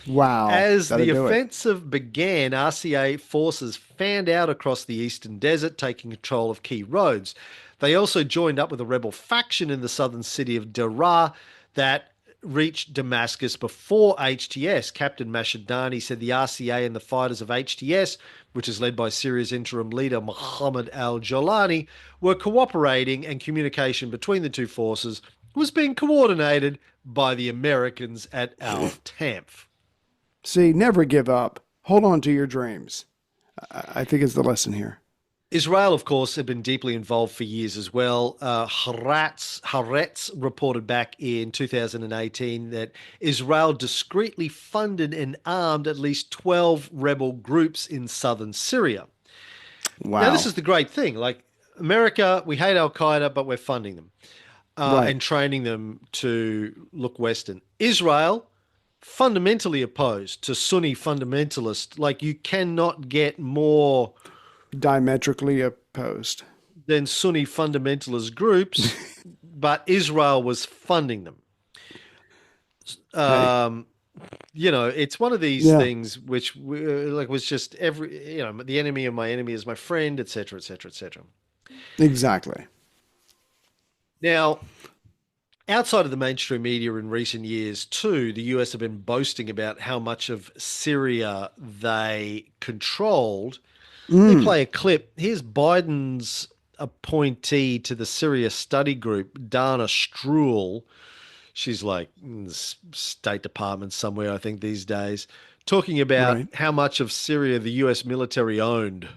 Wow. As That'll the do it. offensive began, RCA forces fanned out across the eastern desert, taking control of key roads. They also joined up with a rebel faction in the southern city of Daraa that reached Damascus before HTS. Captain Mashadani said the RCA and the fighters of HTS, which is led by Syria's interim leader Mohammed al-Jolani, were cooperating, and communication between the two forces was being coordinated by the Americans at Al Tanf. See, never give up. Hold on to your dreams. I think is the lesson here. Israel, of course, had been deeply involved for years as well. Haaretz reported back in 2018 that Israel discreetly funded and armed at least 12 rebel groups in southern Syria. Now, this Wow. is the great thing. Like, America, we hate Al Qaeda, but we're funding them Right. and training them to look Western. Israel, fundamentally opposed to Sunni fundamentalists. Like, you cannot get more Diametrically opposed. than Sunni fundamentalist groups, but Israel was funding them. Hey. Um, it's one of these Yeah. things which like was just the enemy of my enemy is my friend, etc., etc., etc. Exactly. Now, outside of the mainstream media in recent years, too, the US have been boasting about how much of Syria they controlled. Let me Mm. play a clip. Here's Biden's appointee to the Syria study group, Dana Struhl. She's like in the State Department somewhere, I think, these days, talking about Right. how much of Syria the US military owned.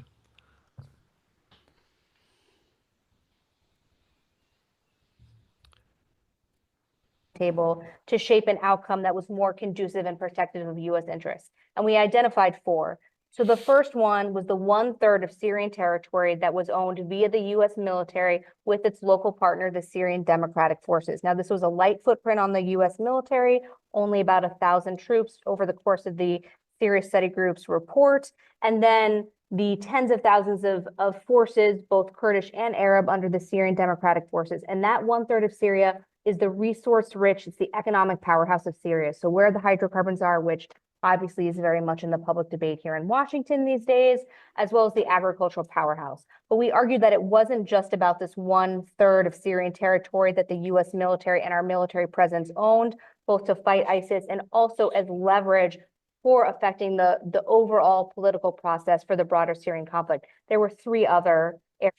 Table to shape an outcome that was more conducive and protective of U.S. interests. And we identified four. So the first one was the 1/3 of Syrian territory that was owned via the U.S. military with its local partner, the Syrian Democratic Forces. Now, this was a light footprint on the U.S. military, only about 1,000 troops over the course of the Syria Study Group's report. And then the tens of thousands of forces, both Kurdish and Arab, under the Syrian Democratic Forces. And that 1/3 of Syria is the resource rich, it's the economic powerhouse of Syria. So where the hydrocarbons are, which obviously is very much in the public debate here in Washington these days, as well as the agricultural powerhouse. But we argued that it wasn't just about this 1/3 of Syrian territory that the US military and our military presence owned, both to fight ISIS and also as leverage for affecting the overall political process for the broader Syrian conflict. There were three other areas.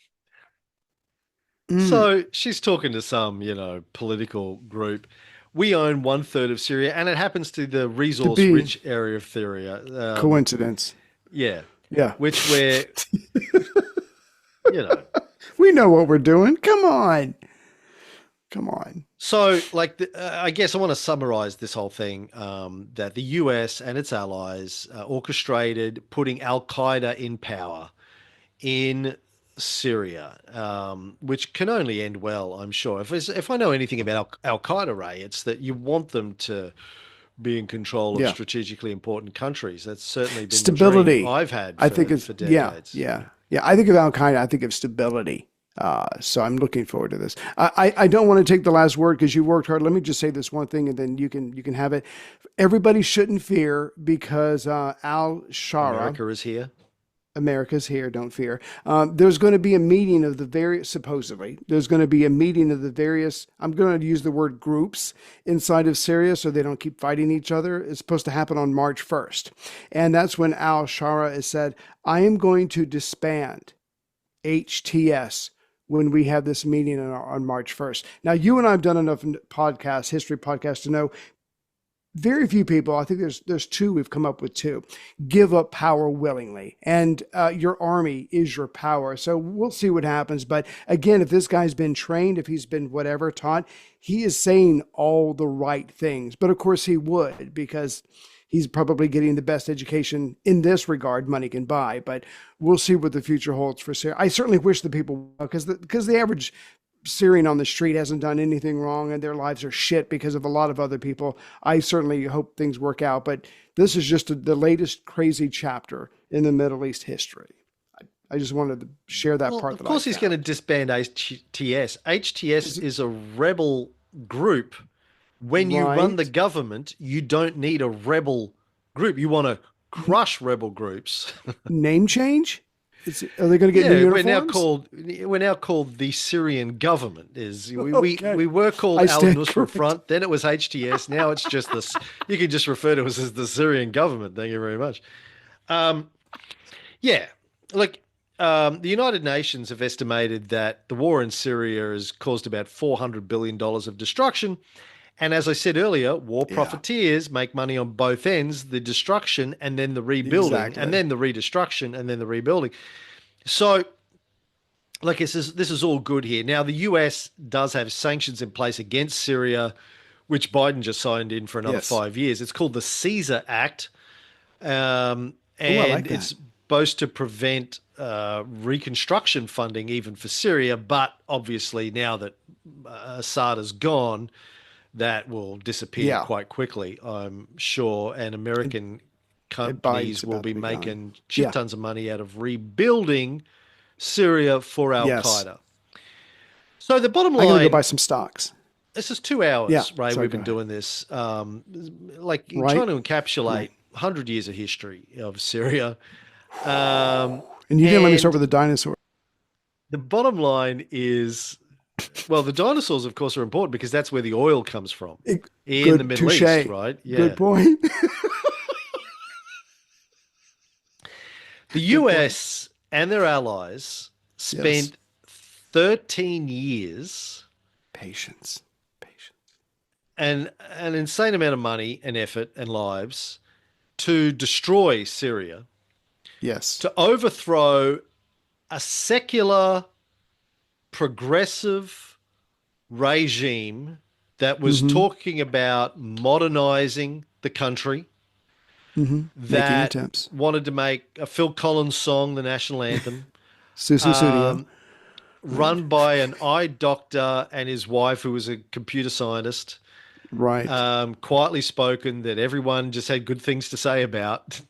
Mm. So she's talking to some, political group. We own 1/3 of Syria, and it happens to the To be resource-rich area of Syria. coincidence. Yeah, Yeah. which we're, you know. We know what we're doing. Come on. Come on. So, like, I guess I want to summarize this whole thing that the US and its allies orchestrated putting Al Qaeda in power in Syria, which can only end well, I'm sure. If I know anything about Al Qaeda, Ray, it's that you want them to be in control of Yeah. strategically important countries. That's certainly been the dream Stability. I've had I think for yeah, decades. yeah, yeah. I think of Al Qaeda. I think of stability. So I'm looking forward to this. I don't want to take the last word because you worked hard. Let me just say this one thing, and then you can have it. Everybody shouldn't fear because Al Shara, America is here. America's here. Don't fear. There's going to be a meeting of the various. Supposedly, there's going to be a meeting of the various. I'm going to use the word groups inside of Syria, so they don't keep fighting each other. It's supposed to happen on March 1st, and that's when Al Shara has said, "I am going to disband HTS." When we have this meeting on March 1st. Now, you and I have done enough podcasts, history podcasts, to know very few people, I think there's two, we've come up with two, give up power willingly. And your army is your power. So we'll see what happens. But again, if this guy's been trained, if he's been whatever taught, he is saying all the right things. But of course he would, because he's probably getting the best education in this regard money can buy. But we'll see what the future holds for Syria. I certainly wish the people, because the average Syrian on the street hasn't done anything wrong and their lives are shit because of a lot of other people. I certainly hope things work out. But this is just the latest crazy chapter in the Middle East history. I just wanted to share that part. Of course, he's going to disband HTS. HTS is a rebel group. When you run the government, you don't need a rebel group. You want to crush rebel groups. Name change? Are they going to get new uniforms? We're now called the Syrian government. We were called Al Nusra Front. Then it was HTS. Now it's just this. You can just refer to us as the Syrian government. Thank you very much. Yeah, look, the United Nations have estimated that the war in Syria has caused about $400 billion of destruction. And as I said earlier, war Yeah, profiteers make money on both ends, the destruction and then the rebuilding, and exactly. then the redestruction and then the rebuilding. So, like this is all good here. Now, the US does have sanctions in place against Syria, which Biden just signed in for another Yes. 5 years. It's called the Caesar Act, Oh, I and like that. it's supposed to prevent reconstruction funding even for Syria. But obviously, now that Assad is gone, that will disappear Yeah, quite quickly, I'm sure. And and, American and Biden's companies will about be to be gone. making shit Yeah. tons of money out of rebuilding Syria for Al Yes. Qaeda. So the bottom I gotta go line, buy some stocks. this is two Yeah. hours, Ray. Sorry. We've Go been ahead. doing this, like Right. trying to Right. encapsulate 100 years of history of Syria. Um, And you didn't let me start and with the dinosaur. the bottom line is, well, the dinosaurs, of course, are important because that's where the oil comes from It- in the Good Middle East, touche. right? Good Yeah. point. The Good point. US and their allies Yes. spent 13 years Patience. Patience. and an insane amount of money and effort and lives to destroy Syria, Yes. to overthrow a secular, progressive regime that was Mm-hmm. talking about modernizing the country, Mm-hmm. Making that attempts. wanted to make a Phil Collins song the national anthem, Susu Studio. um, Right. run by an eye doctor and his wife, who was a computer scientist, Right. quietly spoken, that everyone just had good things to say about,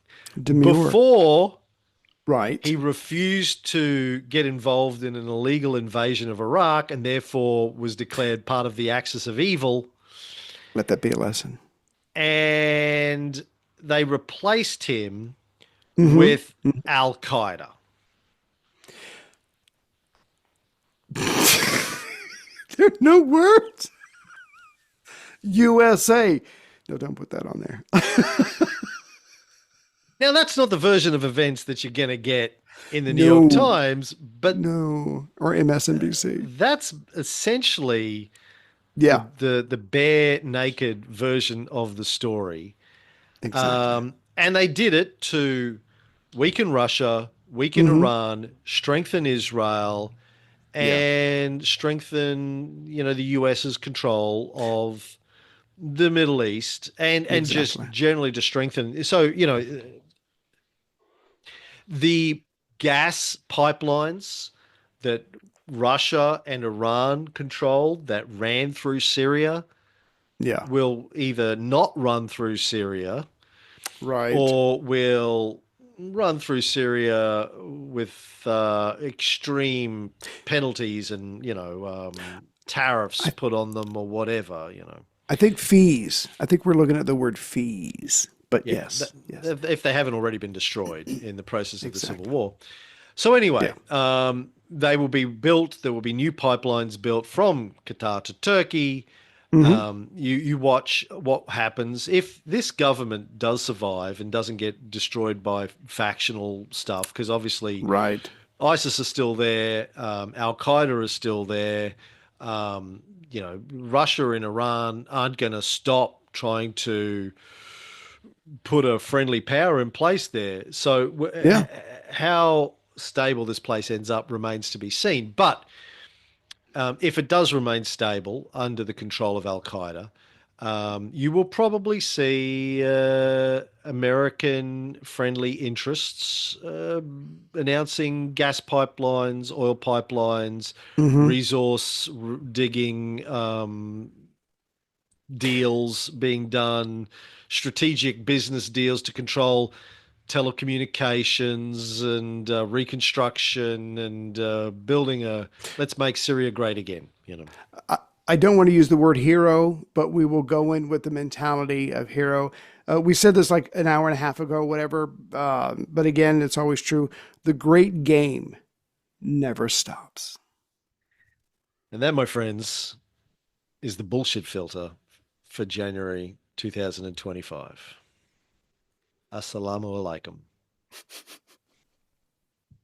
Demure. before Right. he refused to get involved in an illegal invasion of Iraq and therefore was declared part of the axis of evil. Let that be a lesson. And they replaced him Mm-hmm. with Al Qaeda. There are no words. USA. No, don't put that on there. Now, that's not the version of events that you're going to get in the New York No. Times, but No. Or MSNBC. that's essentially the Yeah. the bare naked version of the story. Exactly. And they did it to weaken Russia, weaken Mm-hmm. Iran, strengthen Israel, Yeah. and strengthen, the US's control of the Middle East, and Exactly. just generally to strengthen. So, the gas pipelines that Russia and Iran controlled that ran through Syria Yeah. will either not run through Syria Right. or will run through Syria with extreme penalties and, tariffs I put on them or whatever. I think fees. I think we're looking at the word fees. But Yeah, yes. Yes. if they haven't already been destroyed in the process of the Civil Exactly. War. So anyway, Yeah. they will be built. There will be new pipelines built from Qatar to Turkey. Mm-hmm. You watch what happens if this government does survive and doesn't get destroyed by factional stuff, because obviously Right. ISIS is still there, Al Qaeda is still there. Russia and Iran aren't going to stop trying to put a friendly power in place there. So Yeah. how stable this place ends up remains to be seen. But if it does remain stable under the control of Al Qaeda, you will probably see American friendly interests announcing gas pipelines, oil pipelines, Mm-hmm. resource digging deals being done, strategic business deals to control telecommunications and reconstruction and building let's make Syria great again. I don't want to use the word hero, but we will go in with the mentality of hero. We said this like an hour and a half ago, whatever. But again, it's always true. The great game never stops. And that, my friends, is the bullshit filter for January 2025. Assalamu alaikum.